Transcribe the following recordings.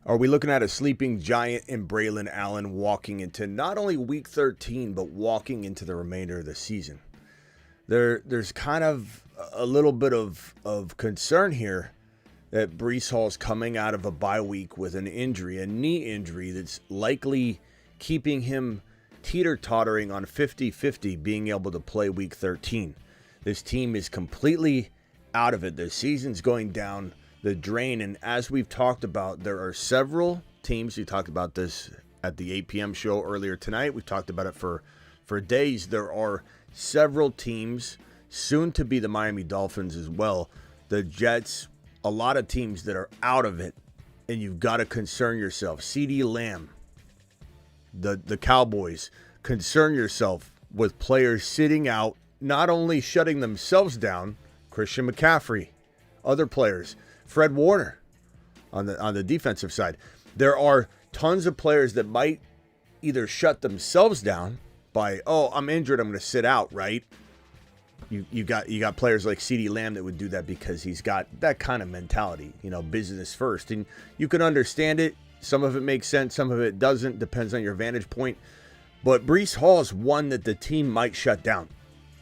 Are we looking at a sleeping giant in Braelon Allen walking into not only week 13, but walking into the remainder of the season? There's kind of a little bit of concern here that Breece Hall is coming out of a bye week with an injury, a knee injury that's likely keeping him teeter-tottering on 50-50 being able to play week 13. This team is completely out of it. The season's going down the drain, and as we've talked about, there are several teams. We talked about this at the 8 p.m. show earlier tonight. We've talked about it for days. There are several teams, soon to be the Miami Dolphins as well, the Jets, a lot of teams that are out of it, and you've got to concern yourself. CeeDee Lamb, the Cowboys, concern yourself with players sitting out, not only shutting themselves down, Christian McCaffrey, other players, Fred Warner on the defensive side. There are tons of players that might either shut themselves down by, oh, I'm injured, I'm going to sit out, right? You got players like CeeDee Lamb that would do that because he's got that kind of mentality, business first. And you can understand it. Some of it makes sense, some of it doesn't, depends on your vantage point. But Breece Hall is one that the team might shut down.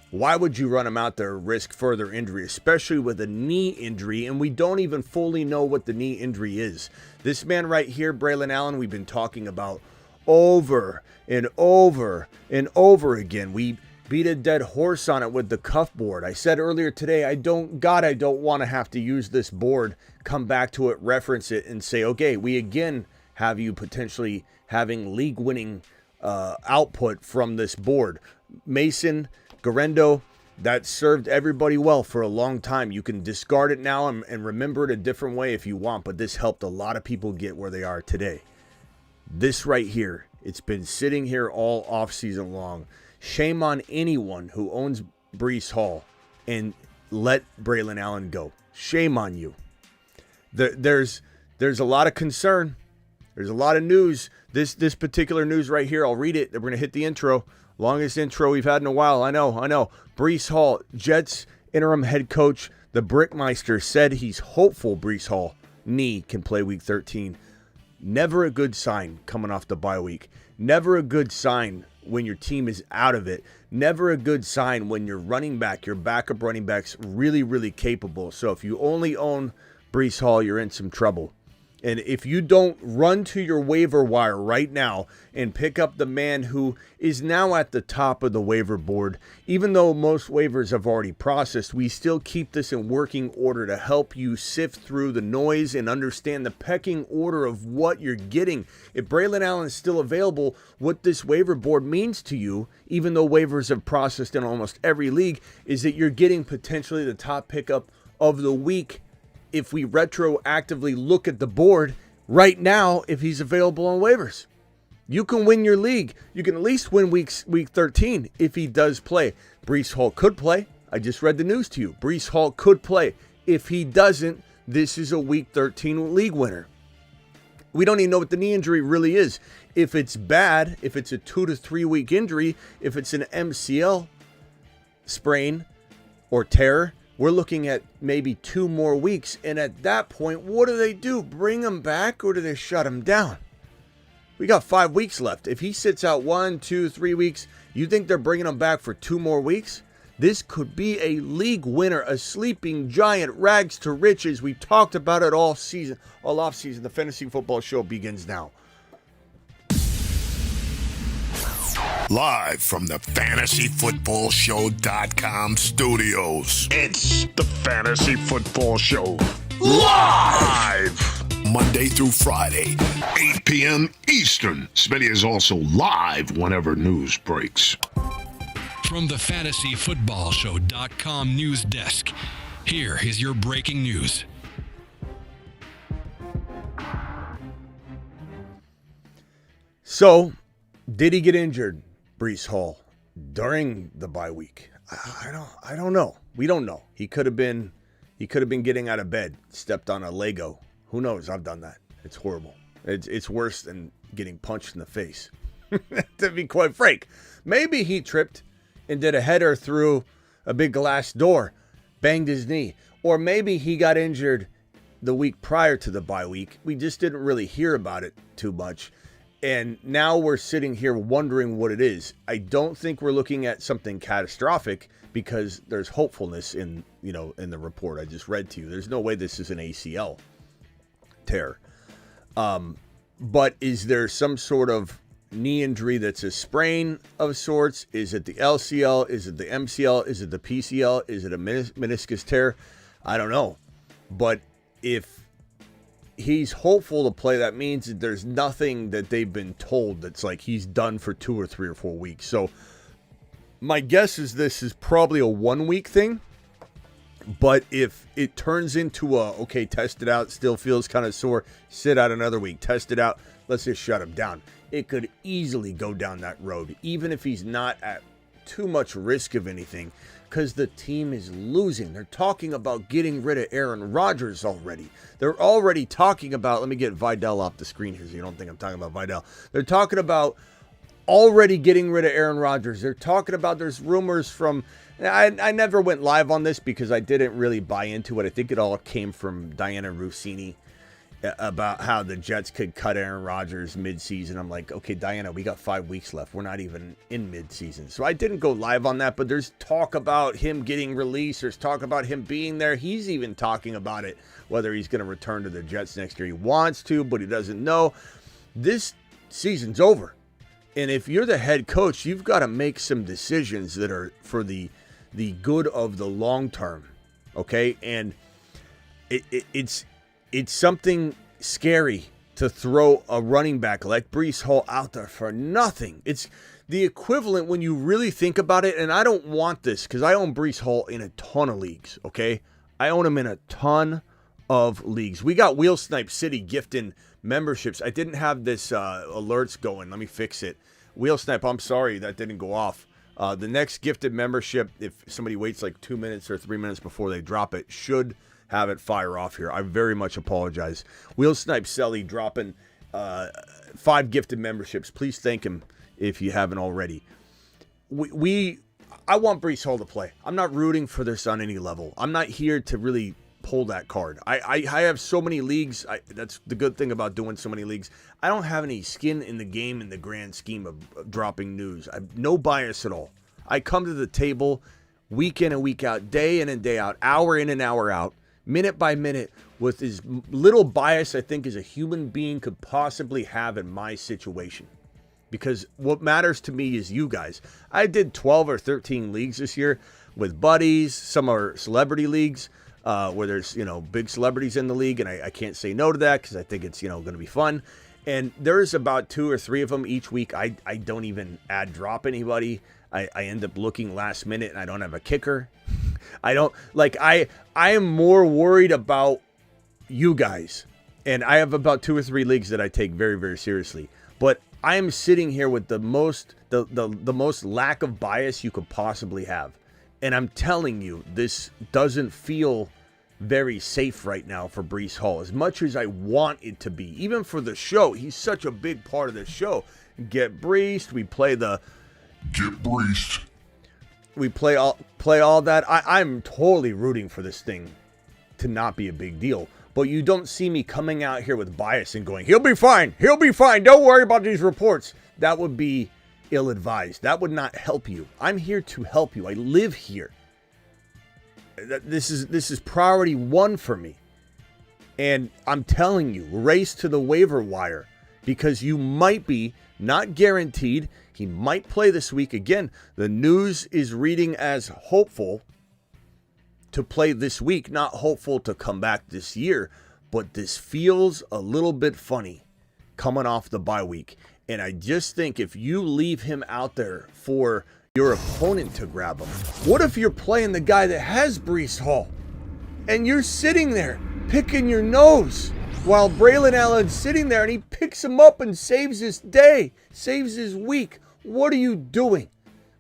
Why would you run him out there, risk further injury, especially with a knee injury, and we don't even fully know what the knee injury is? This man right here, Braelon Allen, we've been talking about over and over and over again. We beat a dead horse on it with the cuff board. I said earlier today, I don't want to have to use this board, come back to it, reference it, and say, okay, we again have you potentially having league-winning output from this board. Mason, Garendo, that served everybody well for a long time. You can discard it now and remember it a different way if you want, but this helped a lot of people get where they are today. This right here, it's been sitting here all offseason long. Shame on anyone who owns Breece Hall and let Braelon Allen go. Shame on you. There's a lot of concern. There's a lot of news. This particular news right here, I'll read it. We're going to hit the intro. Longest intro we've had in a while. I know. Breece Hall, Jets interim head coach, the Brickmeister, said he's hopeful Breece Hall knee can play week 13. Never a good sign coming off the bye week. Never a good sign when your team is out of it. Never a good sign when your running back, your backup running back's really, really capable. So if you only own Breece Hall, you're in some trouble. And if you don't run to your waiver wire right now and pick up the man who is now at the top of the waiver board, even though most waivers have already processed, we still keep this in working order to help you sift through the noise and understand the pecking order of what you're getting. If Braelon Allen is still available, what this waiver board means to you, even though waivers have processed in almost every league, is that you're getting potentially the top pickup of the week. If we retroactively look at the board right now, if he's available on waivers, you can win your league. You can at least win week 13 if he does play. Breece Hall could play. I just read the news to you. Breece Hall could play. If he doesn't, this is a week 13 league winner. We don't even know what the knee injury really is. If it's bad, if it's a 2 to 3 week injury, if it's an MCL sprain or tear, we're looking at maybe 2 more weeks. And at that point, what do? Bring him back or do they shut him down? We got 5 weeks left. If he sits out 1, 2, 3 weeks, you think they're bringing him back for 2 more weeks? This could be a league winner, a sleeping giant, rags to riches. We talked about it all season, all off season. The Fantasy Football Show begins now. Live from the FantasyFootballShow.com studios. It's the Fantasy Football Show. Live! Monday through Friday, 8 p.m. Eastern. Smitty is also live whenever news breaks. From the FantasyFootballShow.com news desk, here is your breaking news. So, did he get injured, Breece Hall, during the bye week? I don't know. We don't know. He could have been getting out of bed, stepped on a Lego. Who knows? I've done that. It's horrible. It's worse than getting punched in the face. To be quite frank, maybe he tripped and did a header through a big glass door, banged his knee, or maybe he got injured the week prior to the bye week. We just didn't really hear about it too much. And now we're sitting here wondering what it is. I don't think we're looking at something catastrophic because there's hopefulness in the report I just read to you. There's no way this is an ACL tear. But is there some sort of knee injury that's a sprain of sorts? Is it the LCL? Is it the MCL? Is it the PCL? Is it a meniscus tear? I don't know. But if he's hopeful to play, that means that there's nothing that they've been told that's like he's done for 2 or 3 or 4 weeks. So my guess is this is probably a 1-week thing. But if it turns into okay, test it out, still feels kind of sore, sit out another week, test it out, let's just shut him down. It could easily go down that road, even if he's not at too much risk of anything, because the team is losing. They're talking about getting rid of Aaron Rodgers already. They're already talking about, let me get Vidal off the screen here so you don't think I'm talking about Vidal. They're talking about already getting rid of Aaron Rodgers. They're talking about, there's rumors from, I never went live on this because I didn't really buy into it. I think it all came from Diana Rossini about how the Jets could cut Aaron Rodgers midseason. I'm like, okay, Diana, we got 5 weeks left. We're not even in midseason. So I didn't go live on that, but there's talk about him getting released. There's talk about him being there. He's even talking about it, whether he's going to return to the Jets next year. He wants to, but he doesn't know. This season's over. And if you're the head coach, you've got to make some decisions that are for the good of the long term. Okay? And it's something scary to throw a running back like Breece Hall out there for nothing. It's the equivalent when you really think about it, and I don't want this because I own Breece Hall in a ton of leagues, okay? I own him in a ton of leagues. We got Wheel Snipe City gifting memberships. I didn't have this alerts going. Let me fix it. Wheel Snipe, I'm sorry that didn't go off. The next gifted membership, if somebody waits like 2 minutes or 3 minutes before they drop it, should have it fire off here. I very much apologize. Wheel Snipe Selly dropping 5 gifted memberships. Please thank him if you haven't already. I want Breece Hall to play. I'm not rooting for this on any level. I'm not here to really pull that card. I have so many leagues. That's the good thing about doing so many leagues. I don't have any skin in the game in the grand scheme of dropping news. I have no bias at all. I come to the table week in and week out, day in and day out, hour in and hour out, minute by minute, with as little bias I think as a human being could possibly have in my situation. Because what matters to me is you guys. I did 12 or 13 leagues this year with buddies. Some are celebrity leagues where there's, big celebrities in the league. And I can't say no to that because I think it's, going to be fun. And there's about 2 or 3 of them each week. I don't even add drop anybody. I end up looking last minute and I don't have a kicker. I am more worried about you guys. And I have about 2 or 3 leagues that I take very, very seriously. But I am sitting here with the most lack of bias you could possibly have. And I'm telling you, this doesn't feel very safe right now for Breece Hall. As much as I want it to be, even for the show, he's such a big part of the show. Get Breeced, we play the Get Breeced. We play all that. I'm totally rooting for this thing to not be a big deal. But you don't see me coming out here with bias and going, he'll be fine. He'll be fine. Don't worry about these reports. That would be ill-advised. That would not help you. I'm here to help you. I live here. This is priority 1 for me. And I'm telling you, race to the waiver wire because you might be, not guaranteed, he might play this week. Again, the news is reading as hopeful to play this week, not hopeful to come back this year, but this feels a little bit funny coming off the bye week. And I just think if you leave him out there for your opponent to grab him, what if you're playing the guy that has Breece Hall and you're sitting there picking your nose while Braelon Allen's sitting there and he picks him up and saves his day, saves his week? What are you doing?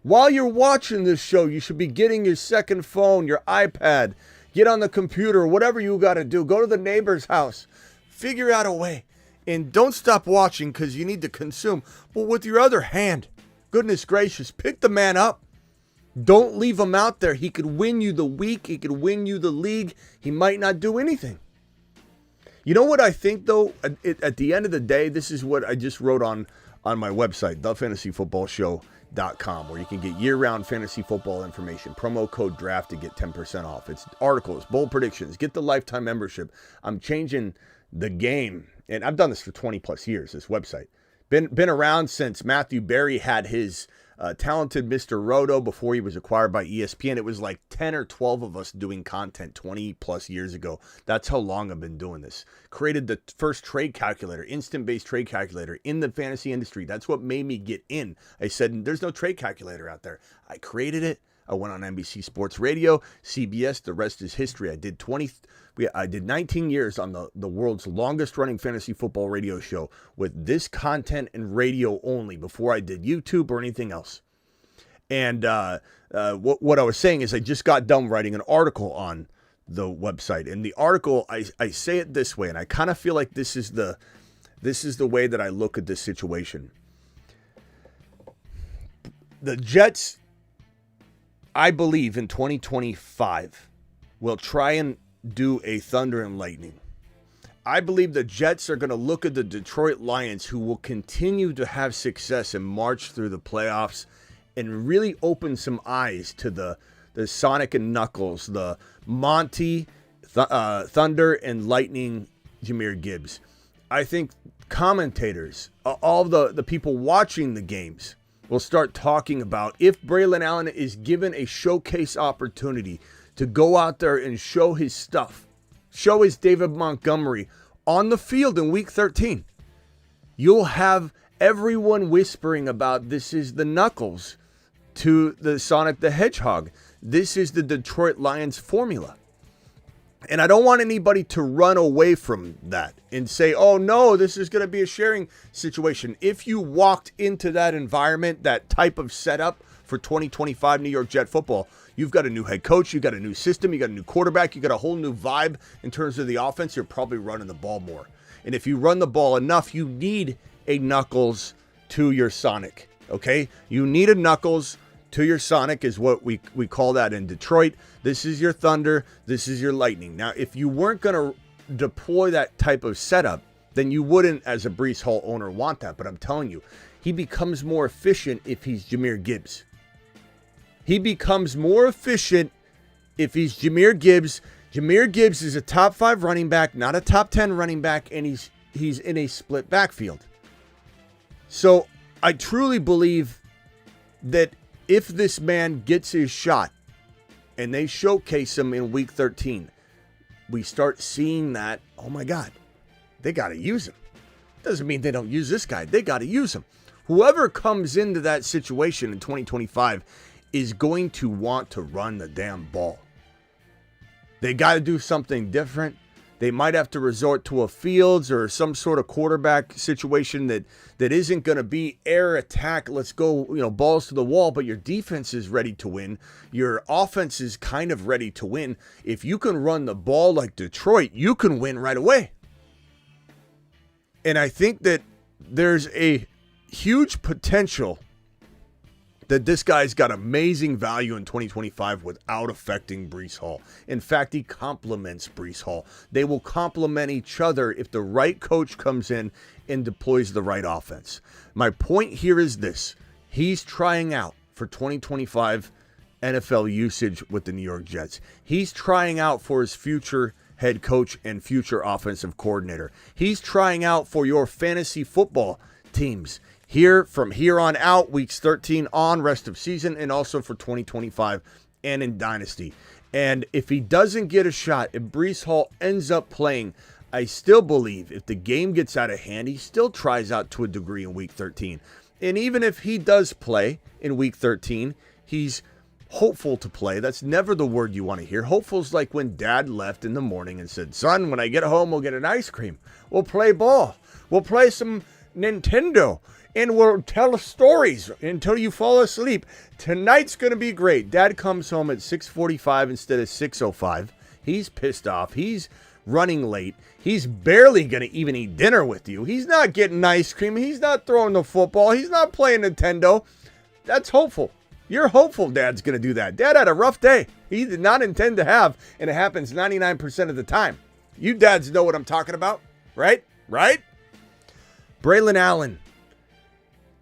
While you're watching this show, you should be getting your second phone, your iPad, get on the computer, whatever you got to do. Go to the neighbor's house. Figure out a way. And don't stop watching because you need to consume. But with your other hand, goodness gracious, pick the man up. Don't leave him out there. He could win you the week. He could win you the league. He might not do anything. You know what I think, though? At the end of the day, this is what I just wrote on my website, thefantasyfootballshow.com, where you can get year-round fantasy football information. Promo code DRAFT to get 10% off. It's articles, bold predictions. Get the lifetime membership. I'm changing the game, and I've done this for 20-plus years, this website. Been around since Matthew Berry had his talented Mr. Roto before he was acquired by ESPN. It was like 10 or 12 of us doing content 20 plus years ago. That's how long I've been doing this. Created the first trade calculator, instant-based trade calculator in the fantasy industry. That's what made me get in. I said, there's no trade calculator out there. I created it. I went on NBC Sports Radio, CBS. The rest is history. I did 19 years on the world's longest running fantasy football radio show with this content and radio only before I did YouTube or anything else. And what I was saying is I just got done writing an article on the website. And the article, I say it this way, and I kind of feel like this is the way that I look at this situation. The Jets, I believe, in 2025 will try and do a Thunder and Lightning. I believe the Jets are going to look at the Detroit Lions, who will continue to have success and march through the playoffs, and really open some eyes to the Sonic and Knuckles, the Monty, Thunder and Lightning, Jahmyr Gibbs. I think commentators, all the people watching the games, will start talking about if Braelon Allen is given a showcase opportunity to go out there and show his stuff, show his David Montgomery on the field in Week 13. You'll have everyone whispering about this is the Knuckles to the Sonic the Hedgehog. This is the Detroit Lions formula. And I don't want anybody to run away from that and say, oh no, this is going to be a sharing situation. If you walked into that environment, that type of setup for 2025 New York Jet football, you've got a new head coach, you've got a new system, you got a new quarterback, you got a whole new vibe in terms of the offense. You're probably running the ball more. And if you run the ball enough, you need a Knuckles to your Sonic, okay? You need a Knuckles to your Sonic is what we call that in Detroit. This is your Thunder. This is your Lightning. Now, if you weren't going to deploy that type of setup, then you wouldn't, as a Breece Hall owner, want that. But I'm telling you, he becomes more efficient if he's Jahmyr Gibbs. He becomes more efficient if he's Jahmyr Gibbs. Jahmyr Gibbs is a top 5 running back, not a top 10 running back, and he's in a split backfield. So I truly believe that if this man gets his shot and they showcase him in Week 13, we start seeing that, oh my God, they got to use him. Doesn't mean they don't use this guy. They got to use him. Whoever comes into that situation in 2025 is going to want to run the damn ball. They got to do something different. They might have to resort to a Fields or some sort of quarterback situation that isn't going to be air attack. Let's go, balls to the wall, but your defense is ready to win. Your offense is kind of ready to win. If you can run the ball like Detroit, you can win right away. And I think that there's a huge potential that this guy's got amazing value in 2025 without affecting Breece Hall. In fact, he complements Breece Hall. They will complement each other if the right coach comes in and deploys the right offense. My point here is this. He's trying out for 2025 NFL usage with the New York Jets. He's trying out for his future head coach and future offensive coordinator. He's trying out for your fantasy football teams. From here on out, weeks 13 on, rest of season, and also for 2025 and in Dynasty. And if he doesn't get a shot, if Breece Hall ends up playing, I still believe if the game gets out of hand, he still tries out to a degree in week 13. And even if he does play in week 13, he's hopeful to play. That's never the word you want to hear. Hopeful's like when Dad left in the morning and said, son, when I get home, we'll get an ice cream. We'll play ball. We'll play some Nintendo. And we'll tell stories until you fall asleep. Tonight's going to be great. Dad comes home at 6:45 instead of 6:05. He's pissed off. He's running late. He's barely going to even eat dinner with you. He's not getting ice cream. He's not throwing the football. He's not playing Nintendo. That's hopeful. You're hopeful Dad's going to do that. Dad had a rough day. He did not intend to have, and it happens 99% of the time. You dads know what I'm talking about, right? Right? Braelon Allen,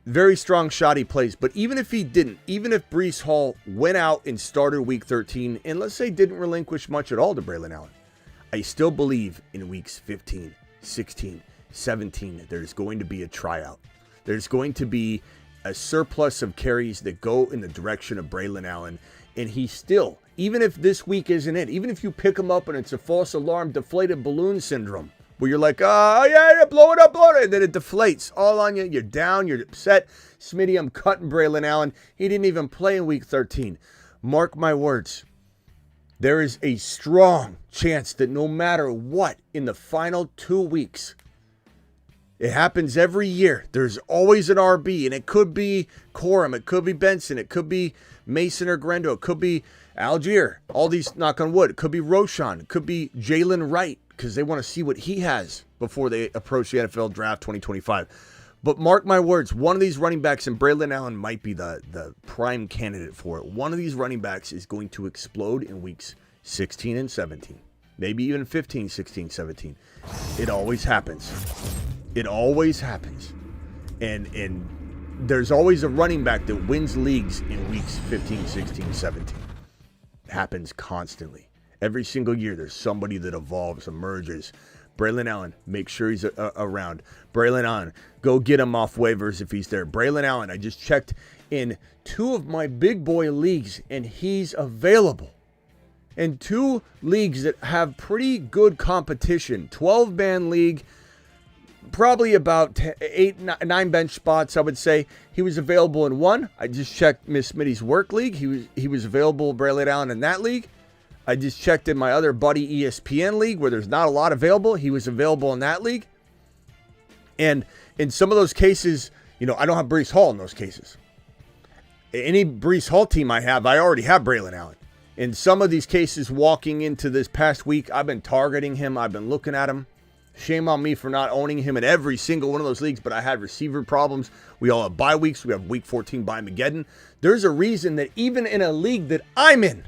very strong shot he plays. But even if he didn't, even if Breece Hall went out and started week 13, and let's say didn't relinquish much at all to Braelon Allen, I still believe in weeks 15, 16, 17, there's going to be a tryout. There's going to be a surplus of carries that go in the direction of Braelon Allen. And he still, even if this week isn't it, even if you pick him up and it's a false alarm, deflated balloon syndrome, where you're like, oh, yeah, blow it up, and then it deflates all on you. You're down, you're upset. Smitty, I'm cutting Braelon Allen. He didn't even play in week 13. Mark my words. There is a strong chance that no matter what, in the final 2 weeks, it happens every year. There's always an RB, and it could be Corum, it could be Benson, it could be Mason or Grendo, it could be Algier, all these, knock on wood. It could be Roshan, it could be Jalen Wright, because they want to see what he has before they approach the NFL draft 2025. But mark my words, one of these running backs, and Braelon Allen might be the prime candidate for it, one of these running backs is going to explode in weeks 16 and 17. Maybe even 15, 16, 17. It always happens. It always happens. And there's always a running back that wins leagues in weeks 15, 16, 17. It happens constantly. Every single year there's somebody that evolves, emerges. Braelon Allen, make sure he's around. Braelon Allen, go get him off waivers if he's there. Braelon Allen, I just checked in 2 of my big boy leagues, and he's available. In 2 leagues that have pretty good competition. 12-man league, probably about 9 bench spots, I would say. He was available in 1. I just checked Miss Smitty's work league. He was available, Braelon Allen, in that league. I just checked in my other buddy ESPN league where there's not a lot available. He was available in that league. And in some of those cases, I don't have Breece Hall in those cases. Any Breece Hall team I have, I already have Braelon Allen. In some of these cases, walking into this past week, I've been targeting him. I've been looking at him. Shame on me for not owning him in every single one of those leagues, but I had receiver problems. We all have bye weeks. We have week 14 bye Mageddon. There's a reason that even in a league that I'm in,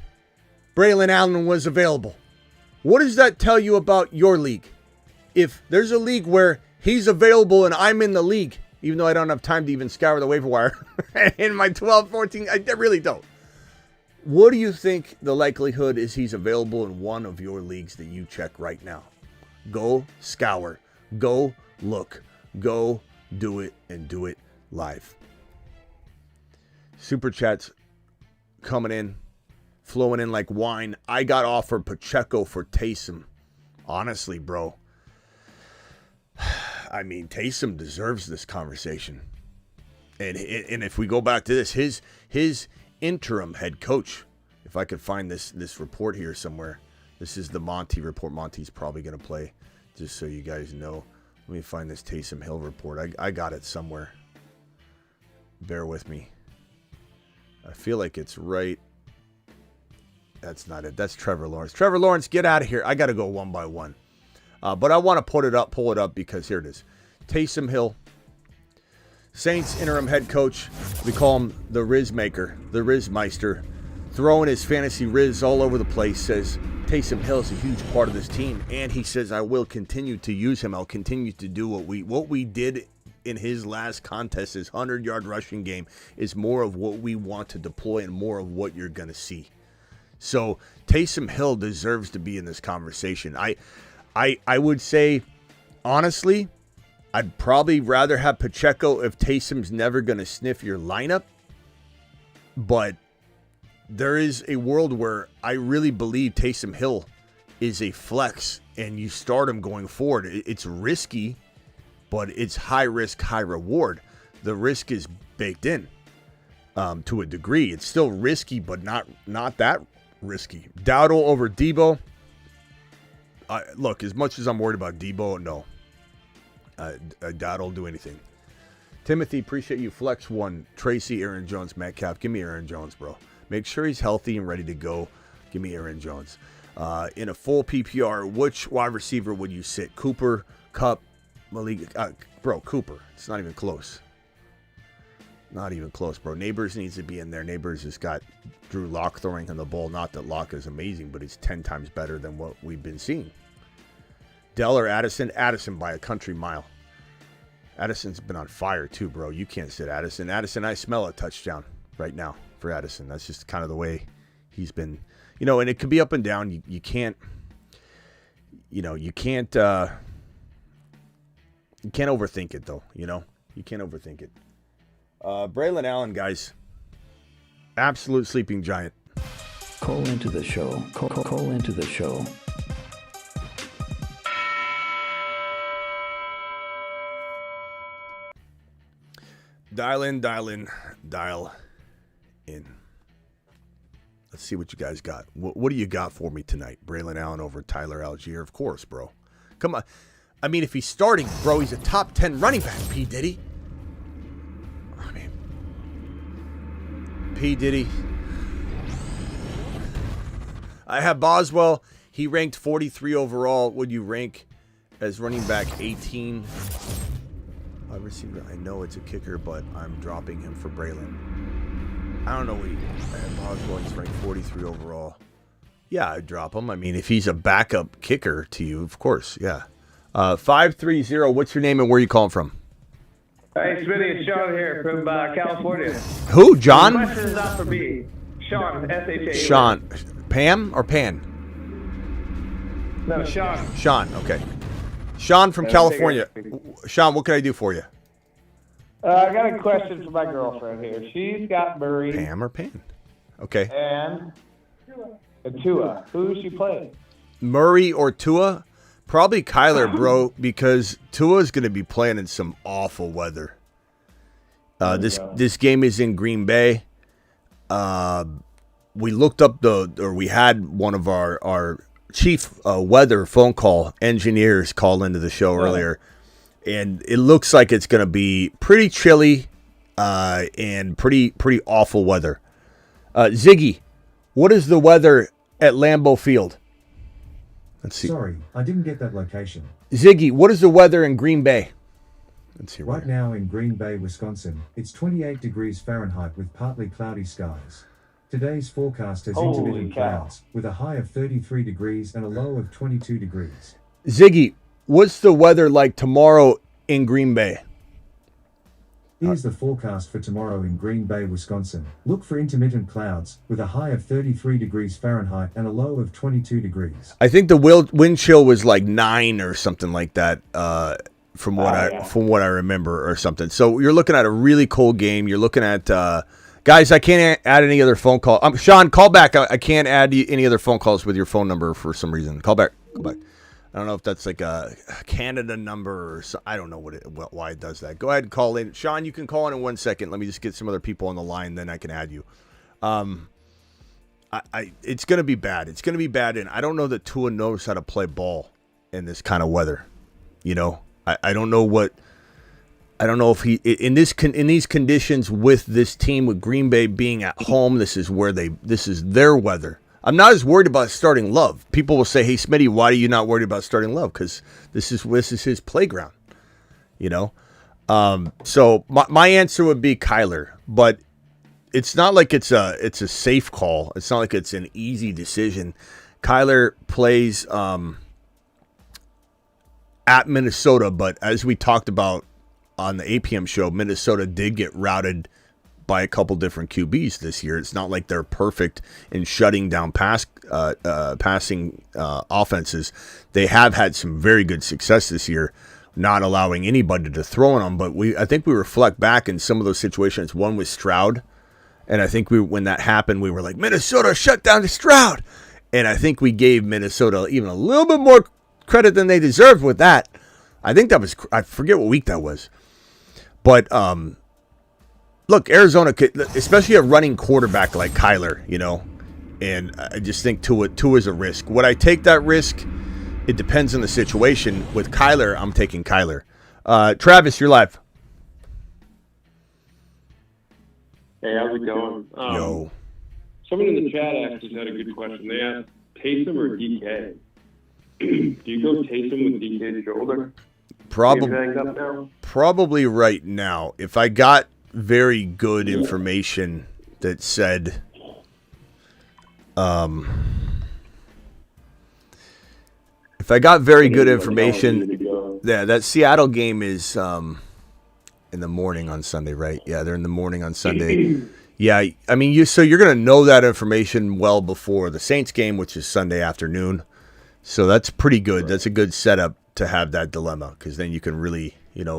Braelon Allen was available. What does that tell you about your league? If there's a league where he's available and I'm in the league, even though I don't have time to even scour the waiver wire in my 12, 14, I really don't. What do you think the likelihood is he's available in one of your leagues that you check right now? Go scour. Go look. Go do it, and do it live. Super chats coming in, flowing in like wine. I got offered Pacheco for Taysom. Honestly, bro. I mean, Taysom deserves this conversation. And if we go back to this, his interim head coach, if I could find this report here somewhere. This is the Monty report. Monty's probably going to play, just so you guys know. Let me find this Taysom Hill report. I got it somewhere. Bear with me. I feel like it's right. That's not it. That's Trevor Lawrence. Trevor Lawrence, get out of here. I got to go one by one. But I want to pull it up because here it is. Taysom Hill, Saints interim head coach. We call him the Riz Maker, the Riz Meister. Throwing his fantasy Riz all over the place. Says Taysom Hill is a huge part of this team. And he says, I will continue to use him. I'll continue to do what we did in his last contest, his 100-yard rushing game, is more of what we want to deploy and more of what you're going to see. So Taysom Hill deserves to be in this conversation. I would say, honestly, I'd probably rather have Pacheco if Taysom's never going to sniff your lineup. But there is a world where I really believe Taysom Hill is a flex and you start him going forward. It's risky, but it's high risk, high reward. The risk is baked in to a degree. It's still risky, but not that risky. Dowdle over Debo. Look, as much as I'm worried about Debo, no. Dowdle will do anything. Timothy, appreciate you. Flex 1. Tracy, Aaron Jones, Metcalf. Give me Aaron Jones, bro. Make sure he's healthy and ready to go. Give me Aaron Jones. In a full PPR, which wide receiver would you sit? Cooper, Kupp, Malik? Bro, Cooper. It's not even close. Not even close, bro. Neighbors needs to be in there. Neighbors has got Drew Lock throwing him the ball. Not that Lock is amazing, but he's 10 times better than what we've been seeing. Dell or Addison? Addison by a country mile. Addison's been on fire too, bro. You can't sit Addison. Addison, I smell a touchdown right now for Addison. That's just kind of the way he's been. You know, and it could be up and down. You can't, you can't overthink it, though, you know? You can't overthink it. Braelon Allen, guys. Absolute sleeping giant. Call into the show. Call into the show. Dial in. Let's see what you guys got. What do you got for me tonight? Braelon Allen over Tyler Algier? Of course, bro. Come on. I mean, if he's starting, bro, he's a top 10 running back, P. Diddy. I mean, P. Diddy. I have Boswell. He ranked 43 overall. Would you rank as running back 18? Wide receiver, I know it's a kicker, but I'm dropping him for Braelon. I don't know what Boswell, he's ranked 43 overall. Yeah, I'd drop him. I mean, if he's a backup kicker to you, of course, yeah. 530, what's your name and where you calling from? Hey, Smitty, it's Sean here from California. Who, John? The question is not for me. Sean, S-H-A. Sean. Pam or Pan? No, Sean. Sean, okay. Sean from California. Sean, what can I do for you? I got a question for my girlfriend here. She's got Murray. Pam or Pan? Okay. And Tua. Who is she playing? Murray or Tua? Probably Kyler, bro, because Tua's going to be playing in some awful weather. This game is in Green Bay. We looked up we had one of our chief weather phone call engineers call into the show earlier, and it looks like it's going to be pretty chilly and pretty awful weather. Ziggy, what is the weather at Lambeau Field? Let's see. Sorry, I didn't get that location. Ziggy, what is the weather in Green Bay? Let's see. Right now in Green Bay, Wisconsin, it's 28 degrees Fahrenheit with partly cloudy skies. Today's forecast has intermittent clouds with a high of 33 degrees and a low of 22 degrees. Ziggy, what's the weather like tomorrow in Green Bay? Here's the forecast for tomorrow in Green Bay, Wisconsin. Look for intermittent clouds with a high of 33 degrees Fahrenheit and a low of 22 degrees. I think the wind chill was like 9 or something like that, from what I remember or something. So you're looking at a really cold game. You're looking at guys. I can't add any other phone call. Sean, call back. I can't add any other phone calls with your phone number for some reason. Call back. I don't know if that's like a Canada number or so. I don't know why it does that. Go ahead and call in. Sean, you can call in 1 second. Let me just get some other people on the line, then I can add you. It's going to be bad. It's going to be bad, and I don't know that Tua knows how to play ball in this kind of weather. You know, I don't know if he in these conditions with this team, with Green Bay being at home. This is their weather. I'm not as worried about starting Love. People will say, "Hey, Smitty, why are you not worried about starting Love?" Because this is his playground, you know. So my answer would be Kyler, but it's not like it's a safe call. It's not like it's an easy decision. Kyler plays at Minnesota, but as we talked about on the 8 p.m. show, Minnesota did get routed by a couple different QBs this year. It's not like they're perfect in shutting down passing offenses. They have had some very good success this year, not allowing anybody to throw on them. But I think we reflect back in some of those situations. One was Stroud, and I think when that happened, we were like, Minnesota shut down to Stroud, and I think we gave Minnesota even a little bit more credit than they deserved with that. I think that was, I forget what week that was, but look, Arizona could, especially a running quarterback like Kyler, you know, and I just think Tua is a risk. Would I take that risk? It depends on the situation. With Kyler, I'm taking Kyler. Travis, you're live. Hey, how's it going? Yo. Someone in the chat actually had a good question. They asked Taysom or DK. Do you go Taysom with DK's shoulder? Probably right now. If I got very good information that said If I got very good information, yeah, that Seattle game is in the morning on Sunday, right? Yeah, they're in the morning on Sunday. Yeah, I mean, you're going to know that information well before the Saints game, which is Sunday afternoon. So that's pretty good. That's a good setup to have that dilemma, because then you can really,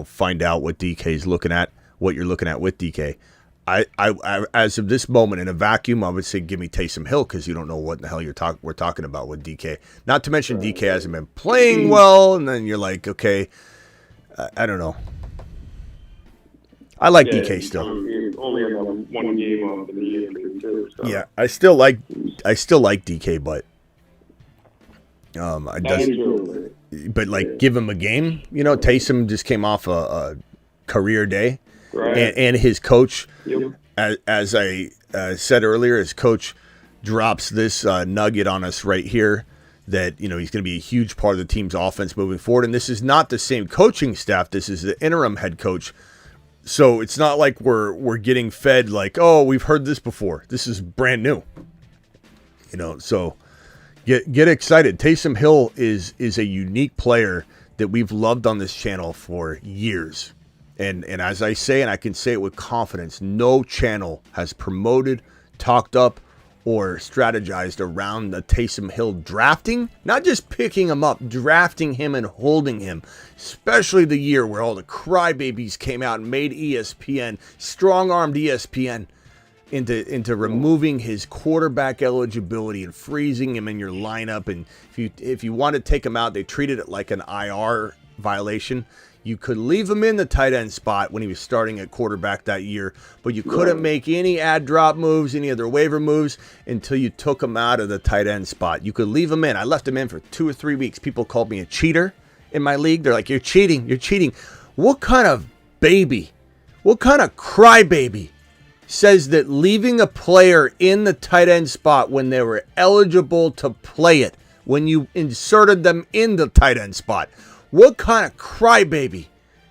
find out what DK's looking at, what you're looking at with DK. I as of this moment in a vacuum, I would say give me Taysom Hill, because you don't know what the hell we're talking about with DK. Not to mention DK hasn't been playing well, and then you're like, okay, I don't know. I like DK still. Only have one game off in the year too. So. Yeah, I still like DK, but give him a game. Taysom just came off a career day. Right. And his coach, as I said earlier, his coach drops this nugget on us right here that, he's going to be a huge part of the team's offense moving forward. And this is not the same coaching staff. This is the interim head coach. So it's not like we're getting fed like, oh, we've heard this before. This is brand new. So get excited. Taysom Hill is a unique player that we've loved on this channel for years. And as I say, and I can say it with confidence, no channel has promoted, talked up, or strategized around the Taysom Hill drafting, not just picking him up, drafting him and holding him, especially the year where all the crybabies came out and made ESPN, strong-armed ESPN, into removing his quarterback eligibility and freezing him in your lineup. And if you want to take him out, they treated it like an IR violation. You could leave him in the tight end spot when he was starting at quarterback that year, but you couldn't make any add drop moves, any other waiver moves until you took him out of the tight end spot. You could leave him in. I left him in for 2 or 3 weeks. People called me a cheater in my league. They're like, you're cheating. What kind of baby, what kind of crybaby says that leaving a player in the tight end spot when they were eligible to play it, when you inserted them in the tight end spot? What kind of crybaby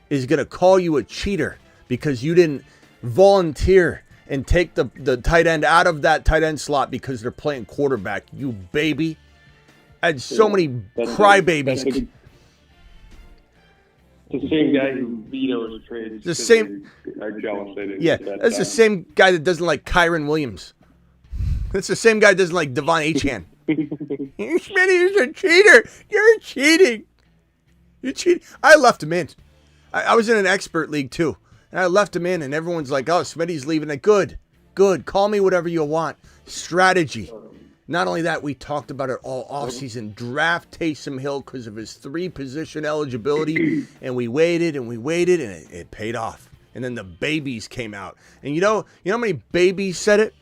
is going to call you a cheater because you didn't volunteer and take the tight end out of that tight end slot because they're playing quarterback? You baby. I had so many crybabies. The same guy who vetoes trades. The same. Are jealous. That's the same guy that doesn't like Kyron Williams. That's the same guy that doesn't like Devon Achane. Smitty is a cheater. You're cheating. You cheated. I left him in. I was in an expert league too, and I left him in, and everyone's like, "Oh, Smitty's leaving it." Good. Call me whatever you want. Strategy. Not only that, we talked about it all offseason. Draft Taysom Hill because of his 3-position eligibility, and we waited, and it paid off. And then the babies came out, and you know how many babies said it?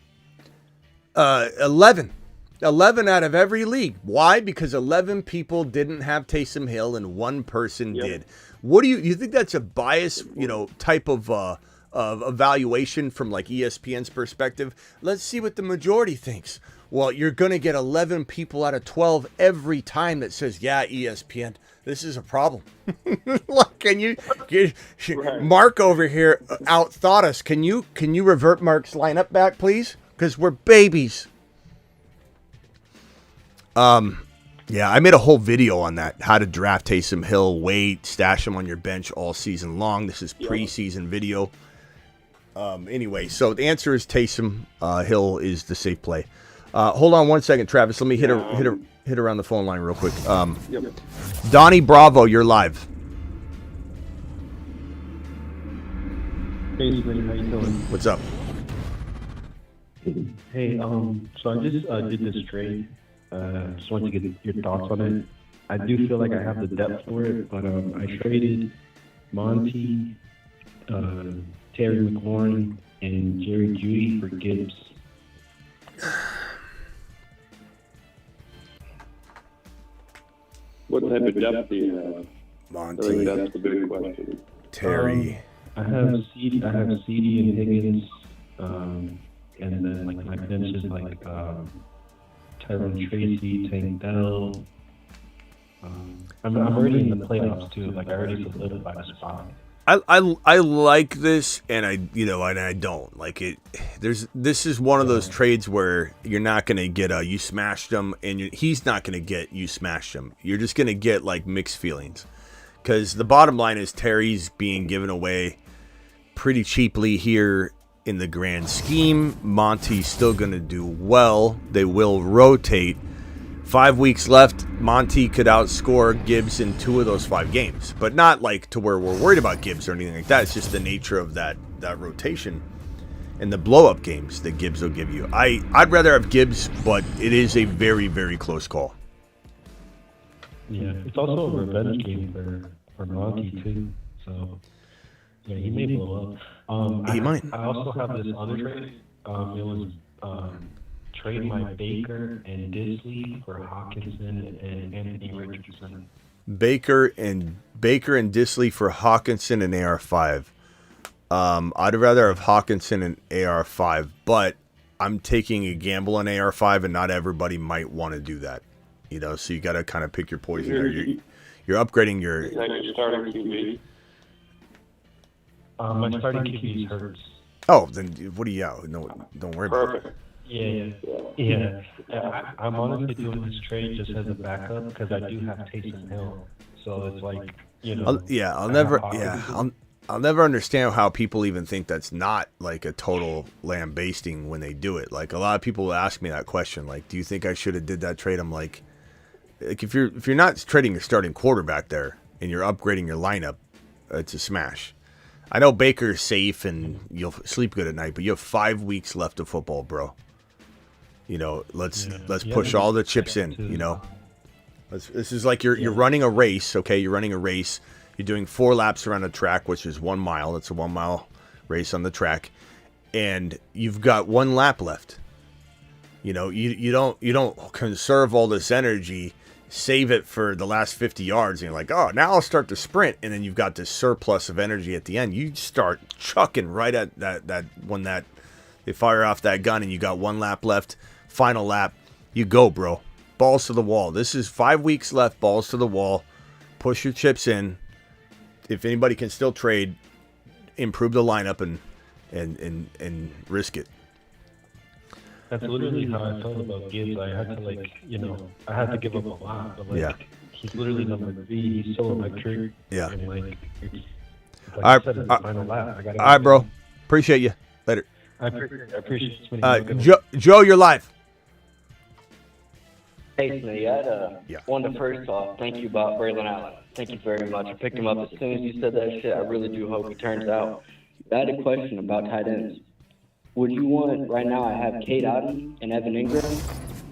11. 11 out of every league. Why? Because 11 people didn't have Taysom Hill and 1 person did. What do you think that's a bias, type of evaluation from like ESPN's perspective? Let's see what the majority thinks. Well, you're going to get 11 people out of 12 every time that says, yeah, ESPN, this is a problem. Look, can you Mark over here outthought us. Can you revert Mark's lineup back, please? Because we're babies. Yeah, I made a whole video on that. How to draft Taysom Hill, wait, stash him on your bench all season long. This is preseason video. Anyway, so the answer is Taysom Hill is the safe play. Hold on 1 second, Travis. Let me hit around the phone line real quick. Donnie Bravo, you're live. Hey, Smitty, how you doing? What's up? Hey, so I just did this trade. Just wanted to get your thoughts on it. I do feel like I have the depth for it, but I traded Monty, Terry McLaurin, and Jerry Jeudy for Gibbs. What type of depth do you have? Monty, I think that's the big question. Terry. I have CD and Higgins, and then like my bench is like Tyrone Tracy, Tank Dell. I'm already in the playoffs too. Like I already solidified my spot. I like this, and I don't like it. This is one of those trades where you're not gonna get a you smashed him, and he's not gonna get you smashed him. You're just gonna get like mixed feelings, because the bottom line is Terry's being given away pretty cheaply here in the grand scheme. Monty's still gonna do well. They will rotate. 5 weeks left. Monty could outscore Gibbs in 2 of those 5 games, but not like to where we're worried about Gibbs or anything like that. It's just the nature of that rotation and the blow-up games that Gibbs will give you. I'd rather have Gibbs, but it is a very, very close call. Yeah, it's also a revenge game for Monty too. So yeah, he may blow up. He might. I also have this other trade. It was trade my Baker and Disley for Hawkinson and Anthony Richardson. Baker and Disley for Hawkinson and AR5. I'd rather have Hawkinson and AR5, but I'm taking a gamble on AR5, and not everybody might want to do that. So you got to kind of pick your poison there. You're upgrading your. Is that your starting QB? My starting QB hurts. Oh, then what do you? No, don't worry about it. Perfect. Yeah. I'm honestly doing this trade just as a backup because I do have Taysom Hill. So it's like, I'll never understand how people even think that's not like a total lambasting when they do it. Like, a lot of people will ask me that question, like, do you think I should have did that trade? I'm like if you're not trading your starting quarterback there and you're upgrading your lineup, it's a smash. I know Baker's safe and you'll sleep good at night, but you have 5 weeks left of football, bro. Let's push all the chips in. This is like you're running a race. Okay, you're running a race. You're doing 4 laps around the track, which is 1 mile. It's a 1 mile race on the track, and you've got 1 lap left. You don't conserve all this energy, save it for the last 50 yards, and you're like, oh, now I'll start the sprint, and then you've got this surplus of energy at the end. You start chucking right at that when that they fire off that gun, and you got 1 lap left. Final lap, you go, bro. Balls to the wall. This is 5 weeks left. Balls to the wall. Push your chips in. If anybody can still trade, improve the lineup and risk it. That's literally how I felt about Gibbs. I had to I had to give up a lot, but he's literally number 3. He's so electric. Yeah. And All right, bro. Appreciate you. Later. I appreciate it. Joe, you're live. Hey, Smitty, I wanted to first off thank you about Braelon Allen. Thank you very much. I picked him up as soon as you said that shit. I really do hope he turns out. I had a question about tight ends. Would you want, right now I have Cade Otton and Evan Ingram,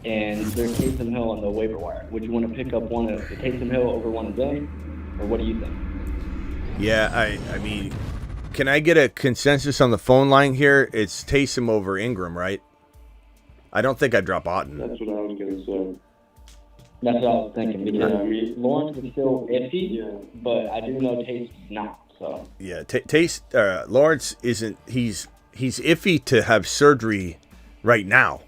and there's Taysom Hill on the waiver wire. Would you want to pick up one of Taysom Hill over one of them, or what do you think? Yeah, I mean, can I get a consensus on the phone line here? It's Taysom over Ingram, right? I don't think I'd drop Otton. That's what I was going to say. That's what I was thinking, because Lawrence is still iffy, but I do know Taysom's not. So yeah, Lawrence isn't. He's iffy to have surgery right now,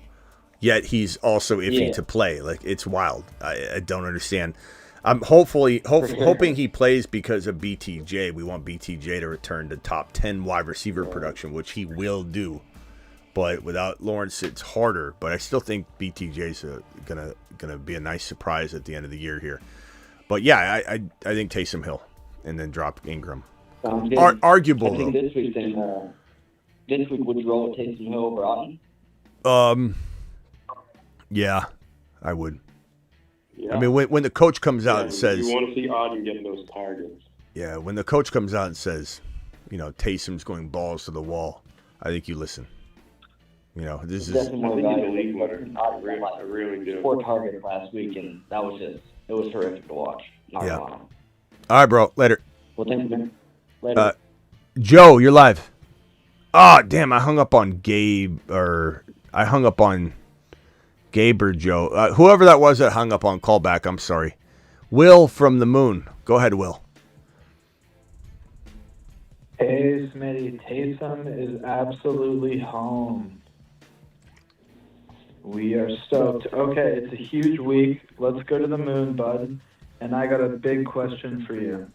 yet he's also iffy to play. Like, it's wild. I don't understand. I'm hoping he plays because of BTJ. We want BTJ to return to top 10 wide receiver production, which he will do. But without Lawrence, it's harder. But I still think BTJ's gonna be a nice surprise at the end of the year here. But yeah, I think Taysom Hill, and then drop Ingram. Arguable. I think this week would you roll with Taysom Hill over Otton? Yeah, I would. Yeah. I mean, when the coach comes out and says, you want to see Otton getting those targets. Yeah, when the coach comes out and says, Taysom's going balls to the wall, I think you listen. This is definitely more I really do. 4 targets last week, and it was horrific to watch. Not yeah. All right, bro. Later. Well, thank you, man. Later. Joe, you're live. Oh, damn! I hung up on Gabe or Joe. Whoever that was that hung up on callback. I'm sorry. Will from the Moon. Go ahead, Will. Hey, Smitty. Taysom is absolutely home. We are stoked. Okay, it's a huge week. Let's go to the moon, bud. And I got a big question for you.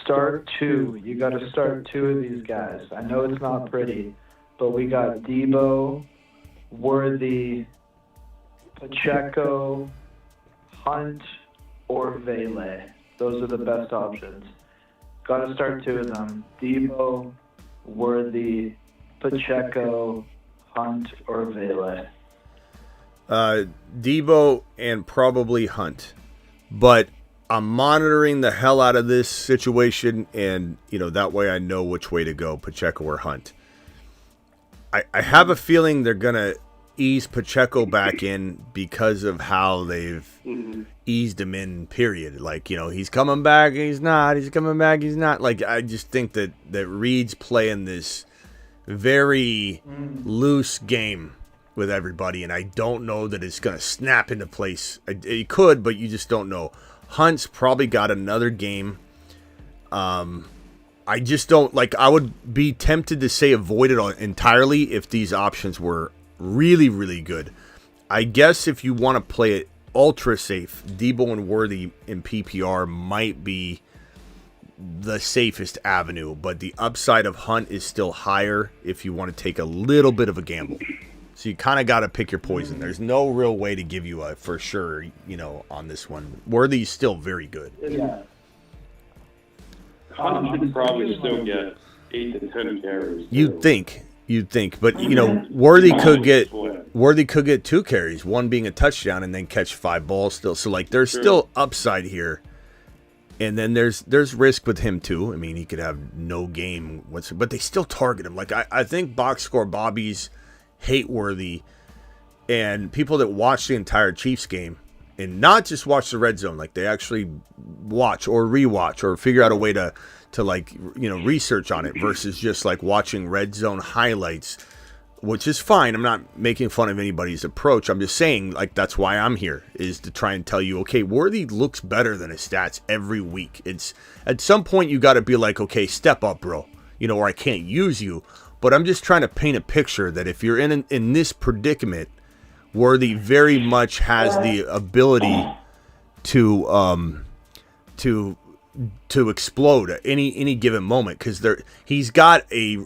Start two. You got to start two of these guys. I know it's not pretty, but we got Debo, Worthy, Pacheco, Hunt, or Vele. Those are the best options. Got to start two of them. Debo, Worthy, Pacheco, Hunt, or Vele. Debo and probably Hunt. But I'm monitoring the hell out of this situation, and that way I know which way to go, Pacheco or Hunt. I have a feeling they're gonna ease Pacheco back in because of how they've eased him in. Period. Like he's coming back, he's not. He's coming back, he's not. Like I just think that Reed's playing this very loose game with everybody, and I don't know that it's gonna snap into place. It could, but you just don't know. Hunt's probably got another game. I just don't I would be tempted to say avoid it entirely if these options were really, really good. I guess if you want to play it ultra safe, Debo and Worthy in PPR might be the safest avenue, but the upside of Hunt is still higher if you want to take a little bit of a gamble. So you kind of got to pick your poison. There's no real way to give you a for sure, on this one. Worthy's still very good. Yeah. Hunt should probably still get 8 to 10 carries. You'd think, but Worthy could get 2 carries, one being a touchdown, and then catch 5 balls still. So there's still upside here, and then there's risk with him too. I mean, he could have no game whatsoever, but they still target him. I think box score Bobbies hate Worthy, and people that watch the entire Chiefs game and not just watch the red zone, they actually watch or rewatch or figure out a way to research on it versus just watching red zone highlights, which is fine. I'm not making fun of anybody's approach. I'm just saying that's why I'm here, is to try and tell you, okay, Worthy looks better than his stats every week. It's at some point you got to be okay, step up, bro, or I can't use you. But I'm just trying to paint a picture that if you're in this predicament, Worthy very much has the ability to explode at any given moment, because he's got a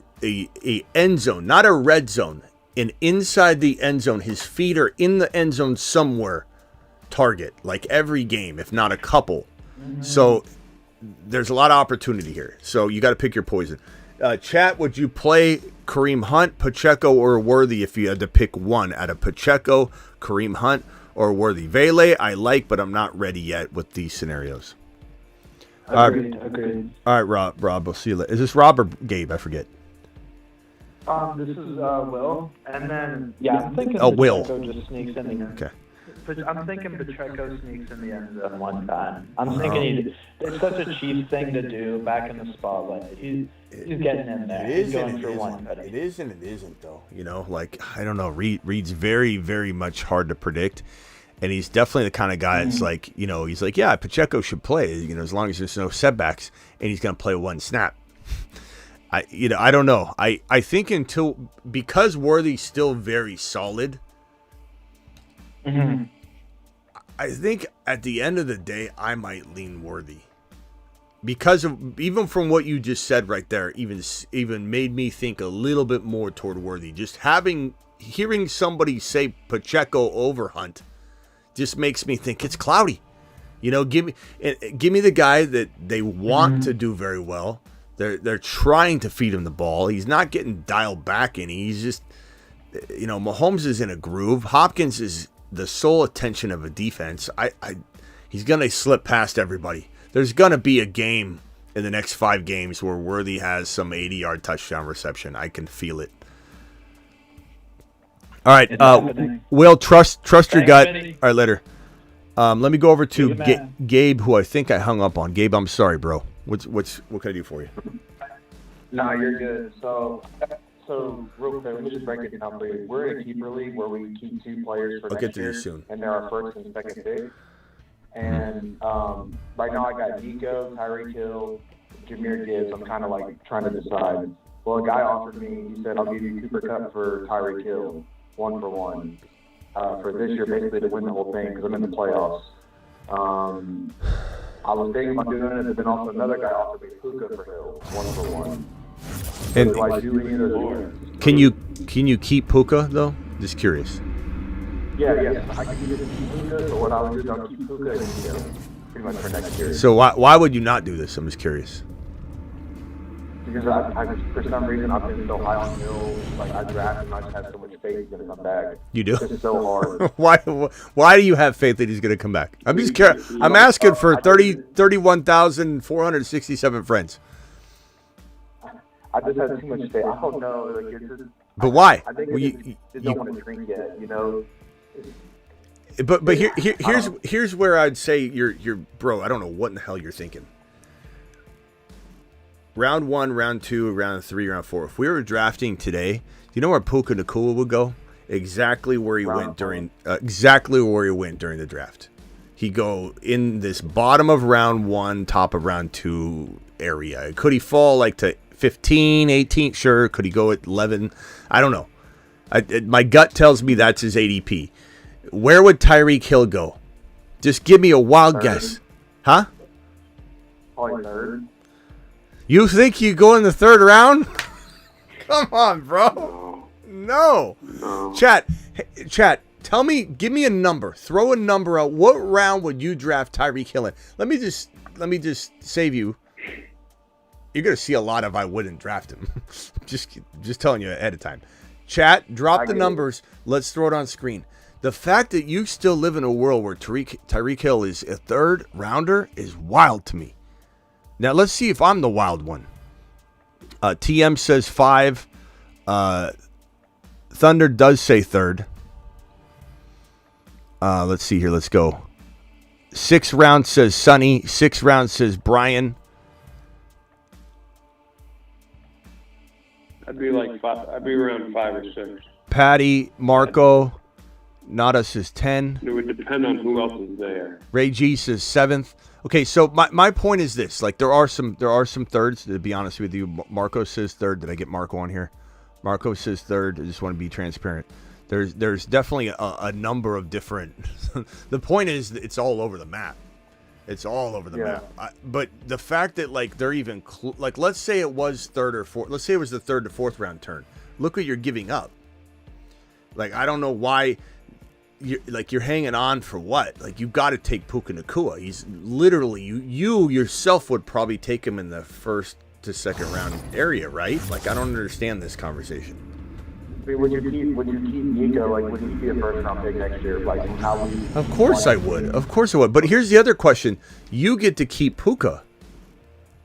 end zone, not a red zone, and inside the end zone, his feet are in the end zone somewhere. Target every game, if not a couple. So there's a lot of opportunity here. So you got to pick your poison. Chat, would you play Kareem Hunt, Pacheco, or Worthy if you had to pick one out of Pacheco, Kareem Hunt, or Worthy? Vele, I like, but I'm not ready yet with these scenarios. Agreed. All right, Rob, we'll see you later. Is this Rob or Gabe? I forget. This is Will, and then I'm thinking Will Pacheco just sneaks in the end. Okay. I'm thinking Pacheco sneaks in the end zone one time. I'm thinking it's such a cheap thing to do back in the spotlight. He's getting in there. He's going for one. It is and it isn't, though. I don't know. Reed's very, very much hard to predict. And he's definitely the kind of guy that's he's yeah, Pacheco should play, as long as there's no setbacks, and he's going to play one snap. I don't know. I think because Worthy's still very solid, I think at the end of the day, I might lean Worthy. Because of, even from what you just said right there, even made me think a little bit more toward Worthy. Just hearing somebody say Pacheco over Hunt just makes me think it's cloudy. Give me the guy that they want to do very well. They're trying to feed him the ball. He's not getting dialed back any. He's just, Mahomes is in a groove. Hopkins is the sole attention of a defense. He's gonna slip past everybody. There's gonna be a game in the next 5 games where Worthy has some 80-yard touchdown reception. I can feel it. All right, Will, trust your gut. All right, later. Let me go over to Gabe, who I think I hung up on. Gabe, I'm sorry, bro. What can I do for you? No, you're good. So real quick, let me just break it down for you. We're in a keeper league where we keep 2 players for next year, soon. And they're our first and second pick. And right now I got Nico, Tyreek Hill, Jahmyr Gibbs. I'm kind of trying to decide. Well, a guy offered me, he said, I'll give you Cooper Kupp for Tyreek Hill, 1-for-1, for this year, basically to win the whole thing because I'm in the playoffs. I was thinking about doing it, but then also another guy offered me Puka for Hill, 1-for-1. And do I do any of those? can you keep Puka though? Just curious. Yeah. I can either keep Puka, so what I would do is I'll keep Puka and Hill pretty much for next year. So why would you not do this? I'm just curious. Because I for some reason I've been so high on Hill, like I draft and I just have so much faith he's gonna come back. You do? It's so hard. Why do you have faith that he's going to come back? I'm just curious. I'm asking for 31,467 friends. I just have too much faith. I don't know. Like, it's just, But why? I think you don't want to drink yet, you know. But here's where I'd say you're bro. I don't know what in the hell you're thinking. Round 1, round 2, round 3, round 4. If we were drafting today, do you know where Puka Nacua would go? Exactly where he went during the draft. He'd go in this bottom of round 1, top of round 2 area. Could he fall like to 15, 18? Sure. Could he go at 11? I don't know. My gut tells me that's his ADP. Where would Tyreek Hill go? Just give me a wild guess. Huh? Probably third. You think you go in the 3rd round? Come on, bro. No. Chat, tell me, give me a number. Throw a number out. What round would you draft Tyreek Hill in? Let me just save you. You're going to see a lot of I wouldn't draft him. just telling you ahead of time. Chat, drop the numbers. Let's throw it on screen. The fact that you still live in a world where Tyreek Hill is a 3rd rounder is wild to me. Now, let's see if I'm the wild one. TM says 5. Thunder does say 3rd. Let's see here. Let's go. 6th round says Sonny. 6th round says Brian. I'd be like 5. I'd be around 5 or 6. Patty, Marco. Nada says 10. It would depend on who else is there. Ray G says 7th. Okay, so my point is this: like there are some 3rds. To be honest with you, Marco says 3rd. Did I get Marco on here? Marco says 3rd. I just want to be transparent. There's definitely a number of different. The point is, it's all over the map. It's all over the map. But the fact that like they're even like, let's say it was 3rd or 4th. Let's say it was the 3rd to 4th round turn. Look what you're giving up. Like I don't know why. You're hanging on for what? Like you got to take Puka Nacua. He's literally you yourself would probably take him in the 1st to 2nd round area, right? Like I don't understand this conversation. Would you keep Nico? Like would he be a 1st round pick next year? Like how would you? Of course I would. Of course I would. But here's the other question: you get to keep Puka.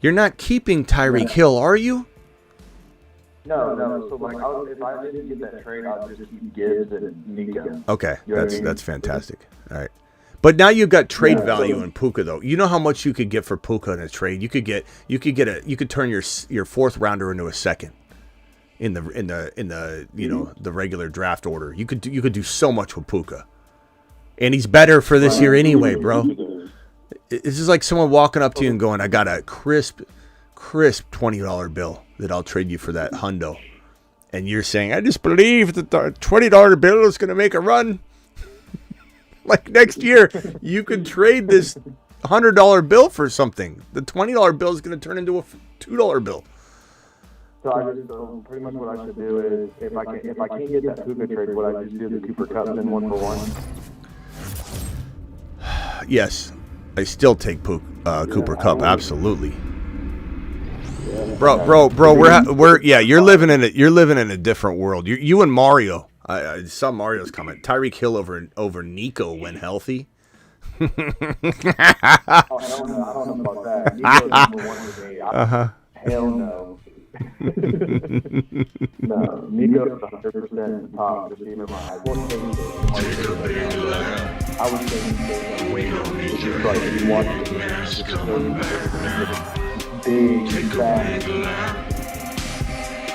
You're not keeping Tyreek Hill, are you? No. So like, if I didn't get that trade, I'd just keep Gibbs and Nico. Okay, that's fantastic. All right, but now you've got trade value in Puka though. You know how much you could get for Puka in a trade. You could turn your 4th rounder into a 2nd in the the regular draft order. You could do so much with Puka, and he's better for this year anyway, bro. This is like someone walking up to you and going, "I got a crisp $20 bill that I'll trade you for that hundo," and you're saying, "I just believe that the $20 bill is going to make a run." Like next year, you could trade this $100 bill for something. The $20 bill is going to turn into a $2 bill. So pretty much what I should do is, if I can't get that Puka trade, would I just do the Cooper Cup then 1-for-1? Yes, I still take Cooper Cup, absolutely. Bro, you're living in a different world. You and Mario. I saw Mario's comment. Tyreek Hill over Nico when healthy. I don't know about that. Nico's #1 for me. Hell no. No, Nico's 100% top receiver. I would say We don't need your ass coming back now. big, fast.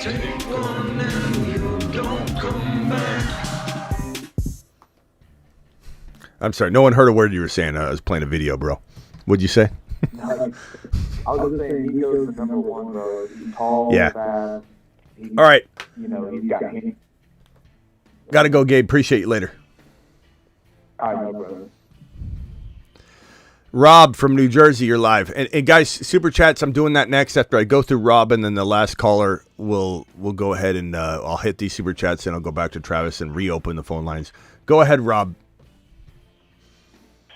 Take one and you don't come back. I'm sorry, no one heard a word you were saying. I was playing a video, bro. What'd you say? I was just saying Nico's the #1, bro. He's tall, fast. All right. He's got him. Gotta go, Gabe. Appreciate you later. I know, brother. Rob from New Jersey, you're live. And guys, super chats, I'm doing that next after I go through Rob, and then the last caller will go ahead and I'll hit these super chats, and I'll go back to Travis and reopen the phone lines. Go ahead, Rob.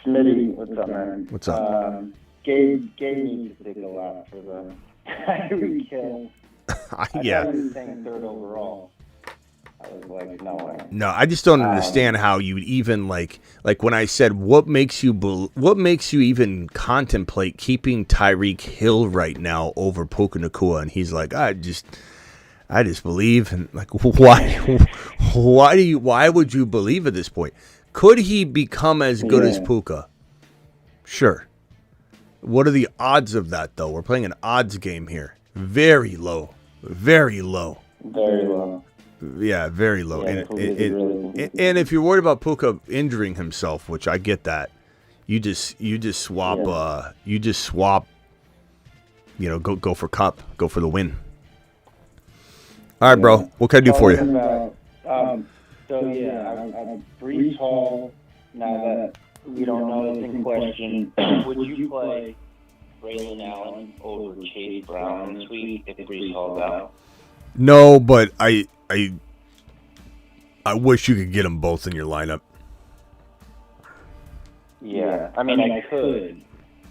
Smitty, what's up, man? What's up? Gabe needs to take a lot for the Tyreek Hill. Yeah. I thought he was saying third overall. I was like, no way. No, I just don't understand how you even like when I said what makes you even contemplate keeping Tyreek Hill right now over Puka Nacua, and he's like, I just believe, and like, why would you believe at this point? Could he become as good as Puka? Sure. What are the odds of that, though? We're playing an odds game here. Very low. Very low. Very low. Yeah, very low. Yeah, and if you're worried about Puka injuring himself, which I get that, you just swap. Go for Cup, go for the win. All right, bro. What can I do for you? Breece Hall. Now that we don't know it's in question, would you play Braelon Allen over Chase Brown this week if Breece Hall's out? No, but I wish you could get them both in your lineup. Yeah, I mean, I could.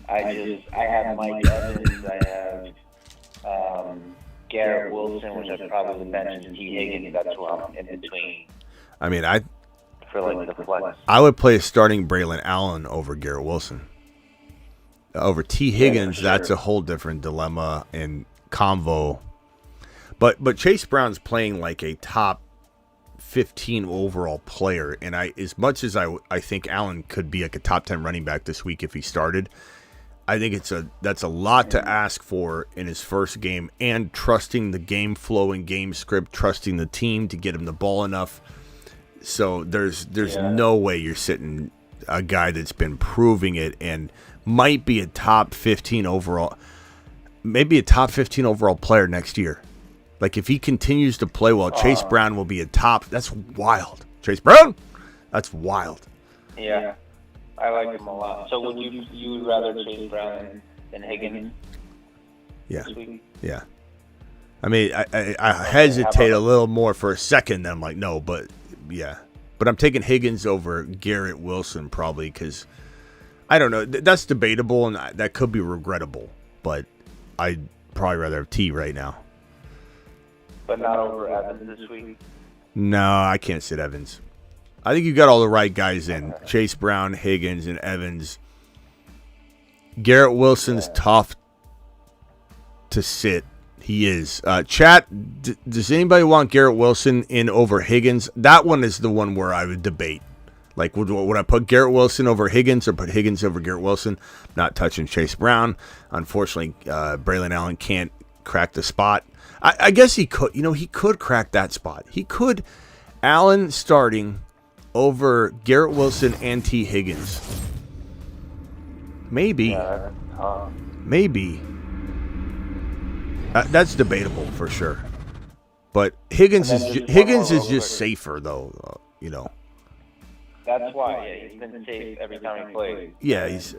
I have Mike Evans. I have Garrett Wilson, which I'd probably bench, and T. Higgins. That's who I'm in between. I mean, for like the flex. I would play starting Braelon Allen over Garrett Wilson. Over T. Higgins, that's a whole different dilemma and convo. But Chase Brown's playing like a top 15 overall player, and as much as I think Allen could be like a top 10 running back this week if he started, I think that's a lot to ask for in his first game, and trusting the game flow and game script, trusting the team to get him the ball enough. So there's no way you're sitting a guy that's been proving it and might be a top 15 overall, maybe a top 15 overall player next year. Like, if he continues to play well, Chase Brown will be a top. That's wild. Chase Brown? That's wild. Yeah, I like him a lot. So would you would rather Chase Brown than Higgins? Yeah. This week? Yeah. I mean, I hesitate a little more for a second. Then I'm like, no, but yeah. But I'm taking Higgins over Garrett Wilson probably because, I don't know. That's debatable, and that could be regrettable. But I'd probably rather have T right now. But not over Evans this week? No, I can't sit Evans. I think you got all the right guys in. Chase Brown, Higgins, and Evans. Garrett Wilson's tough to sit. He is. Chat, does anybody want Garrett Wilson in over Higgins? That one is the one where I would debate. Like, would I put Garrett Wilson over Higgins or put Higgins over Garrett Wilson? Not touching Chase Brown. Unfortunately, Braelon Allen can't crack the spot. I guess he could. He could crack that spot. He could. Allen starting over Garrett Wilson and T. Higgins. Maybe. Maybe. That's debatable for sure. But Higgins is just safer though. That's why. He's been safe every time he plays. Yeah, he's.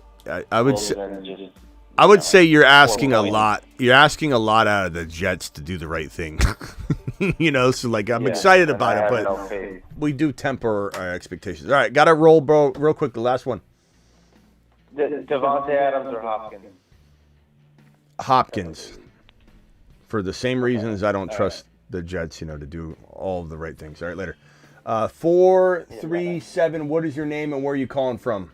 I would say you're asking a lot. You're asking a lot out of the Jets to do the right thing. So like I'm excited about it, but we do temper our expectations. All right, got to roll, bro. Real quick, the last one. Devontae Adams or Hopkins? Hopkins. For the same reasons I don't trust the Jets, to do all of the right things. All right, later. 437. What is your name and where are you calling from?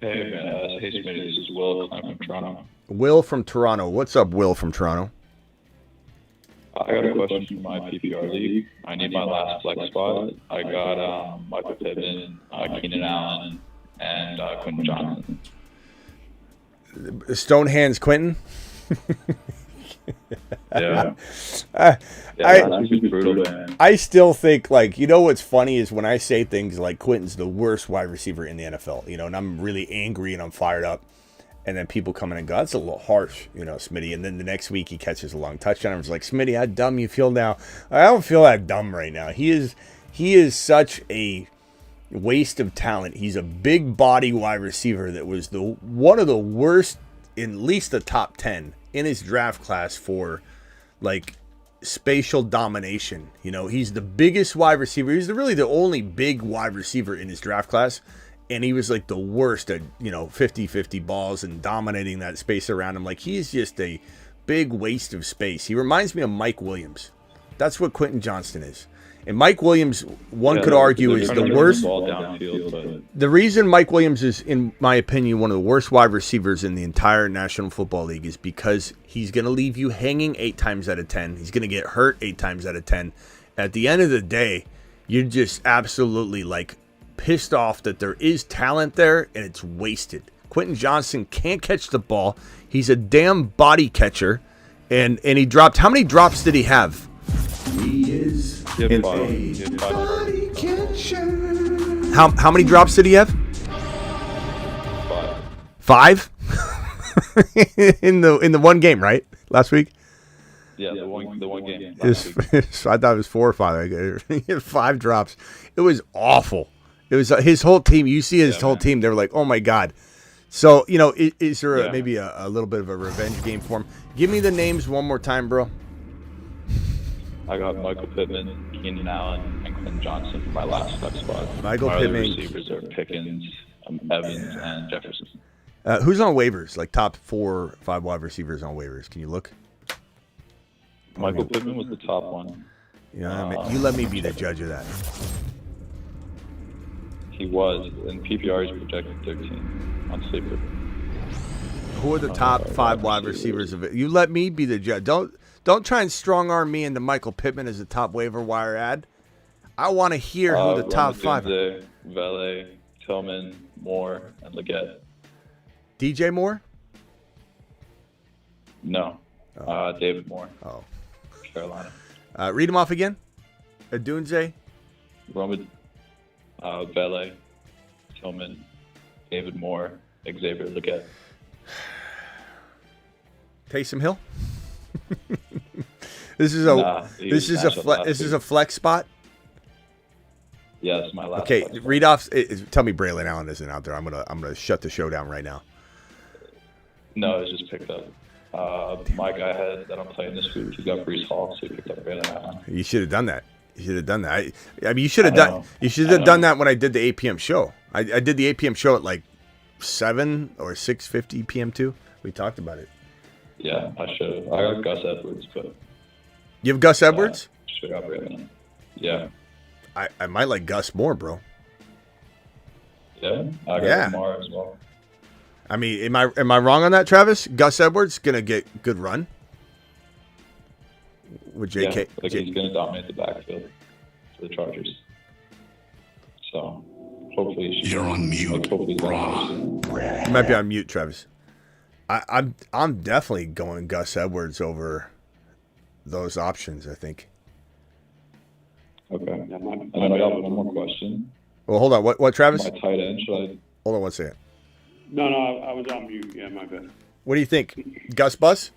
Hey, man. Hey, Smitty. This is Will. I'm from Toronto. Will from Toronto. What's up, Will from Toronto? I got a question for my PPR league. I need my last flex spot. I got Michael Pittman, Keenan Allen, and Quentin Johnson. Stone hands Quentin? Yeah. I still think, what's funny is when I say things like Quentin's the worst wide receiver in the NFL, and I'm really angry and I'm fired up. And then people come in and go, that's a little harsh, Smitty. And then the next week he catches a long touchdown. I was like, Smitty, how dumb you feel now? I don't feel that dumb right now. He is such a waste of talent. He's a big body wide receiver that was one of the worst, in at least the top 10 in his draft class for like spatial domination. You know, he's the biggest wide receiver. He's really the only big wide receiver in his draft class. And he was like the worst at, 50-50 balls and dominating that space around him. Like, he's just a big waste of space. He reminds me of Mike Williams. That's what Quentin Johnston is. And Mike Williams, could argue, is the worst. The reason Mike Williams is, in my opinion, one of the worst wide receivers in the entire National Football League is because he's going to leave you hanging 8 times out of 10. He's going to get hurt 8 times out of 10. At the end of the day, you're just absolutely like pissed off that there is talent there and it's wasted. Quentin Johnston can't catch the ball. He's a damn body catcher. And he dropped. How many drops did he have? He is a body catcher. How many drops did he have? 5? in the one game, right? Last week? Yeah, the one game. I thought it was 4 or 5. He had 5 drops. It was awful. It was his whole team. You see his whole team. They were like, oh my God. So, is there maybe a little bit of a revenge game for him? Give me the names one more time, bro. I got Michael Pittman, Keenan Allen, and Quentin Johnson for my last flex spot. Michael my Pittman. Other receivers are Pickens, Evans, and Jefferson. Who's on waivers? Like top 4 or 5 wide receivers on waivers. Can you look? Michael Pittman was the top one. Yeah, you let me be the judge of that. He was, and PPR is projected 13 on Sleeper. Who are the top 5 wide receivers of it? You let me be the judge. Don't try and strong arm me into Michael Pittman as a top waiver wire ad. I want to hear who the top 5 are. Valet, Tillman, Moore, and Leggett. DJ Moore? No. David Moore. Oh. Carolina. Read them off again. Adunze. Roman. Valet, Tillman, David Moore, Xavier Leggett. Taysom Hill. This is a flex spot. Yeah, that's my last. Okay, read off. Tell me Braelon Allen isn't out there. I'm gonna shut the show down right now. No, it was just picked up. My guy that I'm playing this week, he got Breece Hall, so he picked up Braelon Allen. You should have done that. You should have done that. I mean, you should have done. You should have done that when I did the 8 p.m. show. I did the 8 p.m. show at like 7 or 6:50 p.m. too. We talked about it. Yeah, I should have. I got Gus Edwards, but you have Gus Edwards? Should have got Braelon. Yeah. I might like Gus more, bro. Yeah, I got Lamar as well. I mean, am I wrong on that, Travis? Gus Edwards gonna get good run with JK. Yeah, he's gonna dominate the backfield for the Chargers. So hopefully you're on mute, bro. You might be on mute, Travis. I'm definitely going Gus Edwards over those options, I think. Okay. And then I got one more question. Well, hold on. What Travis? My tight end, should I? Hold on one second. No, I was on mute. Yeah, my bad. What do you think? Gus Bus?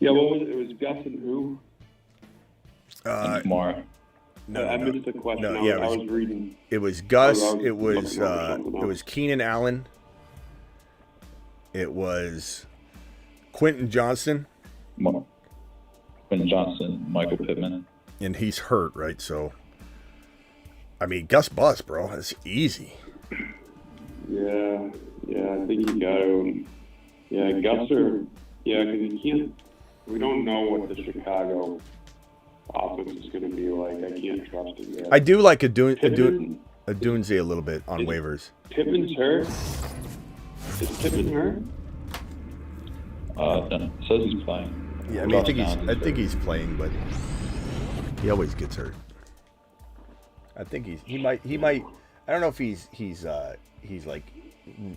Yeah, what was it? It was Gus and who? Kamara. No, I missed the question. No, I was reading. It was Gus. It was Keenan Allen. It was Quentin Johnston. Quentin Johnston, Michael Pittman. And he's hurt, right? So, I mean, Gus Bus, bro. That's easy. Yeah, I think you got to. Yeah, Gus because you can't. We don't know what the Chicago offense is going to be like. I can't trust it yet. I do like Adunze a little bit on waivers. Pittman's hurt. Is Pittman hurt? No, it says he's playing. Yeah, I mean, I think he's playing, but he always gets hurt. I think he might. I don't know if he's like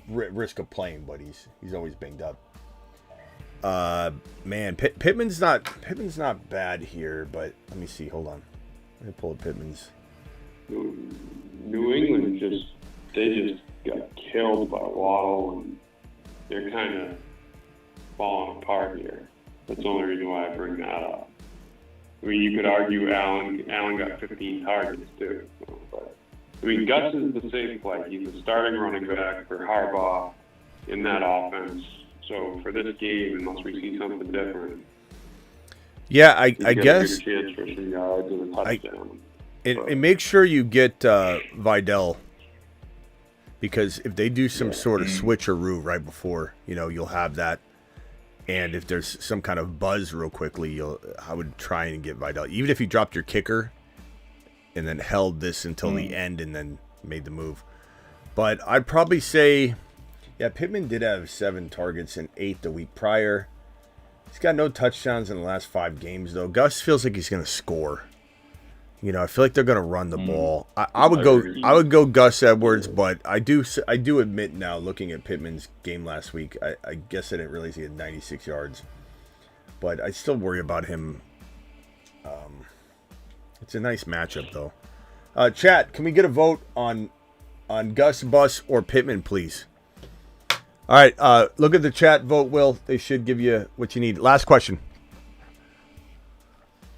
risk of playing, but he's always banged up. Man, Pittman's not bad here, but let me see. Hold on, let me pull up Pittman's. New England just got killed by Waddle, and they're kind of falling apart here. That's the only reason why I bring that up. I mean, you could argue Allen got 15 targets too. But, I mean, Gus is the safe play. He's a starting running back for Harbaugh in that offense. So for this game, unless we see something different, yeah, I guess. A chance for some yards and a touchdown. And make sure you get Vidal, because if they do some sort of switcheroo right before, you'll have that. And if there's some kind of buzz real quickly, I would try and get Vidal. Even if you dropped your kicker and then held this until the end and then made the move. But I'd probably say, yeah, Pittman did have 7 targets and 8 the week prior. He's got no touchdowns in the last 5 games, though. Gus feels like he's going to score. I feel like they're going to run the ball. I would go Gus Edwards, but I do admit now, looking at Pittman's game last week, I guess I didn't realize he had 96 yards. But I still worry about him. It's a nice matchup, though. Chat, can we get a vote on Gus, Bus, or Pittman, please? All right, look at the chat vote, Will. They should give you what you need. Last question.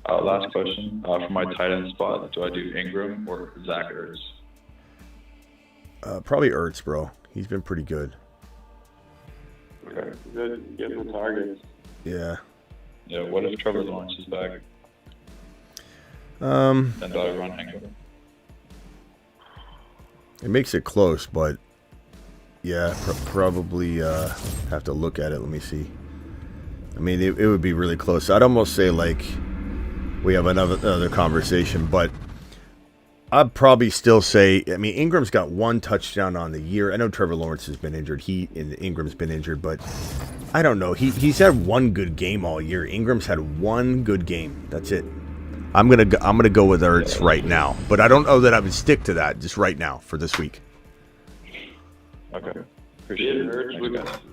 Last question. For my tight end spot, do I do Ingram or Zach Ertz? Probably Ertz, bro. He's been pretty good. Okay, good. Getting the targets. Yeah. Yeah, what if Trevor Lawrence is back? Then do I run Ingram? It makes it close, but yeah, probably have to look at it. Let me see. I mean, it would be really close. I'd almost say like we have another conversation, but I'd probably still say, I mean, Ingram's got 1 touchdown on the year. I know Trevor Lawrence has been injured. Ingram's been injured, but I don't know. He's had 1 good game all year. Ingram's had 1 good game. That's it. I'm gonna go with Ertz right now, but I don't know that I would stick to that just right now for this week. Okay. Appreciate it.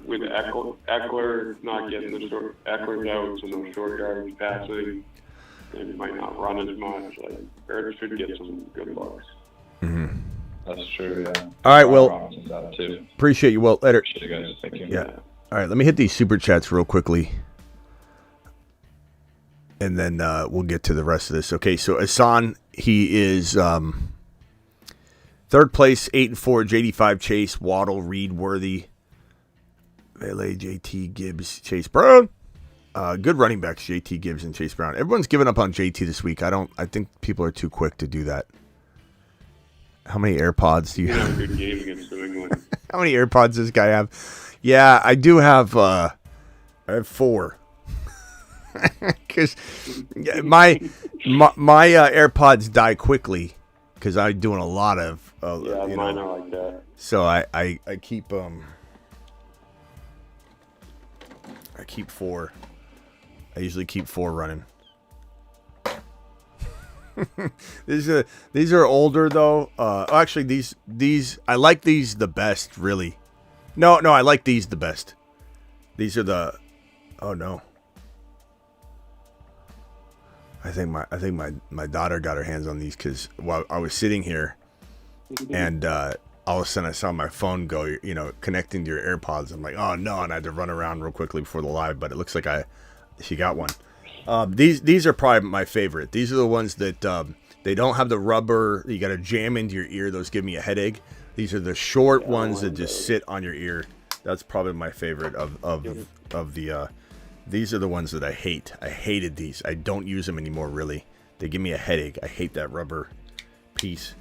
With Eckler not getting the short, Eckler's out, so no short yardage passing. They might not run as much. Like Ertz should get some good looks. Mm-hmm. That's true. Yeah. All right, Will. Out too. Appreciate you, Will. Later. Appreciate you guys. Thank you. Yeah. All right, let me hit these super chats real quickly, and then we'll get to the rest of this. Okay, so Asan, he is 3rd place, 8-4. JD5, Chase, Waddle, Reed, Worthy, Vele, JT, Gibbs, Chase Brown. Good running backs, JT, Gibbs, and Chase Brown. Everyone's given up on JT this week. I think people are too quick to do that. How many AirPods do you have? Good game against New England. How many AirPods does this guy have? Yeah, I do have. I have 4. Because my AirPods die quickly because I'm doing a lot of. Mine are like that. So I keep I keep 4. I usually keep 4 running. These are older though. Actually, these I like these the best. Really, no, I like these the best. These are the. Oh no. I think my daughter got her hands on these because while I was sitting here, and all of a sudden I saw my phone go, connecting to your AirPods. I'm like, oh no, and I had to run around real quickly before the live, but it looks like she got one. These are probably my favorite. These are the ones that they don't have the rubber. You got to jam into your ear. Those give me a headache. These are the short ones that just sit on your ear. That's probably my favorite of the. These are the ones that I hate. I hated these. I don't use them anymore. Really, they give me a headache. I hate that rubber piece.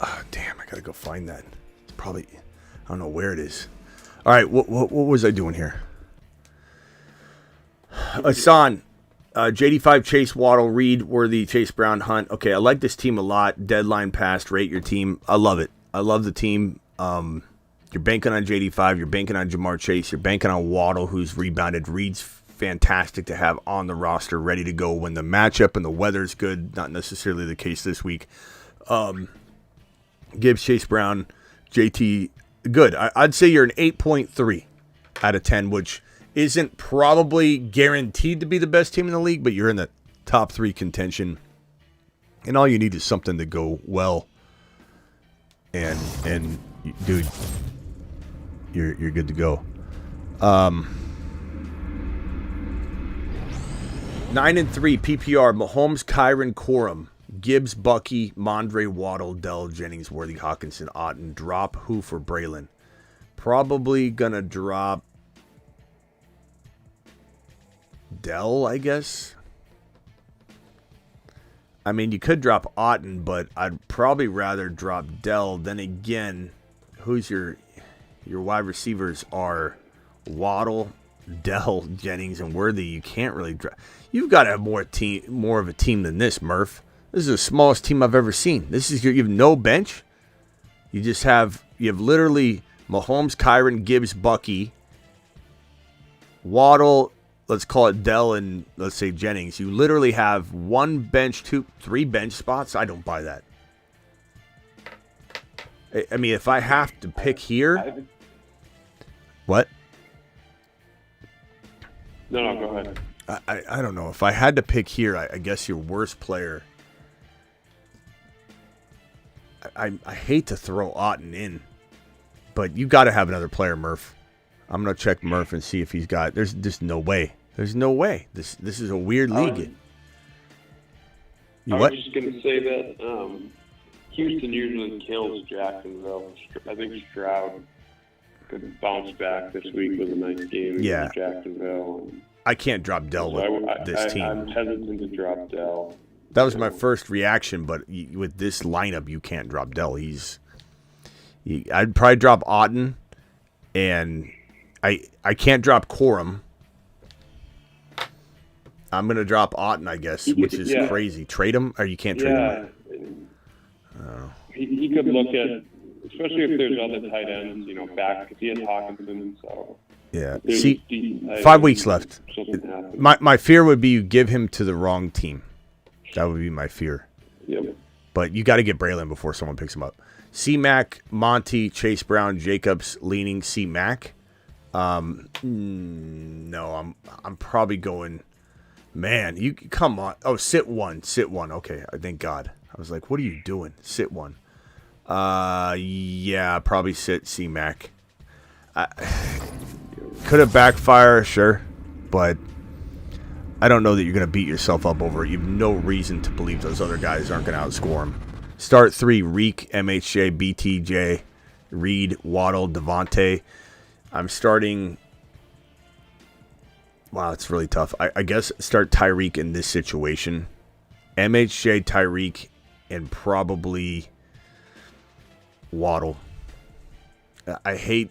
Oh, damn! I gotta go find that. It's probably, I don't know where it is. All right, what was I doing here? Asan, JD5, Chase, Waddle, Reed, Worthy, Chase Brown, Hunt. Okay, I like this team a lot. Deadline passed. Rate your team. I love it. I love the team. You're banking on JD5. You're banking on Jamar Chase. You're banking on Waddle, who's rebounded. Reed's fantastic to have on the roster, ready to go when the matchup and the weather's good. Not necessarily the case this week. Gibbs, Chase Brown, JT, good. I'd say you're an 8.3 out of 10, which isn't probably guaranteed to be the best team in the league, but you're in the top 3 contention. And all you need is something to go well. And dude, you're good to go. 9-3 PPR. Mahomes, Kyron, Corum, Gibbs, Bucky, Mondre, Waddle, Dell, Jennings, Worthy, Hawkinson, Otten. Drop who for Braelon? Probably gonna drop Dell, I guess. I mean, you could drop Otten, but I'd probably rather drop Dell. Then again, who's your wide receivers are Waddle, Dell, Jennings, and Worthy. You can't really drop. You've got to have more of a team than this, Murph. This is the smallest team I've ever seen. You have no bench. You have literally Mahomes, Kyron, Gibbs, Bucky, Waddle. Let's call it Dell and let's say Jennings. You literally have one bench, three bench spots. I don't buy that. I mean, if I have to pick here, what? No, go ahead. I don't know. If I had to pick here, I guess your worst player. I hate to throw Otten in, but you got to have another player, Murph. I'm gonna check Murph and see if he's got. There's just no way. There's no way. This is a weird league. I was just gonna say that Houston usually kills Jacksonville. I think Stroud could bounce back this week with a nice game against Jacksonville. I can't drop Dell with this team. I'm hesitant to drop Dell. That was my first reaction, but with this lineup, you can't drop Dell. I'd probably drop Otten, and I can't drop Corum. I'm going to drop Otten, I guess, which is crazy. Trade him, or you can't trade him? He could look at, especially if there's other tight ends, back, because he has Hawkinson, so. Yeah. See, 5 weeks left. My fear would be you give him to the wrong team. That would be my fear. Yep. But you got to get Braelon before someone picks him up. C-Mac, Monty, Chase Brown, Jacobs, leaning C-Mac. No, I'm probably going. Man, you come on. Oh, sit one. Okay, thank God. I was like, what are you doing? Sit one. Yeah, probably sit C-Mac. Could have backfire, sure, but I don't know that you're going to beat yourself up over it. You have no reason to believe those other guys aren't going to outscore them. Start 3, Reek, MHJ, BTJ, Reed, Waddle, Devontae. I'm starting. Wow, it's really tough. I guess start Tyreek in this situation. MHJ, Tyreek, and probably Waddle. I hate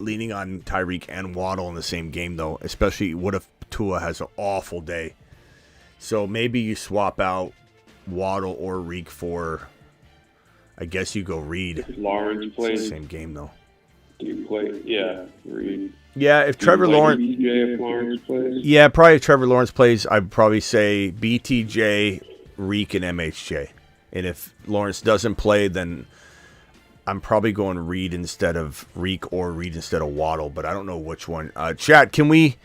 leaning on Tyreek and Waddle in the same game, though, especially what if Tua has an awful day. So maybe you swap out Waddle or Reek for, I guess you go Reed. Lawrence plays. Same game, though. Do you play? Yeah, Reed. Yeah, if Trevor Lawrence. BTJ if Lawrence plays? Yeah, probably if Trevor Lawrence plays, I'd probably say BTJ, Reek, and MHJ. And if Lawrence doesn't play, then I'm probably going Reed instead of Reek or Reed instead of Waddle, but I don't know which one. Chat, can we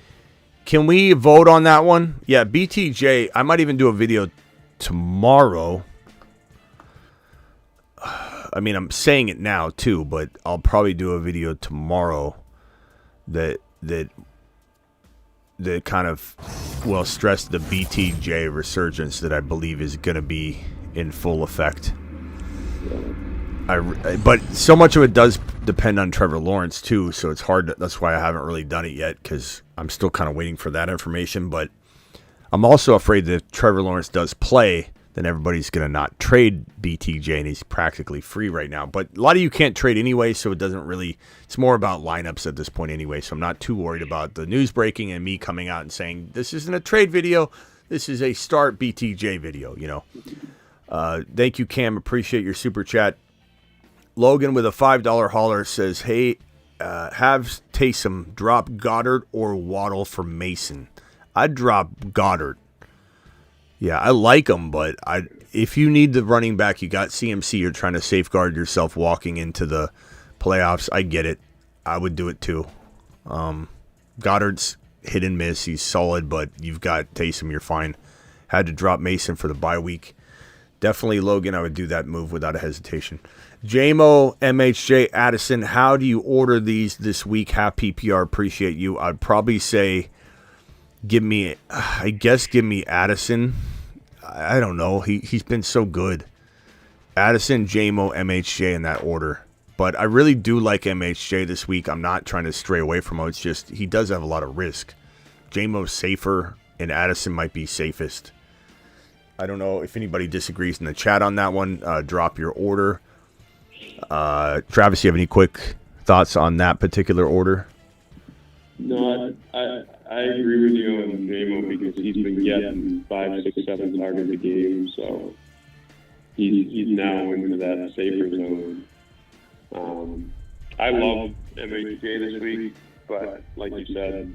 vote on that one? Yeah, BTJ. I might even do a video tomorrow. I mean, I'm saying it now too, but I'll probably do a video tomorrow that kind of will stress the BTJ resurgence that I believe is going to be in full effect. But so much of it does depend on Trevor Lawrence too, so it's hard. That's why I haven't really done it yet, because I'm still kind of waiting for that information. But I'm also afraid that if Trevor Lawrence does play, then everybody's going to not trade BTJ, and he's practically free right now. But a lot of you can't trade anyway, so it doesn't really – it's more about lineups at this point anyway, so I'm not too worried about the news breaking and me coming out and saying, this isn't a trade video, this is a start BTJ video, Thank you, Cam. Appreciate your super chat. Logan with a $5 hauler says, hey, have Taysom drop Goddard or Waddle for Mason. I'd drop Goddard. Yeah, I like him, but if you need the running back, you got CMC, you're trying to safeguard yourself walking into the playoffs. I get it. I would do it too. Goddard's hit and miss. He's solid, but you've got Taysom, you're fine. Had to drop Mason for the bye week. Definitely, Logan, I would do that move without a hesitation. JMO, MHJ, Addison, how do you order these this week? Half PPR, appreciate you. I'd probably say give me Addison. I don't know. He's been so good. Addison, JMO, MHJ in that order. But I really do like MHJ this week. I'm not trying to stray away from him. It's just he does have a lot of risk. JMO's safer, and Addison might be safest. I don't know if anybody disagrees in the chat on that one. Drop your order. Travis, you have any quick thoughts on that particular order? No, I agree with you on JMO because he's been getting 5, 6, 7 targets a game, so he's now into that safer zone. I love MHJ this week, but like you said,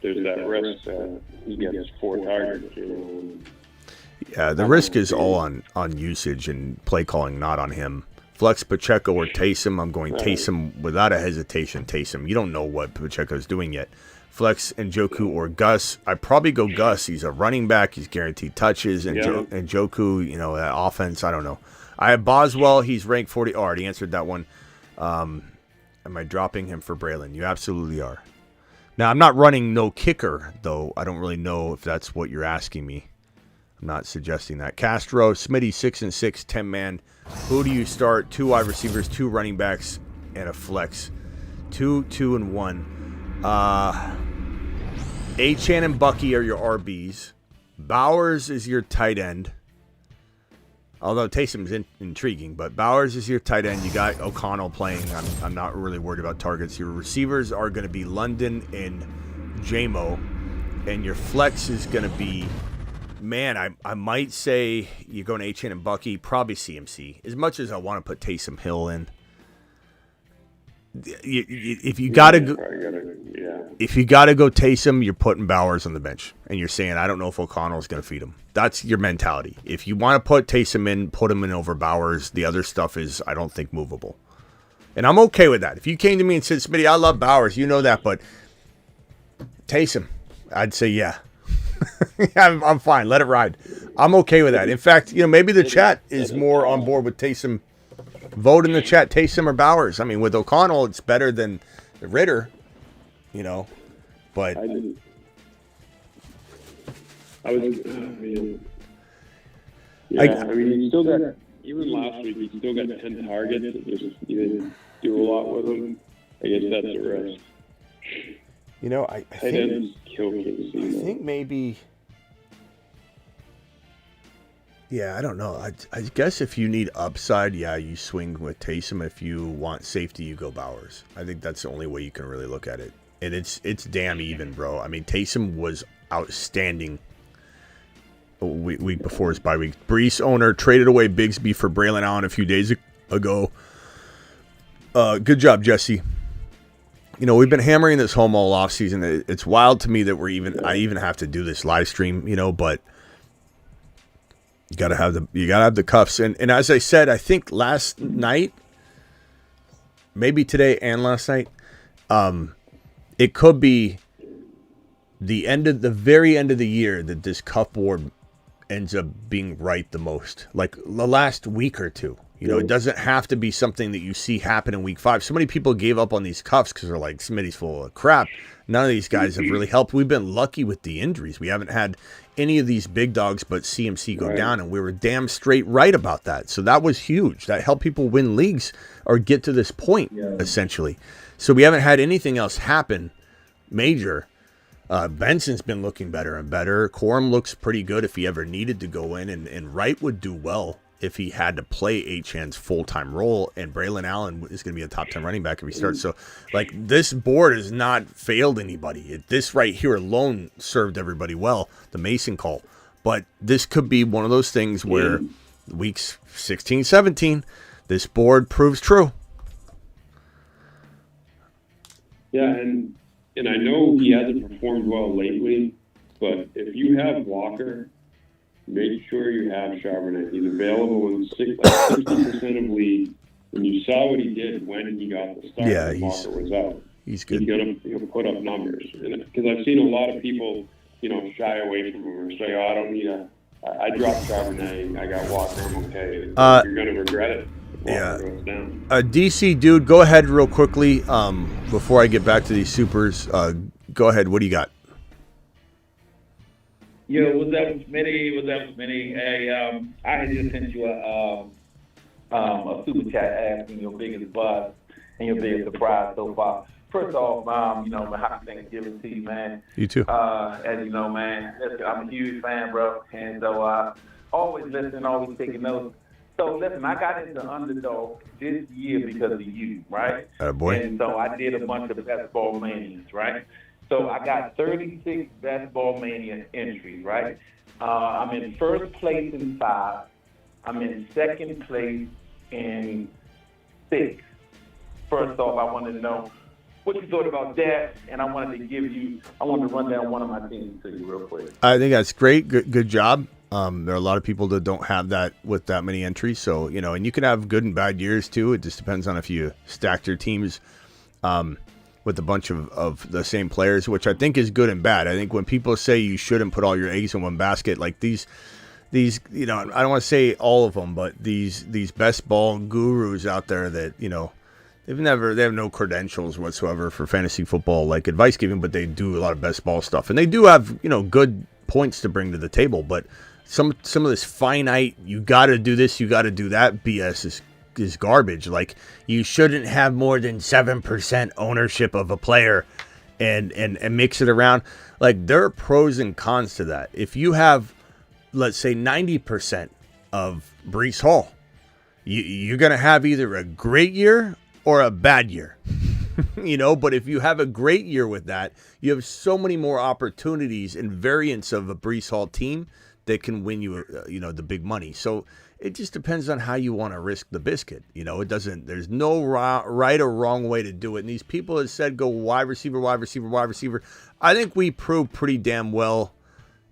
there's that risk that he gets 4 targets. Yeah, the risk is all on usage and play calling, not on him. Flex Pacheco or Taysom. I'm going Taysom without a hesitation. Taysom. You don't know what Pacheco's doing yet. Flex Njoku or Gus. I probably go Gus. He's a running back. He's guaranteed touches. And Njoku, that offense, I don't know. I have Boswell. He's ranked 40. Oh, I already answered that one. Am I dropping him for Braelon? You absolutely are. Now, I'm not running no kicker, though. I don't really know if that's what you're asking me. I'm not suggesting that. Castro, Smitty, 6-6, 10-man. Who do you start? 2 wide receivers, 2 running backs, and a flex. 2, 2, and 1. Achane and Bucky are your RBs. Bowers is your tight end. Although Taysom's intriguing, but Bowers is your tight end. You got O'Connell playing. I'm not really worried about targets. Your receivers are going to be London and JMO. And your flex is going to be... Man, I might say you're going Achane and Bucky, probably CMC. As much as I want to put Taysom Hill in, if you got to go Taysom, you're putting Bowers on the bench, and you're saying I don't know if O'Connell is going to feed him. That's your mentality. If you want to put Taysom in, put him in over Bowers. The other stuff is I don't think movable, and I'm okay with that. If you came to me and said, Smitty, I love Bowers, you know that, but Taysom, I'd say yeah. I'm fine. Let it ride. I'm okay with that. In fact, maybe the chat is more on board with Taysom. Vote in the chat, Taysom or Bowers. I mean, with O'Connell, it's better than Ritter, but I mean, he still got, even last week, he still got 10 targets. He didn't do a lot with them. I guess that's a risk. I think maybe. Yeah, I don't know. I guess if you need upside, you swing with Taysom. If you want safety, you go Bowers. I think that's the only way you can really look at it. And it's damn even, bro. I mean, Taysom was outstanding week before his bye week. Breece owner traded away Bigsby for Braelon Allen a few days ago. Good job, Jesse. We've been hammering this home all offseason. It's wild to me that I even have to do this live stream, but you gotta have the cuffs. And as I said, I think last night, maybe today and last night, it could be the very end of the year that this cuff board ends up being right the most. Like the last week or two. It doesn't have to be something that you see happen in week 5. So many people gave up on these cuffs because they're like, Smitty's full of crap. None of these guys have really helped. We've been lucky with the injuries. We haven't had any of these big dogs but CMC go down, and we were damn straight right about that. So that was huge. That helped people win leagues or get to this point, essentially. So we haven't had anything else happen major. Benson's been looking better and better. Corum looks pretty good if he ever needed to go in, and Wright would do well if he had to play Achane's full-time role, and Braelon Allen is going to be a top 10 running back if he starts. So, this board has not failed anybody. This right here alone served everybody well, the Mason call. But this could be one of those things where weeks 16, 17, this board proves true. Yeah, and I know he hasn't performed well lately, but if you have Walker, make sure you have Charbonnet. He's available in 60% of leagues. And you saw what he did when he got the start. Yeah, Walker was out. He's good. He'll put up numbers. Because I've seen a lot of people, shy away from him or say, I don't need I dropped Charbonnet. I got Walker. I'm okay. You're going to regret it. Walker goes down. DC dude, go ahead real quickly before I get back to these supers. Go ahead. What do you got? Yo, what's up, Smitty? What's up, Smitty? Hey, I had just sent you a super chat asking your biggest buzz and your biggest surprise so far. First off, happy Thanksgiving to you, man. You too. As you know, man, I'm a huge fan, bro, and so always listening, always taking notes. So listen, I got into Underdog this year because of you, right? Boy. And so I did a bunch of Best Ball Manias, right? So I got 36 Best Ball Mania entries, right? I'm in first place in 5. I'm in second place in 6. First off, I wanted to know what you thought about that, and I wanted to run down one of my teams to you real quick. I think that's great. Good job. There are a lot of people that don't have that with that many entries. So, and you can have good and bad years too. It just depends on if you stacked your teams with a bunch of the same players, which I think is good and bad. I think when people say you shouldn't put all your eggs in one basket, like these, I don't want to say all of them, but these best ball gurus out there that, they have no credentials whatsoever for fantasy football, like advice giving, but they do a lot of best ball stuff. And they do have, good points to bring to the table, but some of this finite, you got to do this, you got to do that BS is garbage. Like, you shouldn't have more than 7% ownership of a player and mix it around. Like, there are pros and cons to that. If you have, let's say, 90% of Breece Hall, you're going to have either a great year or a bad year. But if you have a great year with that, you have so many more opportunities and variants of a Breece Hall team that can win you, the big money. So it just depends on how you want to risk the biscuit. There's no right or wrong way to do it. And these people that said go wide receiver. I think we proved pretty damn well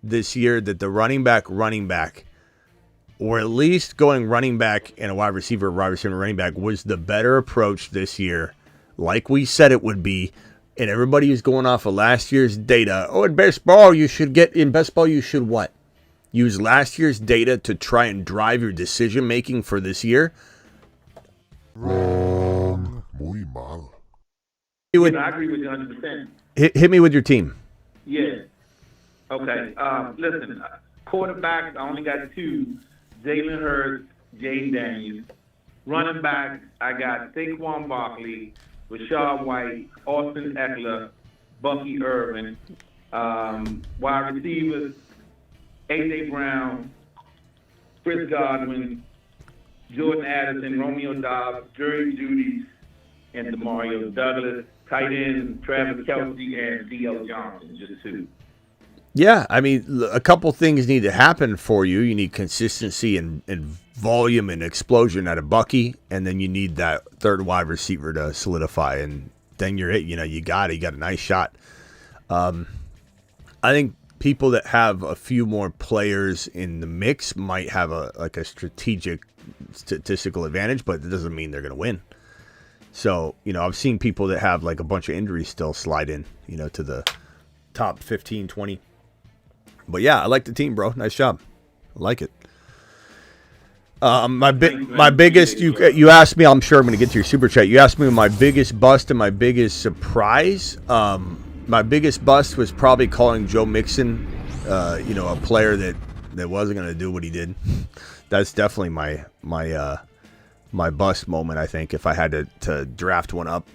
this year that the running back, or at least going running back and a wide receiver, running back was the better approach this year. Like we said it would be, and everybody is going off of last year's data. Oh, in best ball you should what? Use last year's data to try and drive your decision making for this year. Wrong. Muy mal. I agree with you 100%. Hit me with your team. Yeah. Okay. Listen, quarterbacks, I only got 2. Jalen Hurts, Jaden Daniels. Running back, I got Saquon Barkley, Rashad White, Austin Eckler, Bucky Irvin. Wide receivers, A.J. Brown, Chris Godwin, Jordan Addison, Romeo Dobbs, Jerry Jeudy, and DeMario Douglas. Tight ends, Travis Kelce and D.L. Johnson, just 2. Yeah, I mean, a couple things need to happen for you. You need consistency and volume and explosion out of Bucky, and then you need that third wide receiver to solidify, and then you're it. You got a nice shot. I think people that have a few more players in the mix might have a strategic statistical advantage, but it doesn't mean they're going to win. So, I've seen people that have like a bunch of injuries still slide in, to the top 15, 20. But yeah, I like the team, bro. Nice job. I like it. My biggest, you asked me, I'm sure I'm going to get to your super chat. You asked me my biggest bust and my biggest surprise. My biggest bust was probably calling Joe Mixon, a player that wasn't going to do what he did. That's definitely my bust moment, I think, if I had to draft one up.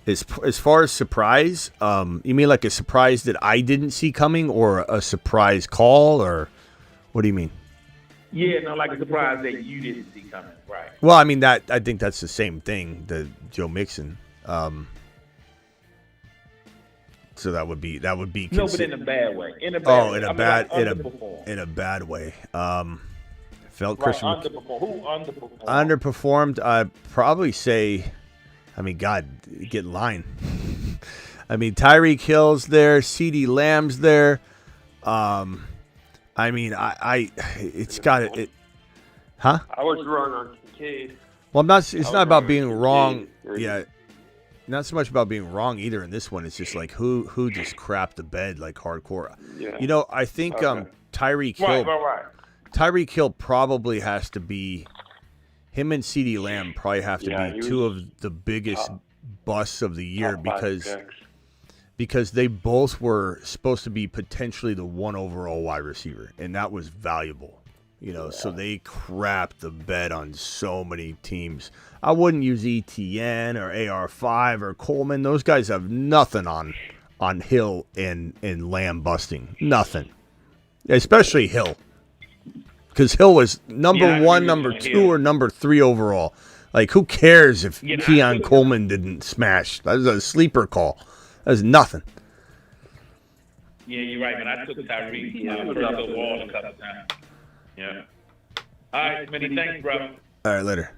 As far as surprise, you mean like a surprise that I didn't see coming, or a surprise call, or what do you mean? Yeah, no, like a surprise that you didn't see coming, right? Well, I mean, I think that's the same thing, the Joe Mixon. So that would be. No, but in a bad way. In a bad way. Felt right, Christian. Who underperformed? Underperformed. I'd probably say. I mean, God, get in line. I mean, Tyreek Hill's there, CeeDee Lamb's there. I mean, it's got it. Huh? I was wrong on Kincaid. Well, it's not about being wrong. Yeah, not so much about being wrong either in this one. It's just like who just crapped the bed like hardcore. Yeah. I think Tyreek Hill. Right. Tyreek Hill probably has to be. Him and CeeDee Lamb probably have to be two of the biggest busts of the year, because because they both were supposed to be potentially the 1 overall wide receiver, and that was valuable. So they crapped the bed on so many teams. I wouldn't use ETN or AR5 or Coleman. Those guys have nothing on Hill and Lamb busting. Nothing. Especially Hill. Because Hill was number 1, number 2, or number 3 overall. Like, who cares if Keon Coleman didn't smash? That was a sleeper call. That was nothing. Yeah, you're right, man. I took Tyreek across the wall a couple times. Yeah. All right, Smitty, thanks, bro. All right, later.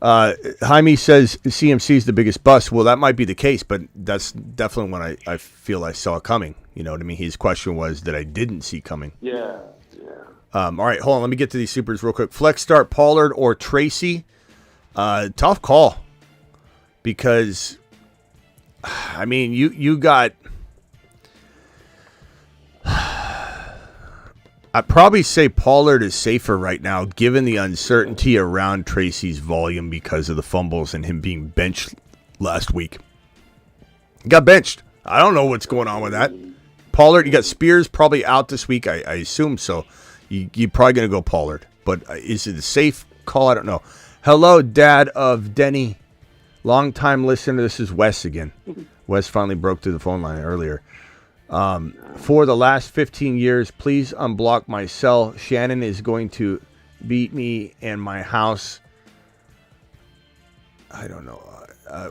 Jaime says CMC is the biggest bust. Well, that might be the case, but that's definitely one I feel I saw coming. You know what I mean? His question was that I didn't see coming. Yeah. All right, hold on. Let me get to these supers real quick. Flex start Pollard or Tracy. Tough call. Because, I mean, you got... I'd probably say Pollard is safer right now, given the uncertainty around Tracy's volume because of the fumbles and him being benched last week. He got benched. I don't know what's going on with that. Pollard, you got Spears probably out this week. I assume so. You're probably going to go Pollard. But is it a safe call? I don't know. Hello, Dad of Denny. Long-time listener. This is Wes again. Wes finally broke through the phone line earlier. For the last 15 years, please unblock my cell. Shannon is going to beat me and my house. I don't know.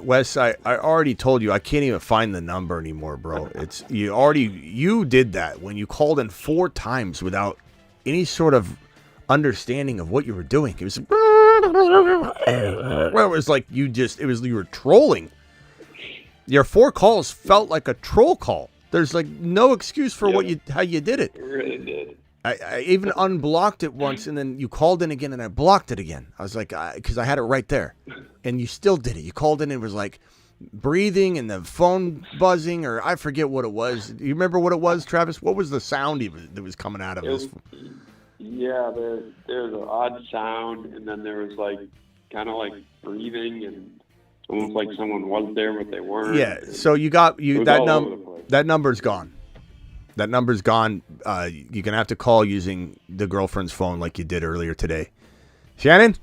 Wes, I already told you I can't even find the number anymore, bro. You did that when you called in 4 times without any sort of understanding of what you were doing. It was like you were trolling. Your 4 calls felt like a troll call. There's like no excuse for how you did it. It really did. I even unblocked it once, and then you called in again, and I blocked it again. I was like, because I had it right there, and you still did it. You called in, and it was like breathing and the phone buzzing, or I forget what it was. You remember what it was, Travis? What was the sound that was coming out of this? Yeah, there was an odd sound, and then there was like kind of like breathing and almost like someone was there, but they weren't. Yeah, so you got that number's gone. That number's gone. You're gonna have to call using the girlfriend's phone like you did earlier today. Shannon,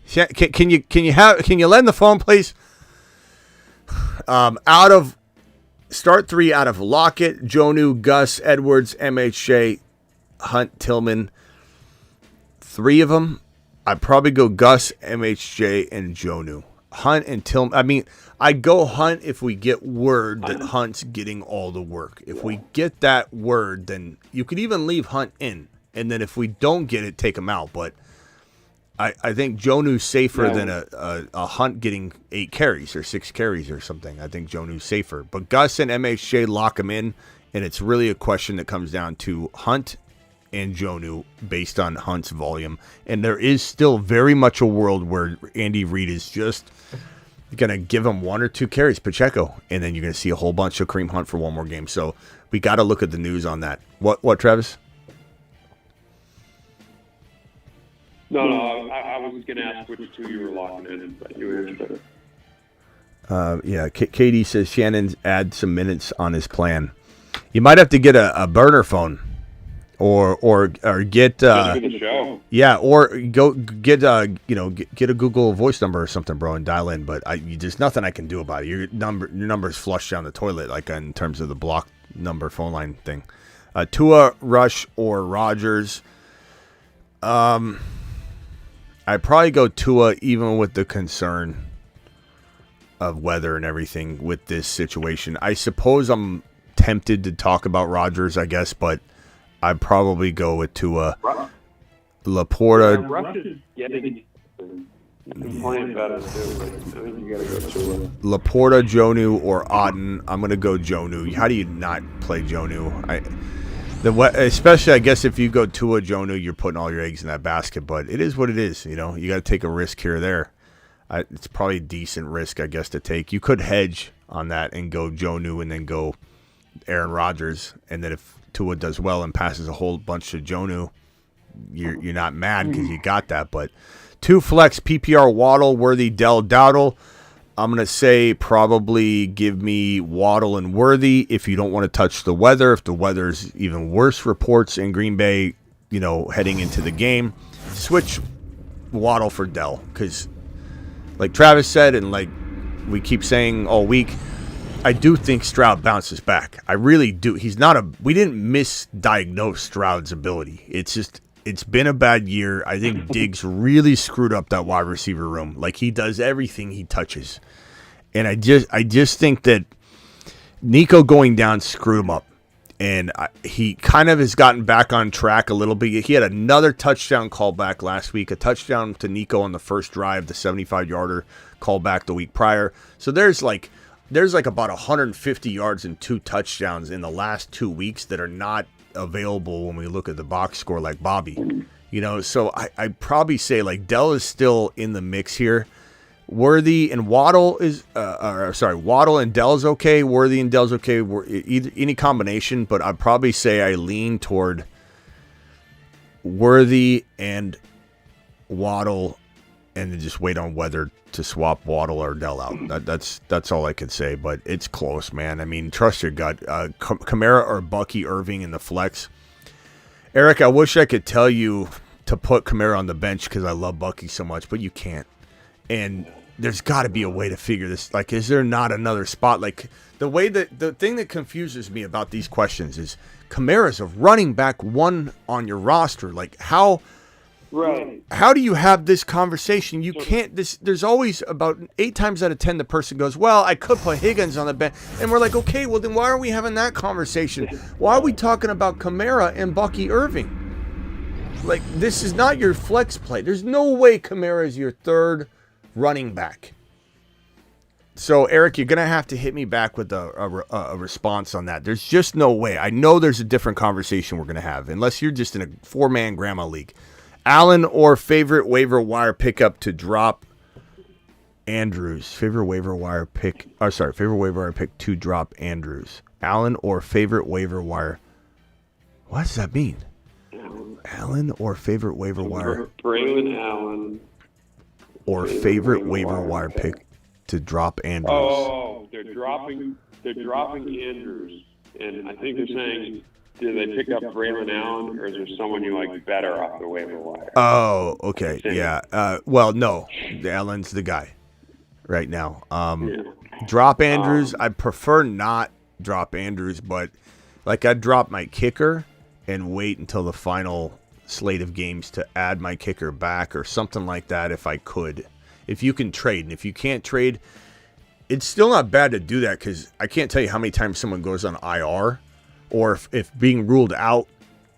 can you lend the phone, please? Start 3 out of Lockett, Jonnu, Gus, Edwards, MHJ, Hunt, Tillman. 3 of them, I'd probably go Gus, MHJ, and Jonnu. Hunt and Tillman. I mean, I'd go Hunt if we get word that Hunt's getting all the work. If we get that word, then you could even leave Hunt in. And then if we don't get it, take him out. But I think Jonnu's safer than a Hunt getting 8 carries or 6 carries or something. I think Jonnu's safer. But Gus and MHJ lock him in, and it's really a question that comes down to Hunt and Jonnu based on Hunt's volume. And there is still very much a world where Andy Reid is just going to give him 1 or 2 carries, Pacheco, and then you're going to see a whole bunch of Kareem Hunt for 1 more game. So we got to look at the news on that. What, Travis? No, I was going to ask which 2 you were locking in, but you answered it. Yeah, Katie says Shannon's add some minutes on his plan. You might have to get a burner phone. Or get yeah, or go get get a Google Voice number or something, bro, and dial in. But there's nothing I can do about it. Your number's flushed down the toilet, like in terms of the block number phone line thing. Tua, Rush, or Rodgers. I'd probably go Tua, even with the concern of weather and everything with this situation. I suppose I'm tempted to talk about Rodgers, I guess, but I'd probably go with Tua. Laporta. Rush is getting playing better too. I think you gotta go Tua. Laporta, Jonnu, or Otten. I'm gonna go Jonnu. How do you not play Jonnu? Especially, I guess, if you go Tua, Jonnu, you're putting all your eggs in that basket. But it is what it is. You know, you got to take a risk here or there. It's probably a decent risk, I guess, to take. You could hedge on that and go Jonnu and then go Aaron Rodgers, and then if Tua does well and passes a whole bunch of Jonnu, you're not mad because you got that. But 2 flex, PPR, Waddle, Worthy, Dell, Dowdle. I'm going to say probably give me Waddle and Worthy if you don't want to touch the weather. If the weather's even worse reports in Green Bay, heading into the game, switch Waddle for Dell. Because like Travis said, and like we keep saying all week, I do think Stroud bounces back. I really do. We didn't misdiagnose Stroud's ability. It's been a bad year. I think Diggs really screwed up that wide receiver room. Like, he does everything he touches. And I just think that Nico going down screwed him up. And he kind of has gotten back on track a little bit. He had another touchdown callback last week, a touchdown to Nico on the first drive, the 75-yarder callback the week prior. So there's like about 150 yards and 2 touchdowns in the last 2 weeks that are not available when we look at the box score like Bobby. So I'd probably say like Dell is still in the mix here. Worthy and Waddle Waddle and Dell's okay. Worthy and Dell's okay. Any combination, but I'd probably say I lean toward Worthy and Waddle and then just wait on whether to swap Waddle or Dell out. That's all I could say, but it's close, man. I mean, trust your gut. Kamara or Bucky Irving in the flex. Eric, I wish I could tell you to put Kamara on the bench because I love Bucky so much, but you can't. And there's got to be a way to figure this. Like, is there not another spot? Like, the thing that confuses me about these questions is Kamara's a running back 1 on your roster. Like, how... Right. How do you have this conversation? You can't. There's always about 8 times out of 10 the person goes, well, I could put Higgins on the bench. And we're like, okay, well, then why are we having that conversation? Why are we talking about Kamara and Bucky Irving? Like, this is not your flex play. There's no way Kamara is your 3rd running back. So, Eric, you're going to have to hit me back with a response on that. There's just no way. I know there's a different conversation we're going to have, unless you're just in a 4-man grandma league. Allen or favorite waiver wire pickup to drop Andrews. Favorite waiver wire pick to drop Andrews. Allen or favorite waiver wire. What does that mean? Allen or favorite waiver wire. Braelon Allen. Or favorite waiver wire pick to drop Andrews. Oh, they're dropping Andrews. And I think they're saying, do they pick up Braelon Allen, or is there someone you like better off the waiver wire? Oh, okay, yeah. Well, no, Allen's the guy right now. Drop Andrews. I prefer not drop Andrews, but like I'd drop my kicker and wait until the final slate of games to add my kicker back or something like that if I could. If you can trade, and if you can't trade, it's still not bad to do that because I can't tell you how many times someone goes on IR. Or if being ruled out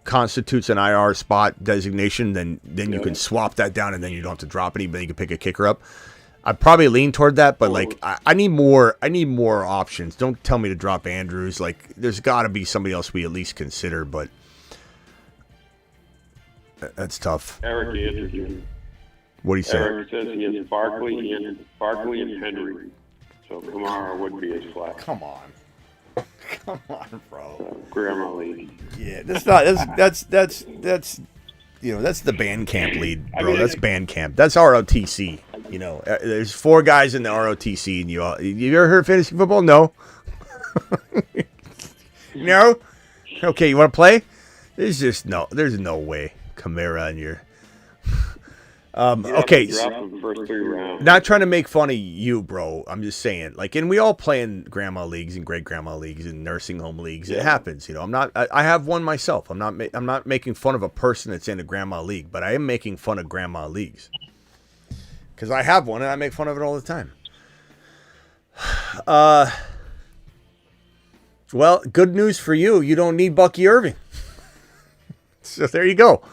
constitutes an IR spot designation, then you can swap that down and then you don't have to drop anybody. You can pick a kicker up. I'd probably lean toward that, but like I need more options. Don't tell me to drop Andrews. Like there's got to be somebody else we at least consider, but that's tough. Eric answered you. What do you say? Eric says he has Barkley and Henry, so Kamara would be his flex. Come on. Come on, bro. Grandma league. Yeah, that's that's the band camp lead, bro. That's band camp. That's ROTC. There's 4 guys in the ROTC, and you ever heard of fantasy football? No. No. Okay, you want to play? There's no way Kamara and your. Okay, not trying to make fun of you, bro. I'm just saying, like, and we all play in grandma leagues and great grandma leagues and nursing home leagues. Yeah. It happens, I'm not. I have one myself. I'm not making fun of a person that's in a grandma league, but I am making fun of grandma leagues because I have one and I make fun of it all the time. Well, good news for you. You don't need Bucky Irving. So there you go.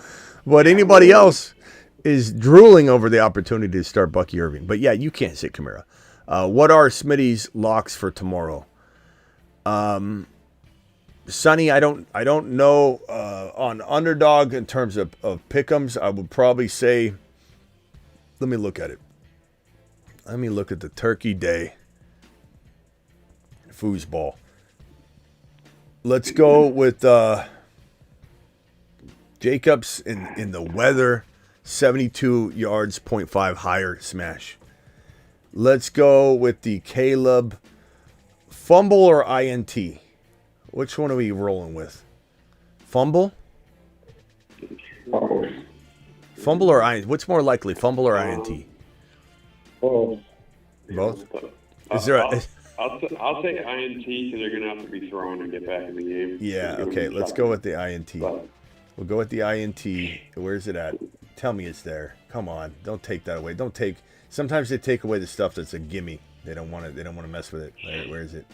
But anybody else is drooling over the opportunity to start Bucky Irving. But yeah, you can't sit Kamara. What are Smitty's locks for tomorrow? Sonny, I don't know on underdog in terms of pick'ems. I would probably say, let me look at it. Let me look at the Turkey Day foosball. Let's go with Jacobs in the weather. 72 yards, 0.5 higher smash. Let's go with the Caleb fumble or INT. Which one are we rolling with? Fumble? Fumble or INT? What's more likely, fumble or INT? Both. Is there a... I'll say INT because they're going to have to be thrown and get back in the game. Yeah, okay, let's go with the INT. We'll go with the INT. Where's it at? Tell me it's there. Come on, don't take that away. Don't take... Sometimes they take away the stuff that's a gimme. They don't want to mess with it. Where is it?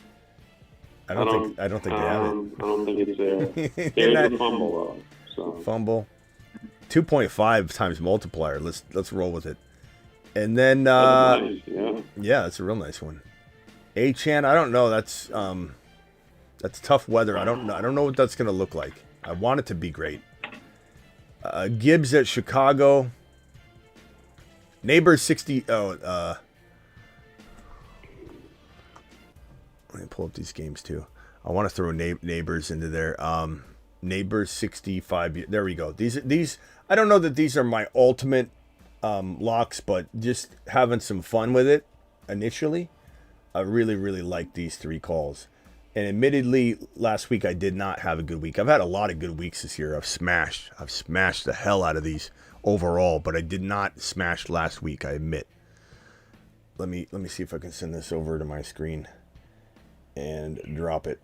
I don't think they have it. I don't think it's there. There's a fumble though. So. Fumble. 2.5 times multiplier. Let's roll with it. And then nice, yeah, that's a real nice one. A-Chan, I don't know. That's tough weather. I don't know what that's gonna look like. I want it to be great. Gibbs at Chicago. Neighbors 60. Let me pull up these games too. I want to throw Neighbors into there. Neighbors 65. There we go. These. I don't know that these are my ultimate locks, but just having some fun with it initially. I really, really like these three calls. And admittedly, last week I did not have a good week. I've had a lot of good weeks this year. I've smashed the hell out of these overall, but I did not smash last week, I admit. Let me see if I can send this over to my screen and drop it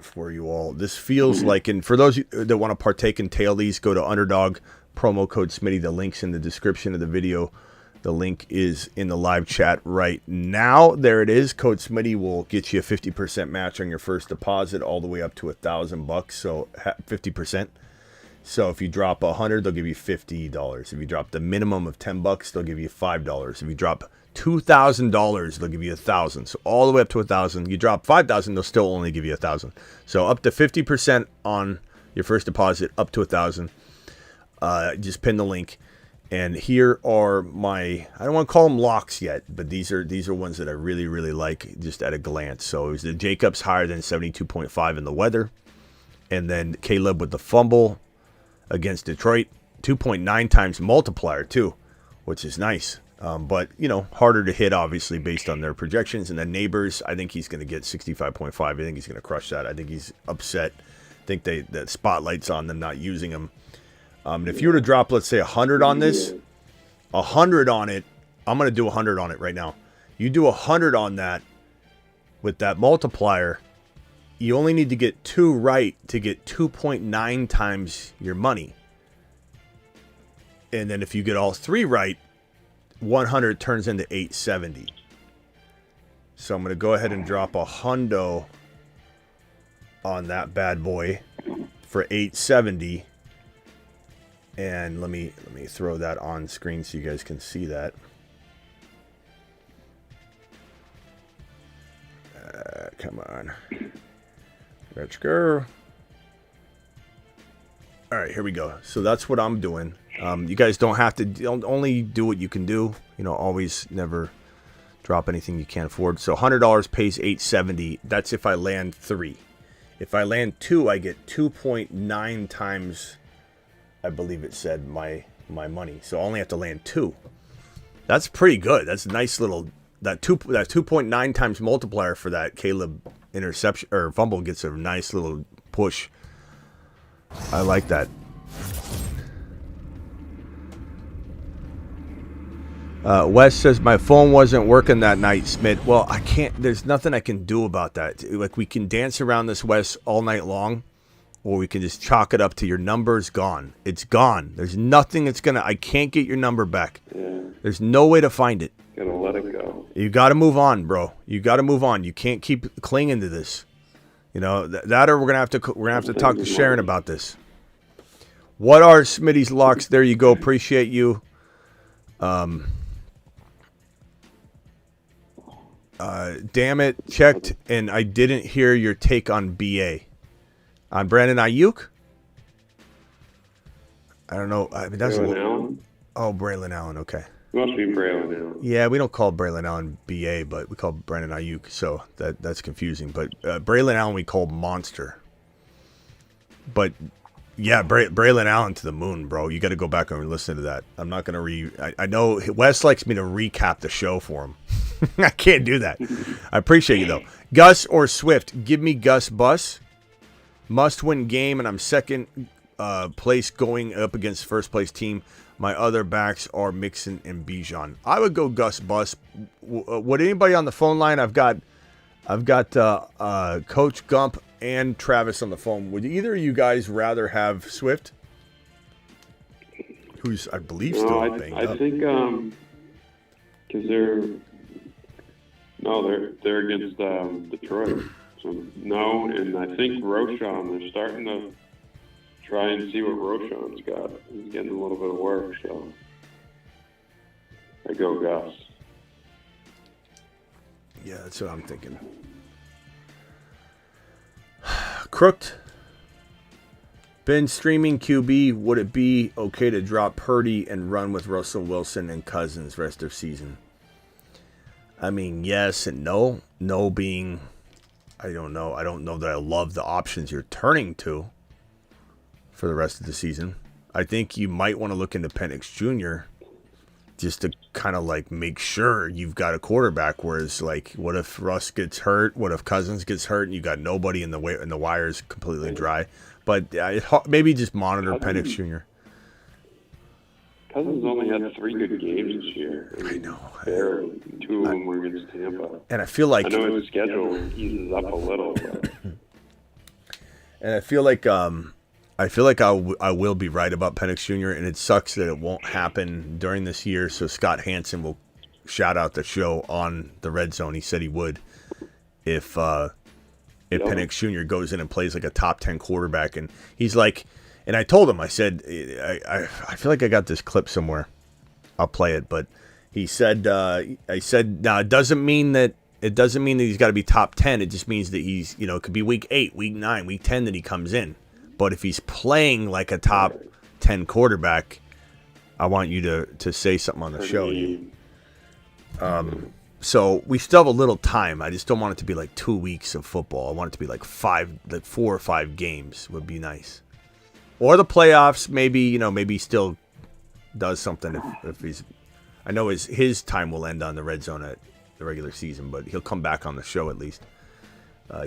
for you all. This feels like, and for those that want to partake and tail these, go to Underdog, promo code Smitty. The link's in the description of the video. The link is in the live chat right now. There it is. Code Smitty will get you a 50% match on your first deposit, all the way up to $1,000. So 50%. So if you drop $100, they'll give you $50. If you drop the minimum of $10, they'll give you $5. If you drop $2,000, they'll give you $1,000. So all the way up to $1,000. You drop $5,000, they'll still only give you $1,000. So up to 50% on your first deposit, up to $1,000. Just pin the link. And here are my, I don't want to call them locks yet, but these are ones that I really, really like just at a glance. So it was the Jacobs higher than 72.5 in the weather. And then Caleb with the fumble against Detroit. 2.9 times multiplier too, which is nice. But, harder to hit, obviously, based on their projections. And then Neighbors, I think he's going to get 65.5. I think he's going to crush that. I think he's upset. I think the spotlight's on them not using him. And if you were to drop, let's say, 100 on this, 100 on it, I'm going to do 100 on it right now. You do 100 on that with that multiplier, you only need to get 2 right to get 2.9 times your money. And then if you get all 3 right, 100 turns into 870. So I'm going to go ahead and drop a hundo on that bad boy for 870. And let me throw that on screen so you guys can see that. Come on. Let's go. All right, here we go. So that's what I'm doing. You guys don't only do what you can do. Always never drop anything you can't afford. So $100 pays $870. That's if I land 3. If I land 2, I get 2.9 times, I believe it said, my money. So I only have to land 2. That's pretty good. That's a nice little, that 2.9 times multiplier for that Caleb interception or fumble gets a nice little push. I like that. Wes says my phone wasn't working that night, Smith. Well, I can't. There's nothing I can do about that. Like, we can dance around this, Wes, all night long, or we can just chalk it up to your number's gone. It's gone. There's nothing that's gonna. I can't get your number back. Yeah. There's no way to find it. Gotta let it go. You got to move on, bro. You got to move on. You can't keep clinging to this. That or we're gonna have to talk to Sharon about this. What are Smitty's locks? There you go. Appreciate you. Damn it, checked, and I didn't hear your take on BA. On Brandon Ayuk? I don't know. I mean, that's Braelon Allen? Oh, Braelon Allen, okay. It must be Braelon Allen. Yeah, we don't call Braelon Allen BA, but we call Brandon Ayuk, so that's confusing. But Braelon Allen we call Monster. But yeah, Braelon Allen to the moon, bro. You got to go back and listen to that. I'm not going to I know Wes likes me to recap the show for him. I can't do that. I appreciate you, though. Gus or Swift? Give me Gus Bus. Must-win game, and I'm second place going up against first-place team. My other backs are Mixon and Bijan. I would go Gus Bus. Would anybody on the phone line? I've got Coach Gump and Travis on the phone. Would either of you guys rather have Swift? Who's, I believe, still banged up. I think because they're against Detroit. So no, and I think Roschon, they're starting to try and see what Roschon's got. He's getting a little bit of work, so I go Gus. Yeah, that's what I'm thinking. Crooked. Been streaming QB. Would it be okay to drop Purdy and run with Russell Wilson and Cousins rest of season? I mean, yes and no. No being, I don't know. I don't know that I love the options you're turning to for the rest of the season. I think you might want to look into Penix Jr. just to kind of like make sure you've got a quarterback. Whereas, like, what if Russ gets hurt? What if Cousins gets hurt and you got nobody and the wire's completely dry? But maybe just monitor Penix Jr. Cousins only had 3 good games this year. I know. Barely. 2 of them were against Tampa. And I feel like... I know his schedule eases up a little. But. And I feel like I will be right about Penix Jr., and it sucks that it won't happen during this year, so Scott Hansen will shout out the show on the Red Zone. He said he would if Penix Jr. goes in and plays like a top 10 quarterback. And he's like, and I told him, I said, I feel like I got this clip somewhere. I'll play it, but he said, I said, now it doesn't mean that he's got to be top 10. It just means that he's, it could be week 8, week 9, week 10 that he comes in. But if he's playing like a top 10 quarterback, I want you to say something on the show. So we still have a little time. I just don't want it to be like 2 weeks of football. I want it to be like 4 or 5 games would be nice. Or the playoffs, maybe, maybe he still does something if he's... I know his time will end on the Red Zone at the regular season, but he'll come back on the show at least.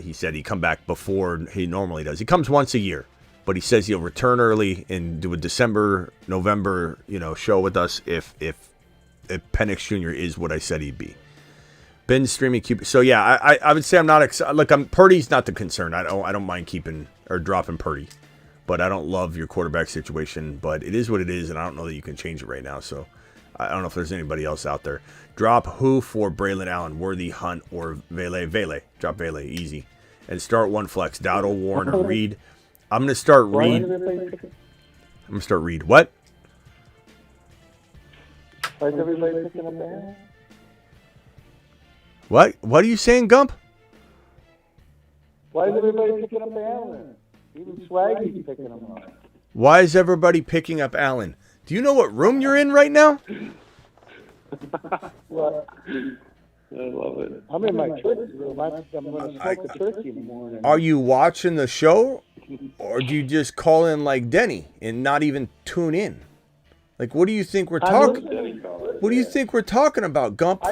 He said he'd come back before he normally does. He comes once a year, but he says he'll return early and do a December, November, show with us if Penix Jr. is what I said he'd be. Been streaming QB. So yeah, I would say I'm not excited. Look, Purdy's not the concern. I don't mind keeping or dropping Purdy, but I don't love your quarterback situation. But it is what it is, and I don't know that you can change it right now. So I don't know if there's anybody else out there. Drop who for Braelon Allen, Worthy, Hunt, or Vele? Vele. Drop Vele, easy. And start one flex. Dowdle, Warren, or Reed. I'm gonna start Reed. What? Why is everybody picking up Allen? What are you saying, Gump? Why is everybody picking up Allen? Even Swaggy's picking him up. Why is everybody picking up Allen? Do you know what room you're in right now? What? I love it. I'm in my turkey room. I'm going to smoke a turkey in the morning. Are you watching the show, or do you just call in like Denny and not even tune in? Like, what do you think we're talking? What do you think we're talking about, Gump?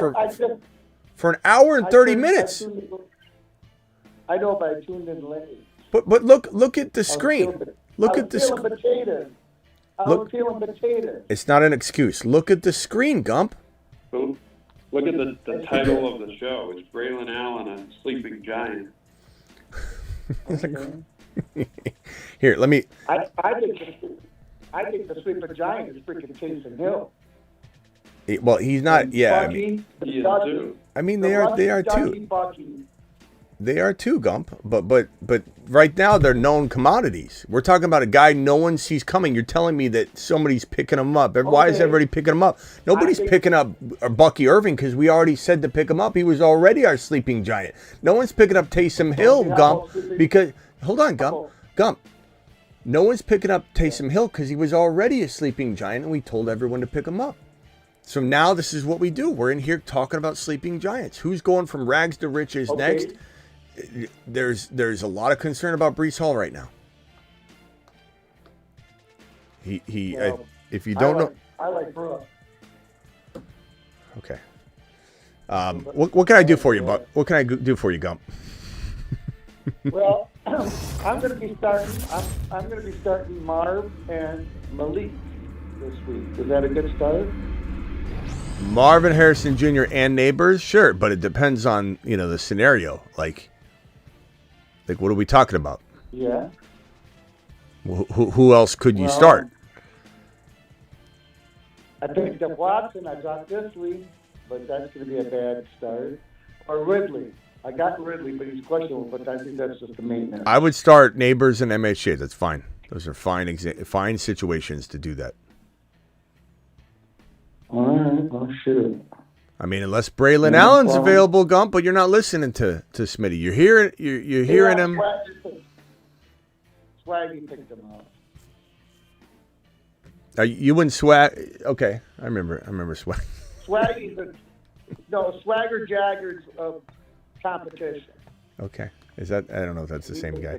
For an hour and 30 minutes. I know, but I tuned in late. But look at the screen. Look at the screen. It's not an excuse. Look at the screen, Gump. Look at the title of the show. It's Braelon Allen, a sleeping giant. Here, let me. I think the sleeping giant is freaking Taysom Hill. Well, he's not. Yeah, I mean, they are too. They are too, Gump. But right now they're known commodities. We're talking about a guy no one sees coming. You're telling me that somebody's picking him up. Why is everybody picking him up? Nobody's picking up Bucky Irving because we already said to pick him up. He was already our sleeping giant. No one's picking up Taysom Hill, Gump, because hold on, Gump. No one's picking up Taysom Hill because he was already a sleeping giant, and we told everyone to pick him up. So now this is what we do. We're in here talking about sleeping giants. Who's going from rags to riches next? There's a lot of concern about Breece Hall right now. If you don't know, I like Brooks. okay. What can I do for you, Buck? What can I do for you, Gump? Well, I'm going to be starting. I'm going to be starting Marv and Malik this week. Is that a good start? Marvin Harrison Jr. and Neighbors, sure, but it depends on the scenario. Like what are we talking about? Yeah. Who else could you start? I picked up Watson. I dropped this week, but that's going to be a bad start. Or Ridley. I got Ridley, but he's questionable. But I think that's just the maintenance. I would start Neighbors and MHJ. That's fine. Those are fine situations to do that. All right. Oh, shoot. I mean, unless Braelon Allen's available, Gump, but you're not listening to Smitty. You're hearing him. Swaggy picked him up. You wouldn't Swag. Okay, I remember Swag. Swaggy's Swagger Jagger's competition. Okay, is that? I don't know if that's the same guy.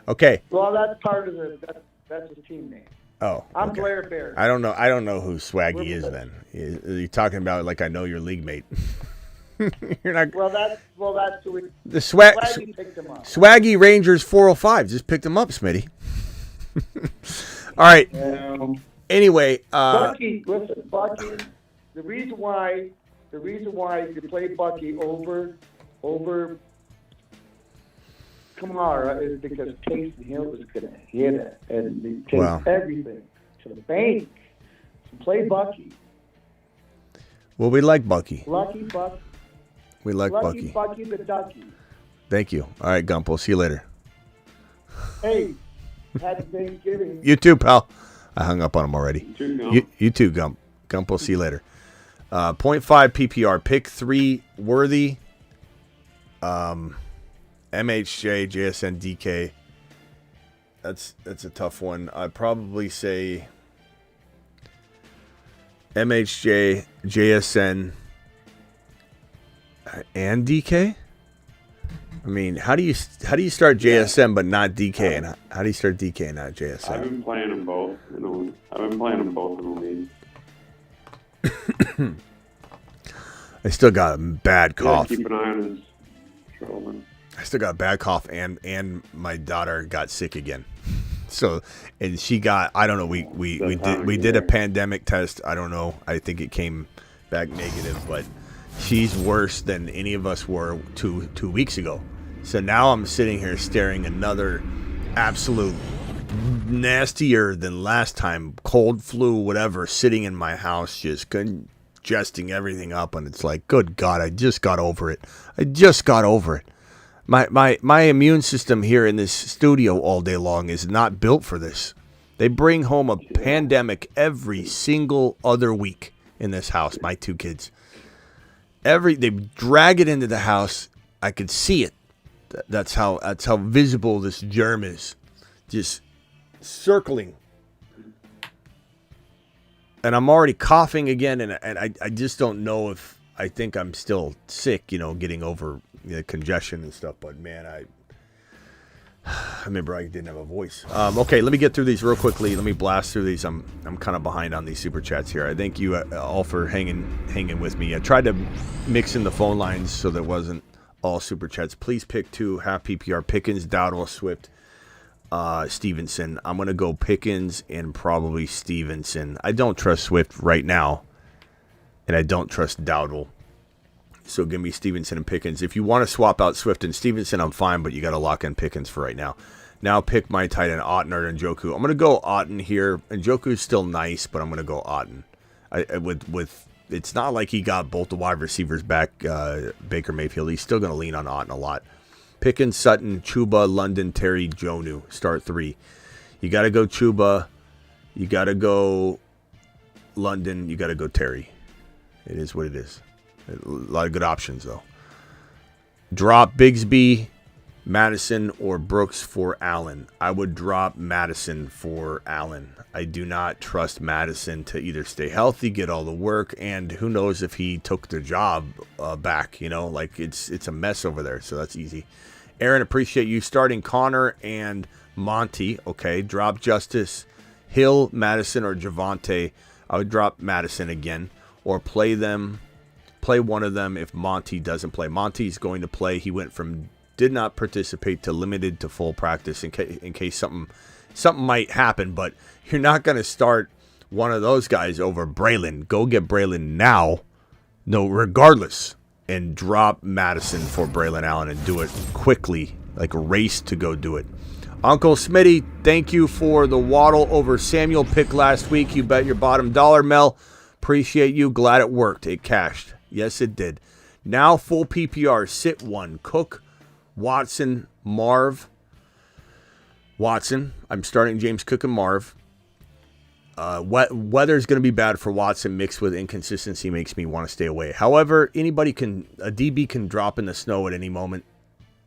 Okay. Well, that's part of that's his team name. Oh, I'm okay. Blair Bear. I don't know who Swaggy is then. You're talking about like I know your league mate. You're not. Well, that's who we. The Swaggy picked him up. Swaggy Rangers 405 just picked him up, Smitty. All right. Anyway, Bucky. Listen, Bucky. The reason why you play Bucky over Kamara is because Taysom Hill is going to hit it and he takes everything to the bank. So play Bucky. Well, we like Bucky. Lucky Bucky. We like Lucky Bucky. Bucky the Ducky. Thank you. All right, Gump. We'll see you later. Hey, happy Thanksgiving. You too, pal. I hung up on him already. You too, Gump. Gump, we'll see you later. 0.5 PPR. Pick 3 Worthy. MHJ, JSN, DK. That's a tough one. I'd probably say MHJ, JSN, and DK. I mean, how do you start JSN but not DK, and how do you start DK and not JSN? I've been playing them both. I've been playing them both in the league. I still got a bad cough. Yeah, keep an eye on his shoulder. I still got a bad cough, and my daughter got sick again. So, and she got, I don't know, we did a pandemic test. I don't know. I think it came back negative, but she's worse than any of us were two weeks ago. So now I'm sitting here staring another absolute nastier than last time, cold flu, whatever, sitting in my house, just congesting everything up. And it's like, good God, I just got over it. My immune system here in this studio all day long is not built for this. They bring home a pandemic every single other week in this house, my 2 kids. They drag it into the house. I could see it. That's how visible this germ is. Just circling. And I'm already coughing again, and I just don't know if I think I'm still sick, getting over congestion and stuff. But man, I remember I didn't have a voice. Okay, let me get through these real quickly. Let me blast through these. I'm kind of behind on these super chats here. I thank you all for hanging with me. I tried to mix in the phone lines so that it wasn't all super chats. Please pick 2 half PPR: Pickens, Dowdle, Swift, Stevenson. I'm gonna go Pickens and probably Stevenson. I don't trust Swift right now, and I don't trust Dowdle. So give me Stevenson and Pickens. If you want to swap out Swift and Stevenson, I'm fine, but you got to lock in Pickens for right now. Now pick my tight end, Otten or Njoku. I'm going to go Otten here. Njoku's still nice, but I'm going to go Otten. It's not like he got both the wide receivers back, Baker Mayfield. He's still going to lean on Otten a lot. Pickens, Sutton, Chuba, London, Terry, Jonu. Start 3. You got to go Chuba. You got to go London. You got to go Terry. It is what it is. A lot of good options, though. Drop Bigsby, Madison, or Brooks for Allen. I would drop Madison for Allen. I do not trust Madison to either stay healthy, get all the work, and who knows if he took the job back. It's a mess over there, so that's easy. Aaron, appreciate you starting Connor and Monty. Okay, drop Justice, Hill, Madison, or Javonte. I would drop Madison again, or play them Play one of them if Monty doesn't play. Monty's going to play. He went from did not participate to limited to full practice in case something might happen. But you're not going to start one of those guys over Braelon. Go get Braelon now, no, regardless, and drop Madison for Braelon Allen and do it quickly, like a race to go do it. Uncle Smitty, thank you for the Waddle over Samuel pick last week. You bet your bottom dollar, Mel. Appreciate you. Glad it worked. It cashed. Yes, it did. Now full PPR. Sit one. Cook, Watson, Marv. Watson. I'm starting James Cook and Marv. Weather's going to be bad for Watson mixed with inconsistency makes me want to stay away. However, a DB can drop in the snow at any moment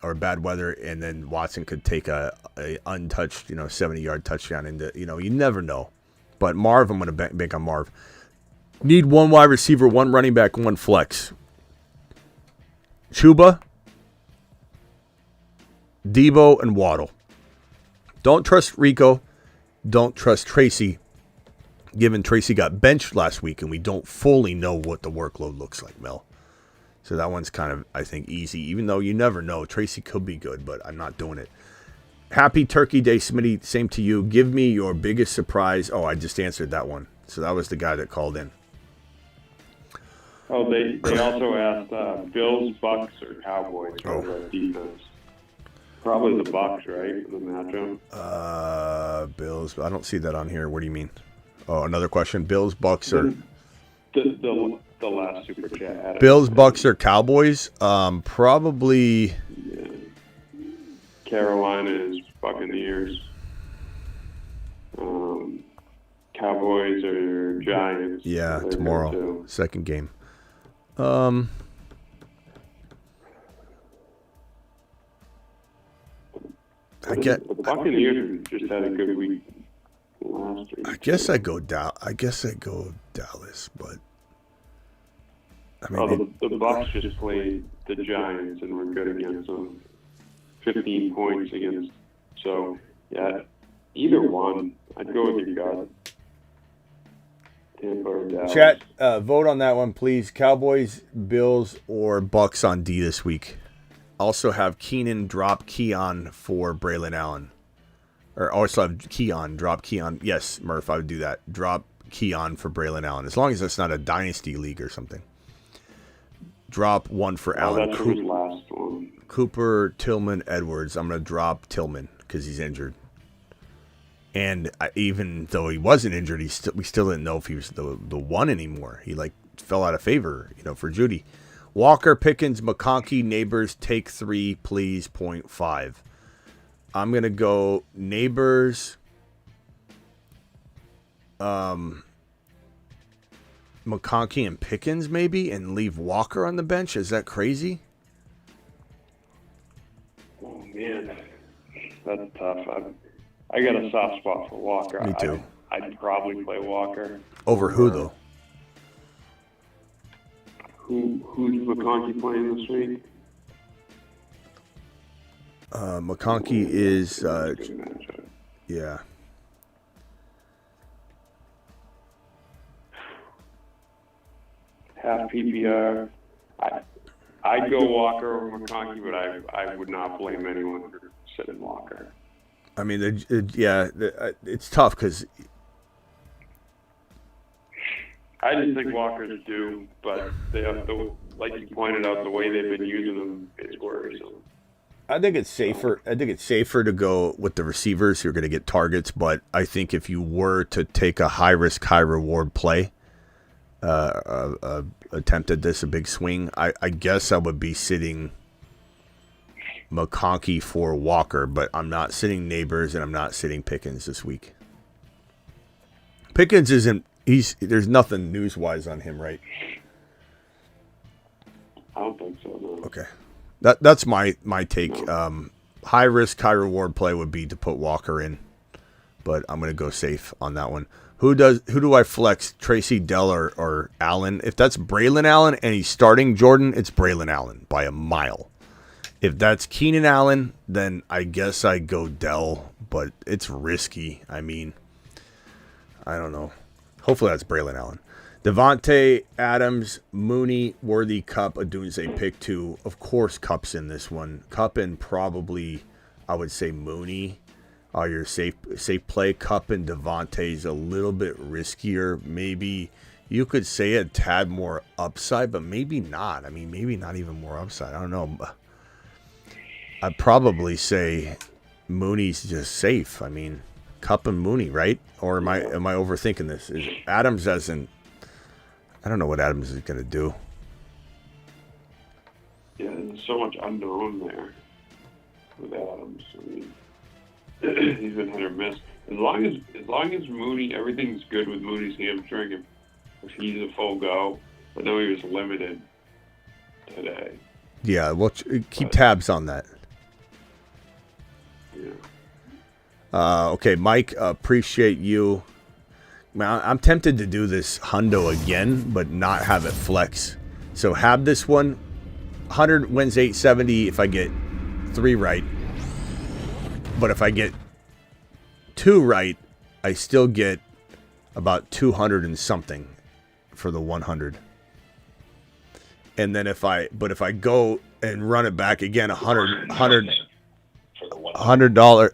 or bad weather, and then Watson could take a untouched, 70-yard touchdown into, you never know. But Marv, I'm going to bank on Marv. Need one wide receiver, one running back, one flex. Chuba, Debo, and Waddle. Don't trust Rico. Don't trust Tracy, given Tracy got benched last week, and we don't fully know what the workload looks like, Mel. So that one's kind of, I think, easy, even though you never know. Tracy could be good, but I'm not doing it. Happy Turkey Day, Smitty. Same to you. Give me your biggest surprise. Oh, I just answered that one. So that was the guy that called in. Oh, they also asked Bills, Bucks, or Cowboys for the defense. Probably the Bucks, right, for the matchup? Bills. I don't see that on here. What do you mean? Oh, another question. Bills, Bucks, or... The last super chat. Bills, Bucks, or Cowboys? Probably. Yeah. Carolina's Buccaneers. Cowboys or Giants. Yeah, tomorrow. Second game. The Buccaneers just had a good week last week. I guess I go Dallas, but. I mean, the Bucs just played the Giants and were good against them. 15 points against. So, yeah, either one. I'd go with your gut. Tampa or Dallas. Chat, vote on that one, please. Cowboys, Bills, or Bucks on D this week. Also have Keenan drop Keon for Braelon Allen. Or also have Keon drop Keon. Yes, Murph, I would do that. Drop Keon for Braelon Allen. As long as it's not a dynasty league or something. Drop one for Allen. That's his last one. Cooper, Tillman, Edwards. I'm going to drop Tillman because he's injured. And even though he wasn't injured, we still didn't know if he was the one anymore. He fell out of favor, for Judy. Walker, Pickens, McConkey, Neighbors, take 3, please, 0.5. I'm going to go Neighbors, McConkey and Pickens maybe, and leave Walker on the bench. Is that crazy? Oh, man. That's tough. I got a soft spot for Walker. Me too. I'd probably play Walker. Over who, though? Who's McConkey playing this week? McConkey is... yeah. Half PPR. I'd go Walker over McConkey, but I would not blame anyone for sitting Walker. I mean, it's tough because... I just think Walker's due, but they have like you pointed out, the way they've been using them is worrisome. I think it's safer. To go with the receivers who are going to get targets, but I think if you were to take a high risk, high reward play, attempt at this, a big swing, I guess I would be sitting McConkey for Walker, but I'm not sitting Neighbors and I'm not sitting Pickens this week. Pickens isn't. There's nothing news wise on him, right? I don't think so. No. Okay. That's my take. High risk, high reward play would be to put Walker in, but I'm going to go safe on that one. Who do I flex? Tracy, Dell, or Allen? If that's Braelon Allen and he's starting Jordan, it's Braelon Allen by a mile. If that's Keenan Allen, then I guess I go Dell, but it's risky. I mean, I don't know. Hopefully that's Braelon Allen. Devontae Adams, Mooney, Worthy, Cup, Odunze, pick 2. Of course, Cup's in this one. Cup and probably, I would say Mooney are your safe play. Cup and Devontae's a little bit riskier. Maybe you could say a tad more upside, but maybe not. I mean, maybe not even more upside. I don't know. I'd probably say Mooney's just safe. I mean, Cup and Mooney, right? Or am I overthinking this? Adams doesn't. I don't know what Adams is going to do. Yeah, there's so much unknown there with Adams. I mean, he's been hit or miss. As long as Mooney, everything's good with Mooney's hamstring. If he's a full go, but no, he was limited today. Yeah, well, keep tabs on that. Yeah. Okay, Mike, appreciate you. Man, I'm tempted to do this hundo again, but not have it flex. So have this one. 100 wins 870 if I get 3 right. But if I get 2 right, I still get about 200 and something for the 100. And then if I go and run it back again, $100.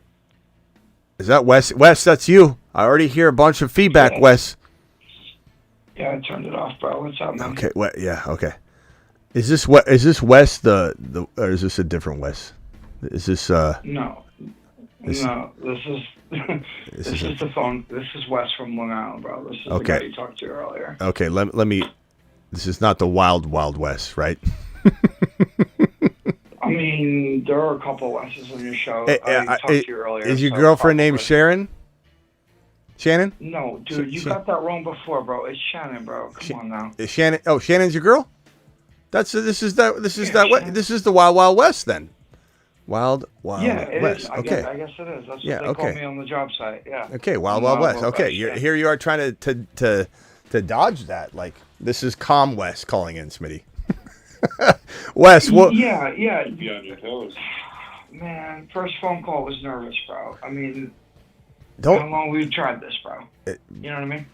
Is that Wes? Wes, that's you. I already hear a bunch of feedback, Wes. Yeah, I turned it off, bro. What's up, man? Okay, yeah, okay. Is this Wes the or is this a different Wes? Is this No. This is this is the phone. This is Wes from Long Island, bro. This is the guy you talked to earlier. Okay, let me. This is not the Wild West, right? I mean, there are a couple Wes's on your show. I talked to you earlier. Is your girlfriend named Sharon? Shannon? No, dude, you got that wrong before, bro. It's Shannon, bro. Come on now. Is Shannon? Oh, Shannon's your girl? This is the Wild West then. Wild it West. Is. Okay. I guess it is. That's what they call me on the job site. Yeah. Okay, Wild West. Okay, here you are trying to dodge that. Like, this is Calm West calling in, Smitty. Wes, what? Yeah. Be on your toes. Man, first phone call was nervous, bro. I mean, how long we've tried this, bro? You know what I mean?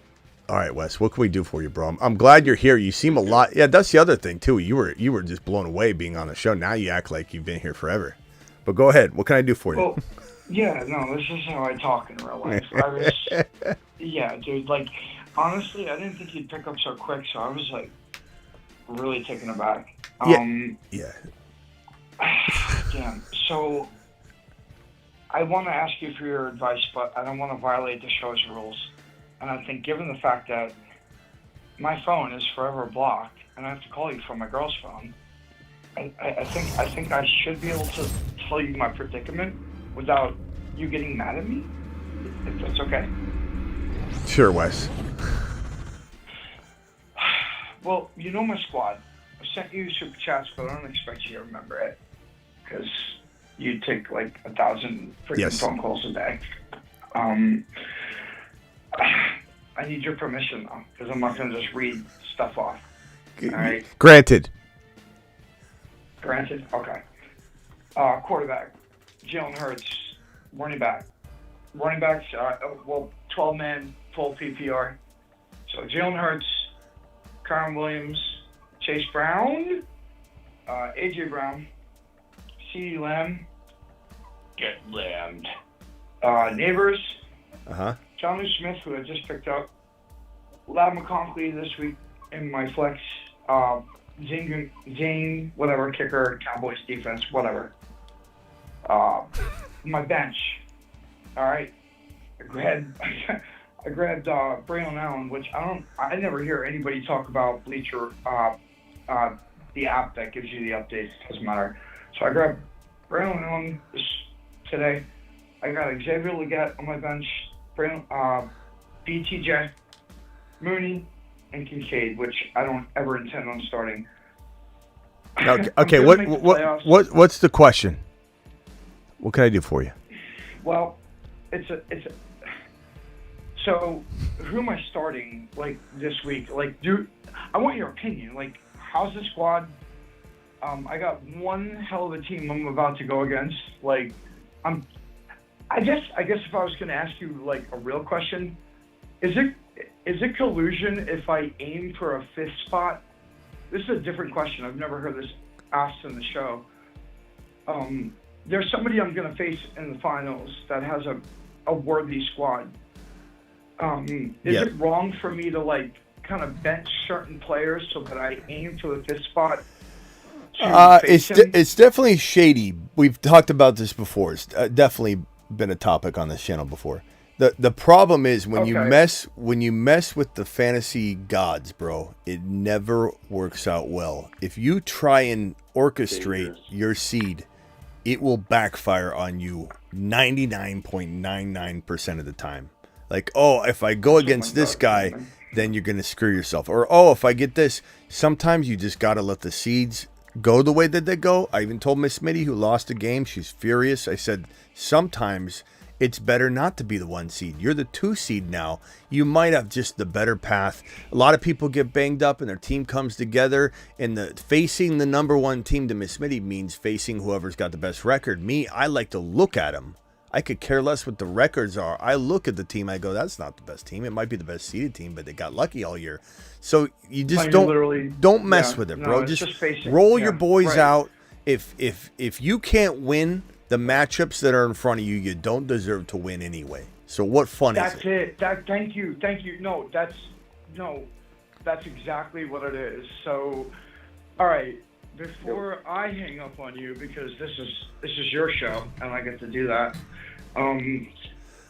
All right, Wes, what can we do for you, bro? I'm glad you're here. You seem a lot. Yeah, that's the other thing too. You were just blown away being on the show. Now you act like you've been here forever. But go ahead. What can I do for you? Well, yeah, no, this is how I talk in real life. Yeah, dude. Like, honestly, I didn't think you'd pick up so quick, so I was like really taken aback. Yeah. Damn. So, I want to ask you for your advice, but I don't want to violate the show's rules. And I think, given the fact that my phone is forever blocked, and I have to call you from my girl's phone, I think I should be able to tell you my predicament without you getting mad at me, if that's okay. Sure, Wes. Well, you know my squad. I sent you super chats, but I don't expect you to remember it because you take like 1,000 freaking phone calls a day. I need your permission though, because I'm not going to just read stuff off. All right. Granted. Okay. Quarterback, Jalen Hurts. Running backs, 12-man, full PPR. So Jalen Hurts, Kyron Williams, Chase Brown, A.J. Brown, CeeDee Lamb. Get lammed. Neighbors. Jonnu Smith, who I just picked up. Lab McConkey this week in my flex. Zane, whatever, kicker, Cowboys defense, whatever. My bench. All right. I grabbed Braelon Allen, which I never hear anybody talk about Bleacher, the app that gives you the updates. Doesn't matter. So I grabbed Braelon Allen today. I got Xavier Legette on my bench. BTJ, Mooney, and Kincaid, which I don't ever intend on starting. Okay. What's the question? What can I do for you? Well, so who am I starting like this week? Like, I want your opinion. Like, how's the squad? I got one hell of a team I'm about to go against. Like, I guess if I was going to ask you like a real question, is it is it collusion if I aim for a fifth spot? This is a different question. I've never heard this asked in the show. There's somebody I'm going to face in the finals that has a worthy squad. Is it wrong for me to like kind of bench certain players so that I aim for the fifth spot? It's definitely shady. We've talked about this before. It's definitely been a topic on this channel before. The problem is when you mess with the fantasy gods, bro, it never works out well. If you try and orchestrate your seed, it will backfire on you 99.99% of the time. Like, oh, if I go against this guy, then you're going to screw yourself. Or, oh, if I get this, sometimes you just got to let the seeds go the way that they go. I even told Miss Smitty, who lost a game, she's furious. I said, sometimes it's better not to be the 1 seed. You're the 2 seed now. You might have just the better path. A lot of people get banged up and their team comes together. And facing the number 1 team to Miss Smitty means facing whoever's got the best record. Me, I like to look at them. I could care less what the records are. I look at the team, I go, that's not the best team. It might be the best seeded team, but they got lucky all year. So you just don't mess with it, bro. Just roll your boys out. If you can't win the matchups that are in front of you, you don't deserve to win anyway. So what fun is it? Thank you. No, that's exactly what it is. So, all right. Before I hang up on you, because this is your show and I get to do that. All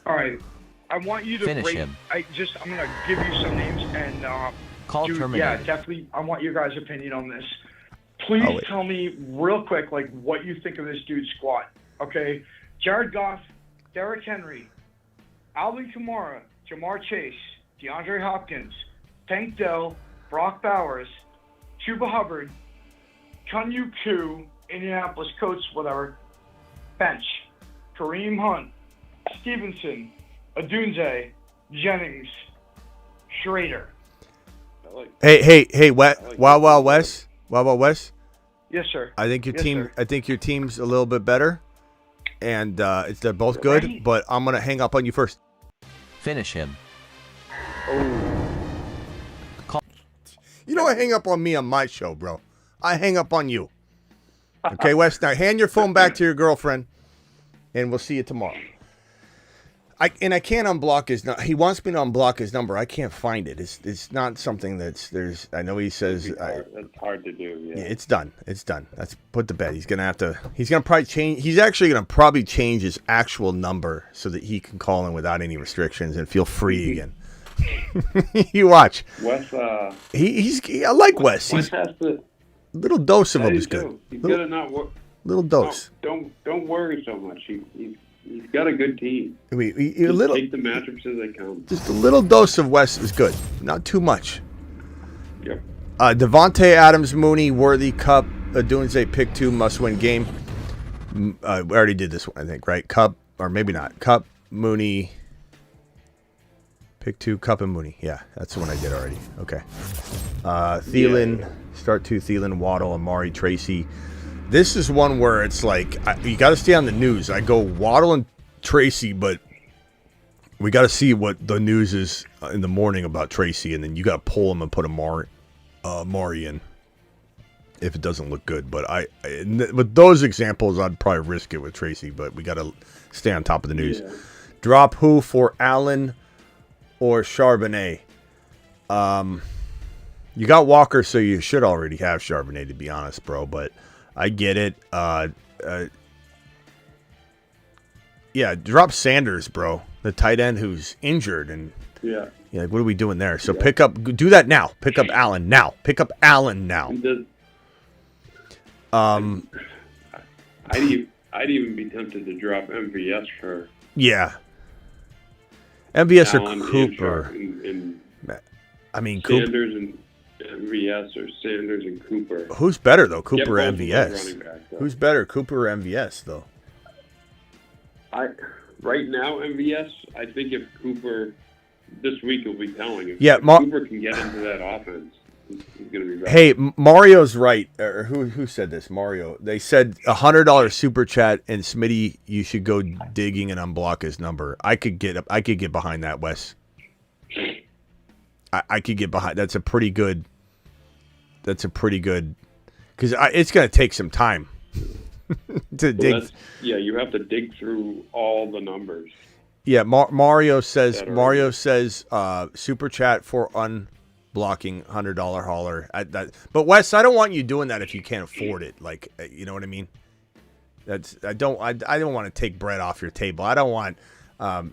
right. I want you to finish him. I'm gonna give you some names and call terminated. Yeah, definitely. I want your guys' opinion on this. Please tell me real quick, like what you think of this dude's squad. Okay, Jared Goff, Derrick Henry, Alvin Kamara, Jamar Chase, DeAndre Hopkins, Tank Dell, Brock Bowers, Chuba Hubbard, Kunyu Koo, Indianapolis Colts, whatever, bench, Kareem Hunt, Stevenson, Adunze, Jennings, Schrader. Hey, Wild West. Yes, sir. I think your team's a little bit better, and they're both good. Right. But I'm gonna hang up on you first. Finish him. You don't hang up on me on my show, bro. I hang up on you. Okay, Wes. Now hand your phone back to your girlfriend, and we'll see you tomorrow. I can't unblock his. He wants me to unblock his number. I can't find it. It's not something there's. I know he says. It's hard to do. Yeah. It's done. That's put to bed. He's gonna probably change. He's actually gonna probably change his actual number so that he can call in without any restrictions and feel free again. You watch. Wes. I like Wes. Wes has to. A little dose of him is good. He's gotta not work. Little dose. Don't worry so much. He's got a good team. Take the matchups as they come. Just a little dose of Wes is good. Not too much. Yep. Devontae Adams, Mooney, Worthy, Cup, Adunze, pick 2, must-win game. We already did this one, I think, right? Cup, or maybe not. Cup, Mooney, pick 2, Cup and Mooney. Yeah, that's the one I did already. Okay. Thielen, start 2, Thielen, Waddle, Amari, Tracy. This is one where it's like, you got to stay on the news. I go Waddle and Tracy, but we got to see what the news is in the morning about Tracy, and then you got to pull him and put Amari in if it doesn't look good. But with those examples, I'd probably risk it with Tracy, but we got to stay on top of the news. Yeah. Drop who for Allen or Charbonnet? You got Walker, so you should already have Charbonnet, to be honest, bro, but I get it. Yeah, drop Sanders, bro. The tight end who's injured. And like, what are we doing there? So do that now. Pick up Allen now. I'd even be tempted to drop MVS for. Yeah. MVS Allen or Cooper. Sanders and MVS or Sanders and Cooper. Who's better, though, Cooper or MVS? Who's better, Cooper or MVS, though? Right now, MVS, I think if Cooper, this week will be telling. If Cooper can get into that offense, he's going to be better. Hey, Mario's right. Or who said this? Mario. They said $100 super chat, and Smitty, you should go digging and unblock his number. I could get behind that, Wes. I could get behind. That's a pretty good. Because it's going to take some time to dig. You have to dig through all the numbers. Yeah, Mario says super chat for unblocking $100 hauler. But Wes, I don't want you doing that if you can't afford it. Like, you know what I mean? I don't want to take bread off your table. I don't want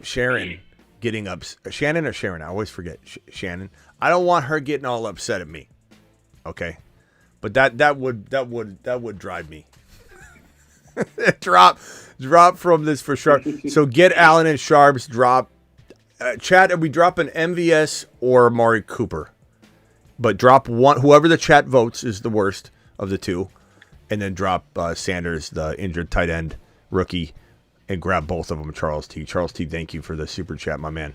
Sharon getting Shannon or Sharon. I always forget Shannon. I don't want her getting all upset at me. Okay, but that would drive me. drop from this for sure. So get Allen and Sharps. Drop chat. Are we dropping MVS or Amari Cooper? But drop one. Whoever the chat votes is the worst of the two, and then drop Sanders, the injured tight end rookie, and grab both of them. Charles T. Thank you for the super chat, my man.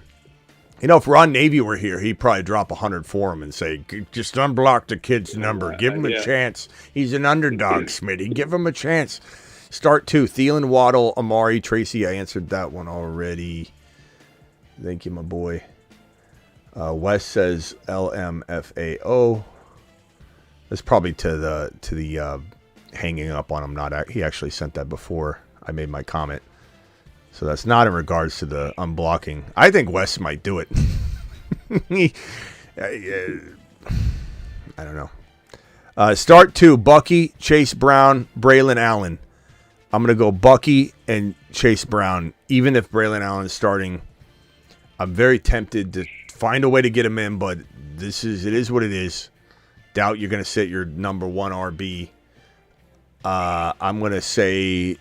You know, if Ron Navy were here, he'd probably drop 100 for him and say, just unblock the kid's number. Give him a chance. He's an underdog, Smitty. Give him a chance. Start 2. Thielen, Waddle, Amari, Tracy. I answered that one already. Thank you, my boy. Wes says LMFAO. That's probably to the hanging up on him. He actually sent that before I made my comment. So that's not in regards to the unblocking. I think Wes might do it. I don't know. Start 2, Bucky, Chase Brown, Braelon Allen. I'm going to go Bucky and Chase Brown. Even if Braelon Allen is starting, I'm very tempted to find a way to get him in, but it is what it is. Doubt you're going to sit your number 1 RB. I'm going to say...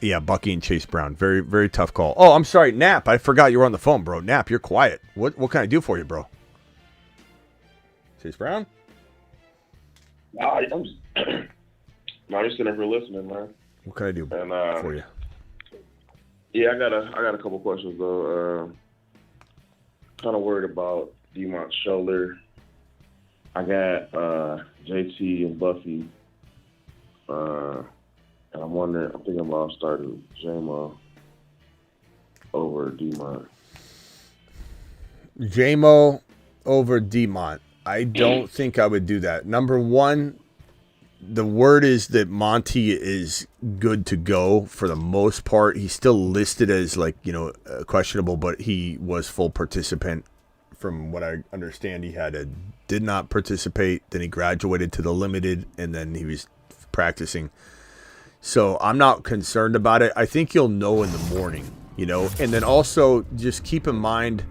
yeah, Bucky and Chase Brown. Very, very tough call. Oh, I'm sorry, Nap. I forgot you were on the phone, bro. Nap, you're quiet. What can I do for you, bro? Chase Brown? I'm just sitting here listening, man. What can I do for you? Yeah, I got a couple questions though. Kind of worried about Demont's shoulder. I got JT and Buffy. And I'm thinking about starting J-Mo over Demont. J-Mo over Demont. I don't think I would do that. Number one, the word is that Monty is good to go for the most part. He's still listed as questionable, but he was full participant. From what I understand, he did not participate. Then he graduated to the limited, and then he was practicing. So I'm not concerned about it. I think you'll know in the morning, And then also just keep in mind,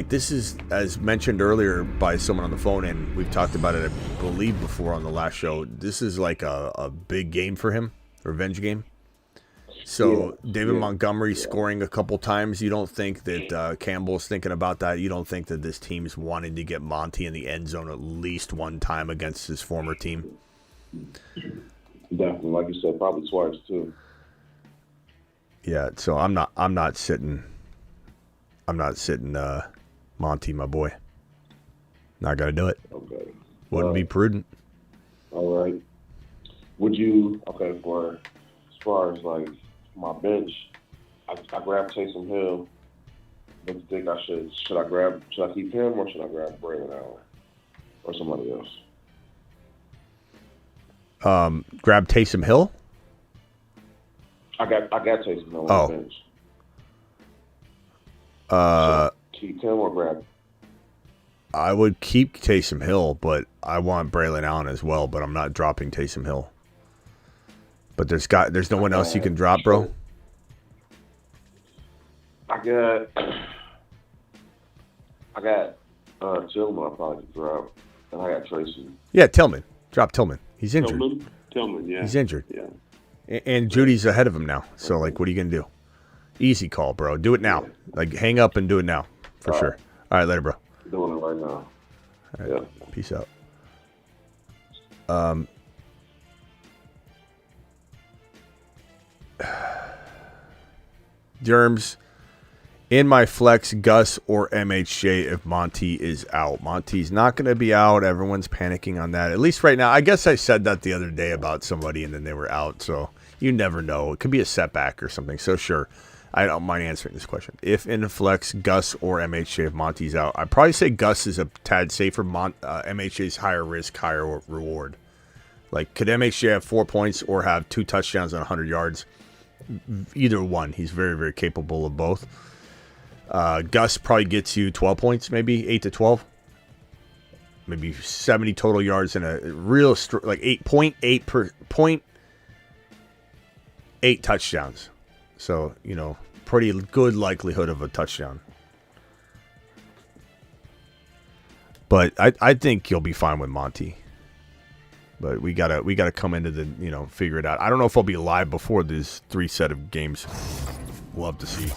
this is, as mentioned earlier by someone on the phone, and we've talked about it, I believe, before on the last show. This is like a big game for him, revenge game. So David Montgomery scoring a couple times. You don't think that Campbell's thinking about that? You don't think that this team's wanting to get Monty in the end zone at least one time against his former team? Definitely, like you said, probably twice too. Yeah, so I'm not sitting Monty, my boy. Not gonna do it. Okay. Wouldn't be prudent. All right. Would you as far as my bench, I grabbed Taysom Hill. What do you think I should I keep him or should I grab Braelon Allen or somebody else? Grab Taysom Hill? I got Taysom Hill on the bench. Keep him or grab? I would keep Taysom Hill, but I want Braelon Allen as well, but I'm not dropping Taysom Hill. But there's no one else you can drop, bro? I got Tillman I'll probably drop. And I got Tracy. Yeah, Tillman. Drop Tillman. He's injured. Tillman, yeah. He's injured. Yeah. And Judy's ahead of him now. So, what are you going to do? Easy call, bro. Do it now. Hang up and do it now. For sure. All right, later, bro. Doing it right now. All right. Yeah. Peace out. Germs. In my flex, Gus or MHJ if Monty is out. Monty's not going to be out. Everyone's panicking on that. At least right now. I guess I said that the other day about somebody and then they were out. So you never know. It could be a setback or something. So sure. I don't mind answering this question. If in the flex, Gus or MHJ if Monty's out, I'd probably say Gus is a tad safer. MHJ's higher risk, higher reward. Like, could MHJ have 4 points or have 2 touchdowns and 100 yards? Either one. He's very, very capable of both. Gus probably gets you 12 points, maybe 8 to 12. Maybe 70 total yards and a real, like 8 touchdowns. So, pretty good likelihood of a touchdown. But I think you'll be fine with Monty. But we gotta come into the figure it out. I don't know if I'll be live before this 3 set of games. We'll have to see.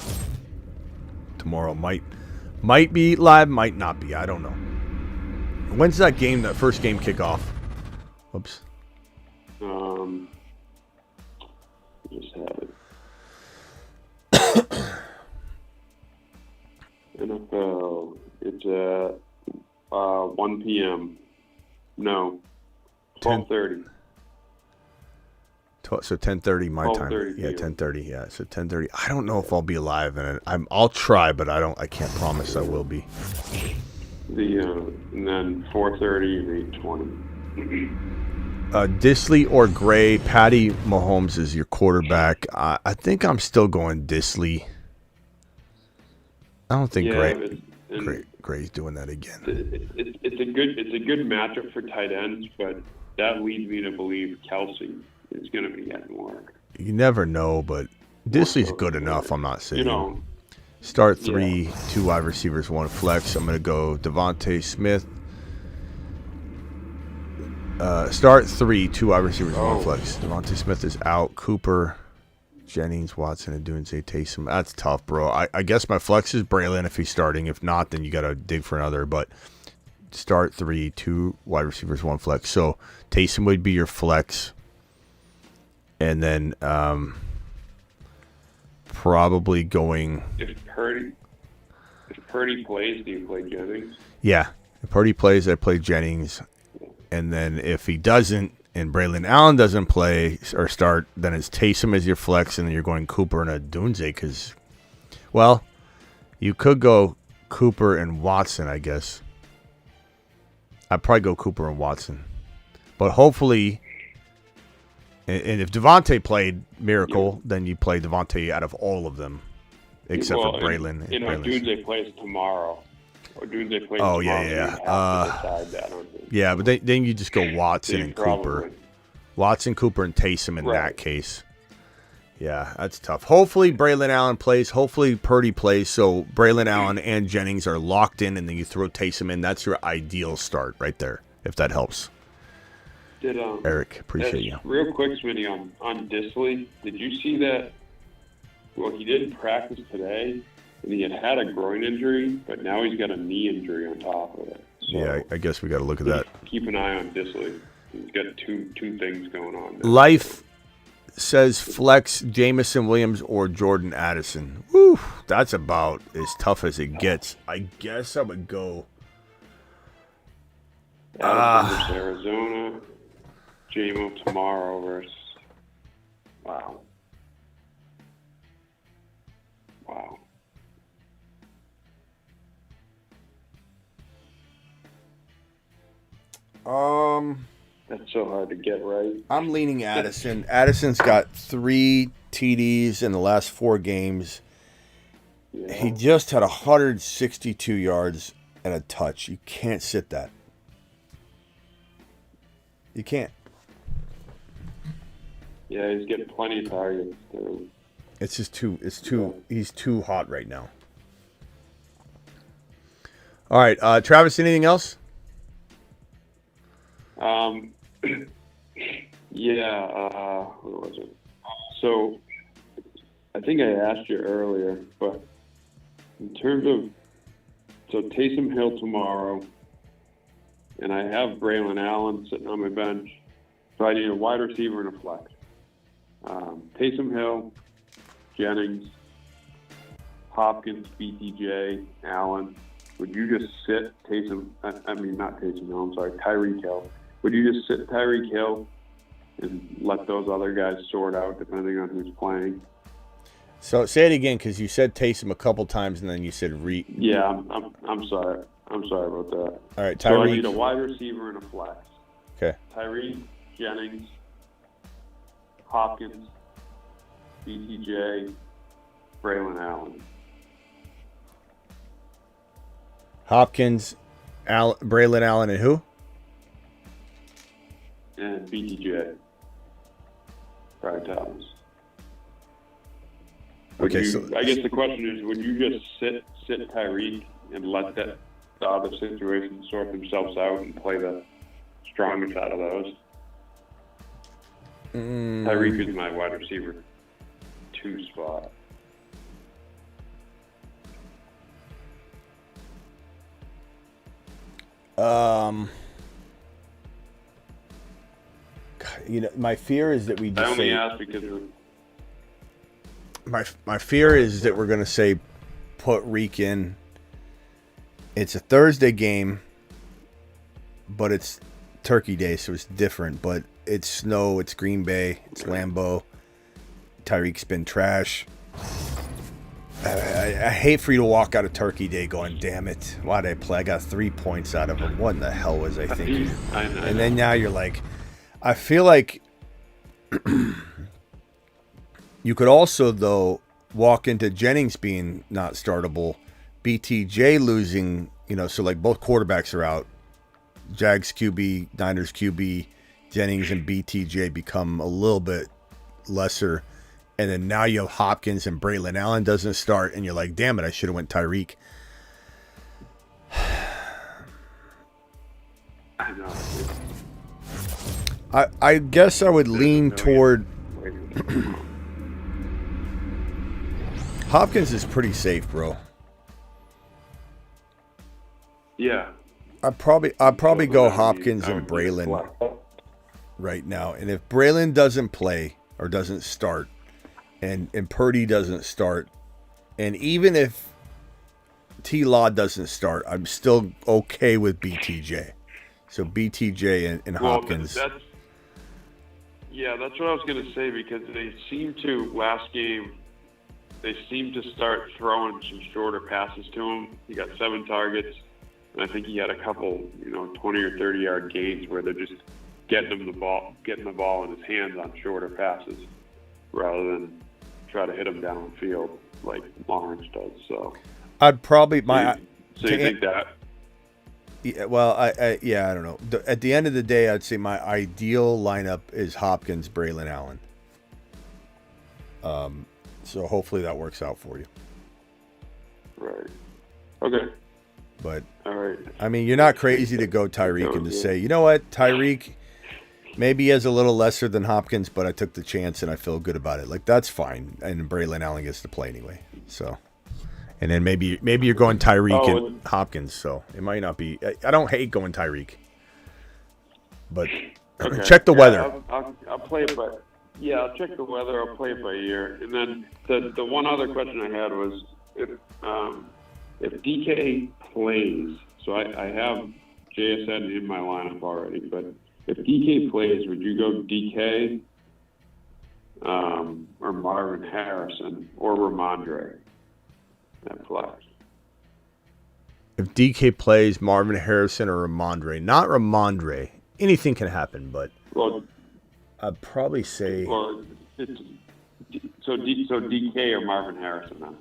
Tomorrow might be live, might not be. I don't know. When's that first game kick off? Whoops. Just had it. NFL. It's at 1 p.m. No. 12:30. So 10:30 my time. 12:30 Yeah, 10:30. Yeah, so 10:30. I don't know if I'll be live, and I'll try, but I can't promise I will be. And then 4:30 and 8:20. Disley or Gray? Patty Mahomes is your quarterback. I think I'm still going Disley. I don't think Gray's doing that again. It's a good matchup for tight ends, but that leads me to believe Kelsey is going to be getting work. You never know, but Disley's good enough. I'm not saying. Start 3, 2 wide receivers, 1 flex. I'm going to go Devontae Smith. Start 3, 2 wide receivers, 1 flex. Devontae Smith is out. Cooper, Jennings, Watson, and Dunze, Taysom. That's tough, bro. I guess my flex is Braelon if he's starting. If not, then you got to dig for another. But start 3, 2 wide receivers, 1 flex. So Taysom would be your flex. And then probably going... If Purdy plays, do you play Jennings? Yeah. If Purdy plays, I play Jennings. And then if he doesn't, and Braelon Allen doesn't play or start, then it's Taysom as your flex, and then you're going Cooper and a Dunze because, well, you could go Cooper and Watson, I guess. I'd probably go Cooper and Watson. But hopefully, and if Devontae played Miracle, then you play Devontae out of all of them, except for Braelon. Dunze plays tomorrow. Or Dunze plays tomorrow. Yeah, but then you just go Watson and Cooper. Watson, Cooper, and Taysom in that case. Yeah, that's tough. Hopefully Braelon Allen plays. Hopefully Purdy plays. So Braelon Allen and Jennings are locked in, and then you throw Taysom in. That's your ideal start right there, if that helps. Eric, appreciate you. Real quick, Smitty, on Disley, did you see that? Well, he didn't practice today, and he had a groin injury, but now he's got a knee injury on top of it. So yeah, I guess we got to look at that. Keep an eye on Disley. He's got two things going on there. Life says flex Jamison Williams or Jordan Addison. Woo, that's about as tough as it gets. I guess I would go. Versus Arizona. JMO tomorrow versus. Wow. That's so hard to get right. I'm leaning Addison. Addison's got 3 TDs in the last 4 games. Yeah. He just had 162 yards and a touch. You can't sit that. You can't. Yeah, he's getting plenty of targets too. It's just he's too hot right now. All right, Travis, anything else? What was it? So, I think I asked you earlier, but in terms of, Taysom Hill tomorrow, and I have Braelon Allen sitting on my bench, so I need a wide receiver and a flex. Taysom Hill, Jennings, Hopkins, BTJ, Allen. Would you just sit Tyreek Hill. Would you just sit Tyreek Hill and let those other guys sort out depending on who's playing? So say it again, because you said Taysom a couple times, and then you said Reed. Yeah, I'm sorry. I'm sorry about that. All right, So I Tyreek. need a wide receiver and a flex. Okay. Tyreek, Jennings, Hopkins, BTJ, Braelon Allen. Hopkins, Braelon Allen, and who? And BTJ. Brian Thomas. Okay, I guess the question is, would you just sit Tyreek and let the other situations sort themselves out and play the strongest out of those? Tyreek is my wide receiver 2 spot. My fear is that we just I only say. ask because of, My fear is that we're going to say put Reek in. It's a Thursday game, but it's Turkey Day, so it's different. But it's snow, it's Green Bay, it's Lambeau. Tyreek's been trash. I hate for you to walk out of Turkey Day going, damn it, why did I play? I got 3 points out of him. What in the hell was I thinking? And then now you're like, I feel like you could also, though, walk into Jennings being not startable, BTJ losing, so like both quarterbacks are out. Jags QB, Niners QB, Jennings and BTJ become a little bit lesser. And then now you have Hopkins and Braelon Allen doesn't start, and you're like, damn it, I should have went Tyreek. I know. I guess I would lean toward Hopkins is pretty safe, bro. Yeah. I'd probably go Hopkins and Braelon right now. And if Braelon doesn't play or doesn't start, and Purdy doesn't start, and even if T-Law doesn't start, I'm still okay with BTJ. So BTJ and Hopkins. That's what I was going to say, because they seem to, last game, they seem to start throwing some shorter passes to him. He got 7 targets, and I think he had a couple, 20 or 30-yard gains where they're just getting the ball in his hands on shorter passes rather than try to hit him downfield like Lawrence does. So I'd probably you think that? Yeah, well, I don't know. At the end of the day, I'd say my ideal lineup is Hopkins, Braelon Allen. So hopefully that works out for you. Right. Okay. But all right. I mean, you're not crazy to go Tyreek and to say, you know what, Tyreek maybe he has a little lesser than Hopkins, but I took the chance and I feel good about it. Like, that's fine. And Braelon Allen gets to play anyway. So, and then maybe you're going Tyreek and Hopkins. So it might not be. I don't hate going Tyreek, but check the weather. I'll play it by. Yeah, I'll check the weather. I'll play it by ear. And then the one other question I had was if DK plays. So I have JSN in my lineup already, but if DK plays, would you go DK or Marvin Harrison or Ramondre at flex? If DK plays, Marvin Harrison or Ramondre. Not Ramondre. Anything can happen, but I'd probably say. Well, so DK or Marvin Harrison then?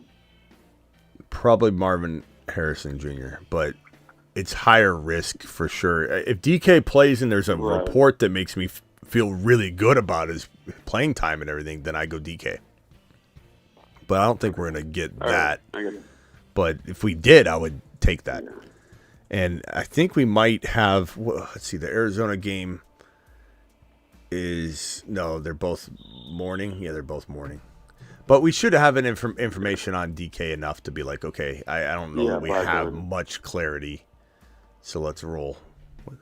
Probably Marvin Harrison Jr., but it's higher risk for sure. If DK plays and there's a report that makes me feel really good about his playing time and everything, then I go DK. But I don't think we're going to get that. But if we did, I would take that. And I think we might have, let's see, the Arizona game they're both morning. Yeah, they're both morning. But we should have an information on DK enough to be like, okay, I don't know that we have much clarity. So let's roll.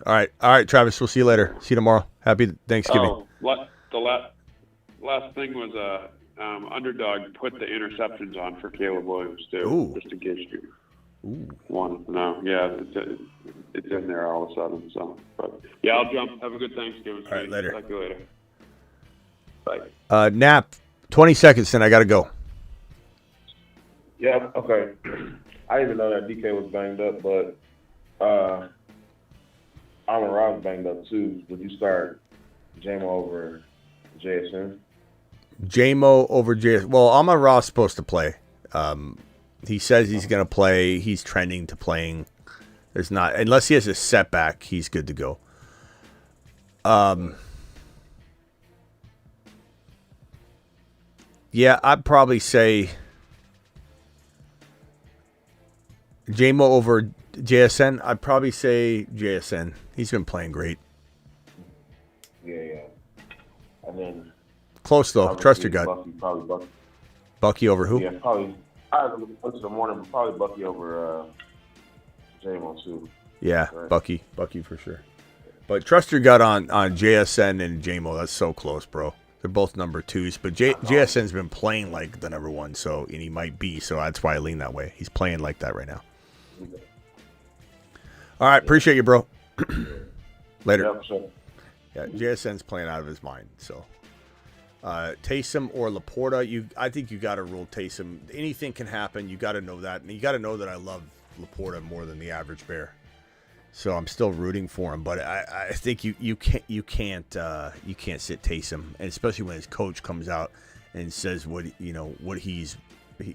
All right, Travis. We'll see you later. See you tomorrow. Happy Thanksgiving. The last thing was underdog put the interceptions on for Caleb Williams too, just to get you. One. No, yeah, it's in there all of a sudden. So, but yeah, I'll jump. Have a good Thanksgiving. All right, later. Talk to you later. Bye. Nap. 20 seconds, then I got to go. Yeah, okay. I didn't even know that DK was banged up, but Amon Ra was banged up too. Would you start JMO over JSN? JMO over JSN. Well, Amon Ra's supposed to play. He says he's going to play. He's trending to playing. There's not, unless he has a setback, he's good to go. Yeah, I'd probably say JMO over JSN. I'd probably say JSN. He's been playing great. Yeah. And then close though. Trust your gut. Probably Bucky. Bucky over who? Yeah, probably. I haven't looked at the morning, but probably Bucky over JMO too. Yeah, right. Bucky for sure. But trust your gut on JSN and JMO. That's so close, bro. They're both number 2s, but JSN's been playing like the number 1, so and he might be, so that's why I lean that way. He's playing like that right now. All right, appreciate you, bro. Later. Yeah, sure. Yeah, JSN's playing out of his mind. So, Taysom or Laporta, I think you got to rule Taysom. Anything can happen. You got to know that, and you got to know that I love Laporta more than the average Bear. So I'm still rooting for him, but I think you can't sit Taysom, and especially when his coach comes out and says what he's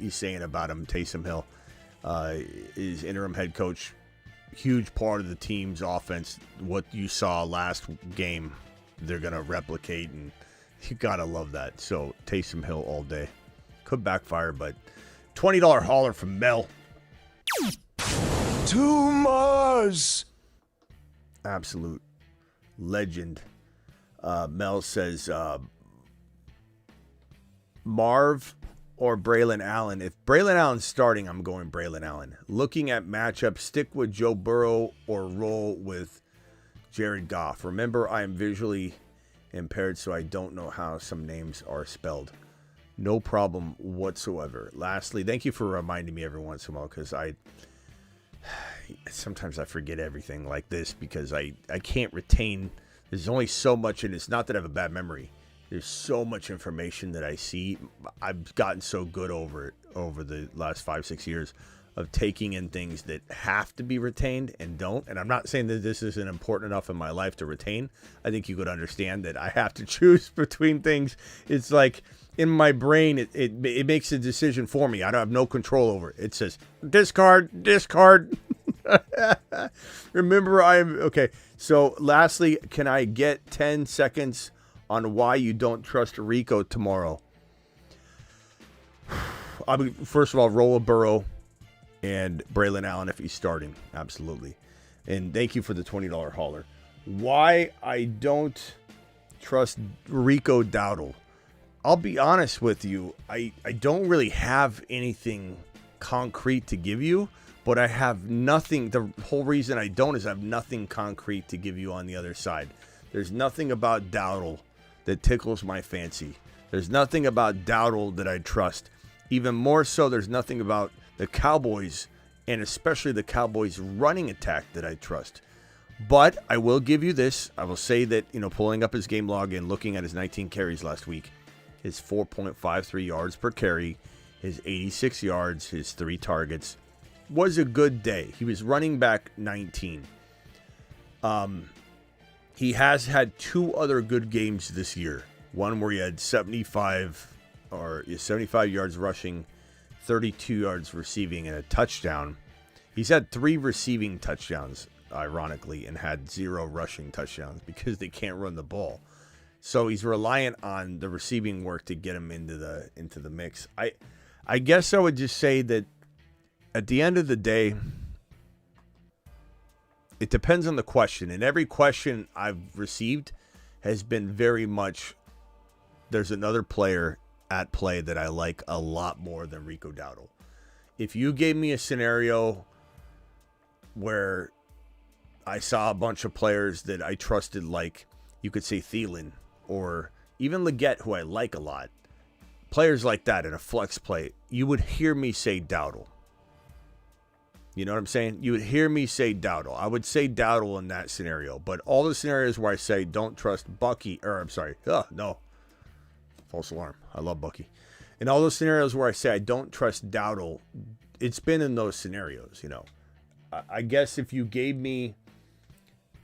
saying about him. Taysom Hill, his interim head coach, huge part of the team's offense. What you saw last game, they're gonna replicate, and you gotta love that. So Taysom Hill all day. Could backfire, but $20 hauler from Mel. Tumas. Absolute legend. Mel says Marv or Braelon Allen. If Braelon Allen's starting, I'm going Braelon Allen. Looking at matchups, stick with Joe Burrow or roll with Jared Goff. Remember, I am visually impaired, so I don't know how some names are spelled. No problem whatsoever. Lastly, thank you for reminding me every once in a while, because sometimes I forget everything like this because I can't retain. There's only so much, and it's not that I have a bad memory. There's so much information that I see. I've gotten so good over it over the last 5-6 years of taking in things that have to be retained and don't. And I'm not saying that this isn't important enough in my life to retain. I think you could understand that I have to choose between things. It's like in my brain, it makes a decision for me. I don't have no control over it. It says discard. Remember, okay. So lastly, can I get 10 seconds on why you don't trust Rico tomorrow? First of all, roll a Burrow and Braelon Allen if he's starting. Absolutely. And thank you for the $20 hauler. Why I don't trust Rico Dowdle. I'll be honest with you. I don't really have anything concrete to give you, but I have nothing. The whole reason I don't is I have nothing concrete to give you on the other side. There's nothing about Dowdle that tickles my fancy. There's nothing about Dowdle that I trust. Even more so, there's nothing about the Cowboys, and especially the Cowboys' running attack that I trust. But I will give you this. I will say that, pulling up his game log and looking at his 19 carries last week, his 4.53 yards per carry, his 86 yards, his 3 targets, was a good day. He was running back 19. He has had 2 other good games this year. One where he had 75 yards rushing, 32 yards receiving, and a touchdown. He's had 3 receiving touchdowns, ironically, and had 0 rushing touchdowns because they can't run the ball. So he's reliant on the receiving work to get him into the mix. I guess I would just say that at the end of the day, it depends on the question. And every question I've received has been very much, there's another player at play that I like a lot more than Rico Dowdle. If you gave me a scenario where I saw a bunch of players that I trusted, like you could say Thielen or even Leggett, who I like a lot, players like that in a flex play, you would hear me say Dowdle. You know what I'm saying? You would hear me say Dowdle. I would say Dowdle in that scenario. But all the scenarios where I say don't trust Bucky, false alarm. I love Bucky. In all those scenarios where I say I don't trust Dowdle, it's been in those scenarios, you know. I guess if you gave me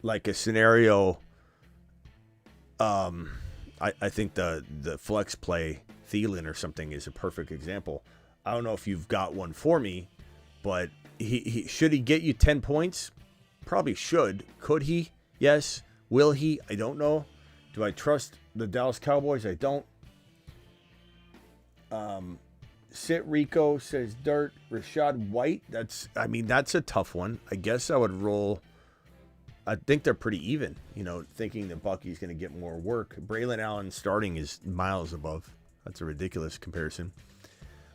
like a scenario, I think the flex play Thielen or something is a perfect example. I don't know if you've got one for me, but he should he get you 10 points? Probably should. Could he? Yes. Will he? I don't know. Do I trust the Dallas Cowboys? I don't. Sit Rico says Dirt. Rashad White. That's a tough one. I guess I would roll. I think they're pretty even, you know, thinking that Bucky's going to get more work. Braelon Allen starting is miles above. That's a ridiculous comparison.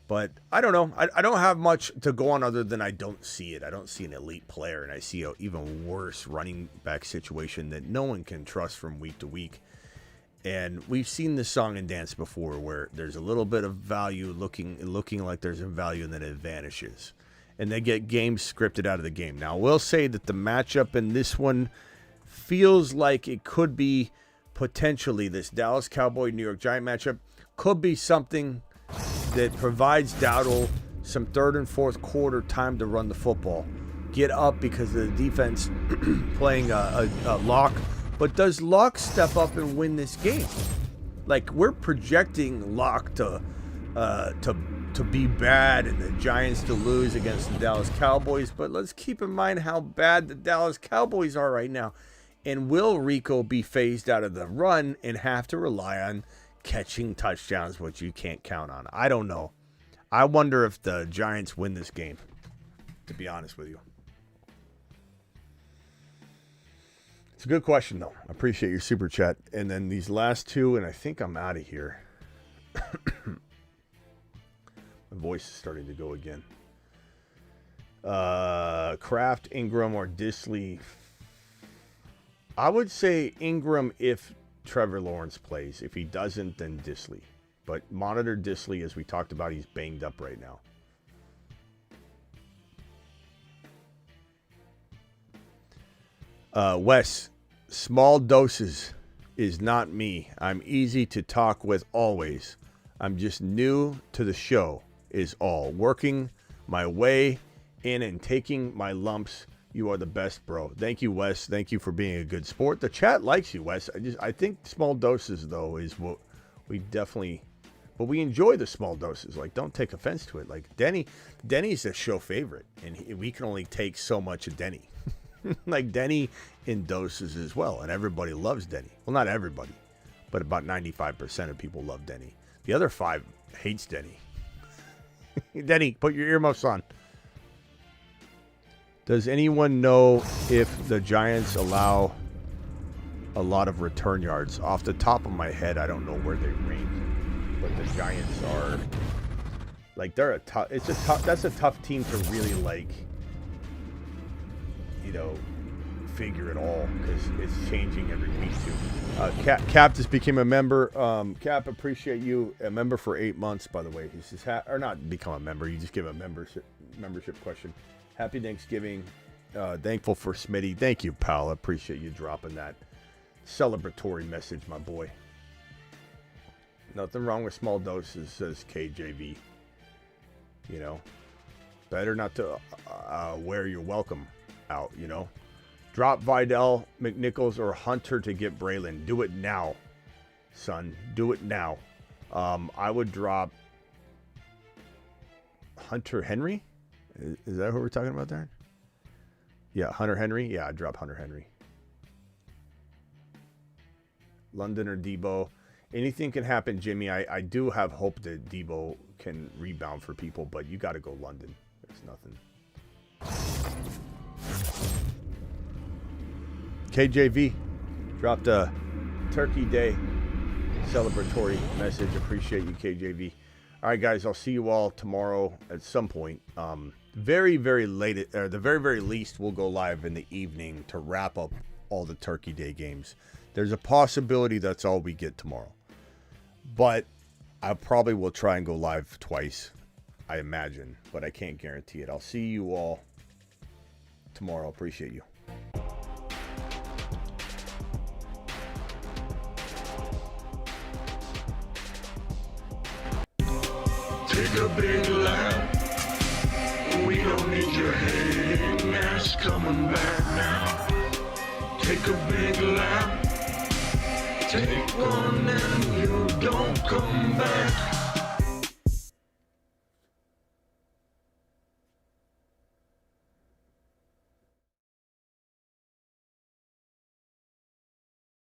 But I don't know. I don't have much to go on other than I don't see it. I don't see an elite player, and I see an even worse running back situation that no one can trust from week to week. And we've seen this song and dance before where there's a little bit of value looking like there's a value, and then it vanishes. And they get games scripted out of the game. Now, I will say that the matchup in this one feels like it could be potentially this Dallas Cowboy-New York Giant matchup could be something that provides Dowdle some third and fourth quarter time to run the football. Get up because of the defense playing a lock. But does Luck step up and win this game? Like, we're projecting Luck to be bad and the Giants to lose against the Dallas Cowboys. But let's keep in mind how bad the Dallas Cowboys are right now. And will Rico be phased out of the run and have to rely on catching touchdowns, which you can't count on? I don't know. I wonder if the Giants win this game, to be honest with you. It's a good question, though. I appreciate your super chat. And then these last two, and I think I'm out of here. My voice is starting to go again. Kraft, Ingram, or Disley. I would say Ingram if Trevor Lawrence plays. If he doesn't, then Disley. But monitor Disley, as we talked about. He's banged up right now. Wes, small doses is not me. I'm easy to talk with always. I'm just new to the show is all. Working my way in and taking my lumps. You are the best, bro. Thank you, Wes. Thank you for being a good sport. The chat likes you, Wes. I think small doses, though, is what we definitely... But we enjoy the small doses. Like, don't take offense to it. Like, Denny's a show favorite, and we can only take so much of Denny. Like, Denny in doses as well, and everybody loves Denny. Well, not everybody, but about 95% of people love Denny. The other 5 hates Denny. Denny, put your earmuffs on. Does anyone know if the Giants allow a lot of return yards? Off the top of my head, I don't know where they rank, but the Giants are like they're a tough. That's a tough team to really like, you know, figure it all because it's changing every week too. Cap just became a member. Cap, appreciate you. A member for 8 months, by the way. He says, or not become a member. You just give a membership question. Happy Thanksgiving. Thankful for Smitty. Thank you, pal. I appreciate you dropping that celebratory message, my boy. Nothing wrong with small doses, says KJV. You know, better not to wear your welcome out, you know. Drop Vidal, McNichols, or Hunter to get Braelon. Do it now, son. Do it now. I would drop Hunter Henry. Is that who we're talking about there? Yeah, Hunter Henry. Yeah, I'd drop Hunter Henry. London or Debo. Anything can happen, Jimmy. I do have hope that Debo can rebound for people, but you got to go London. There's nothing. KJV dropped a Turkey Day celebratory message. Appreciate you, KJV. All right, guys, I'll see you all tomorrow at some point. Very, very late, or the very, very least, we'll go live in the evening to wrap up all the Turkey Day games. There's a possibility that's all we get tomorrow. But I probably will try and go live twice, I imagine. But I can't guarantee it. I'll see you all tomorrow. Appreciate you. Take a big lap. We don't need your hating ass coming back now. Take a big lap. Take one and you don't come back.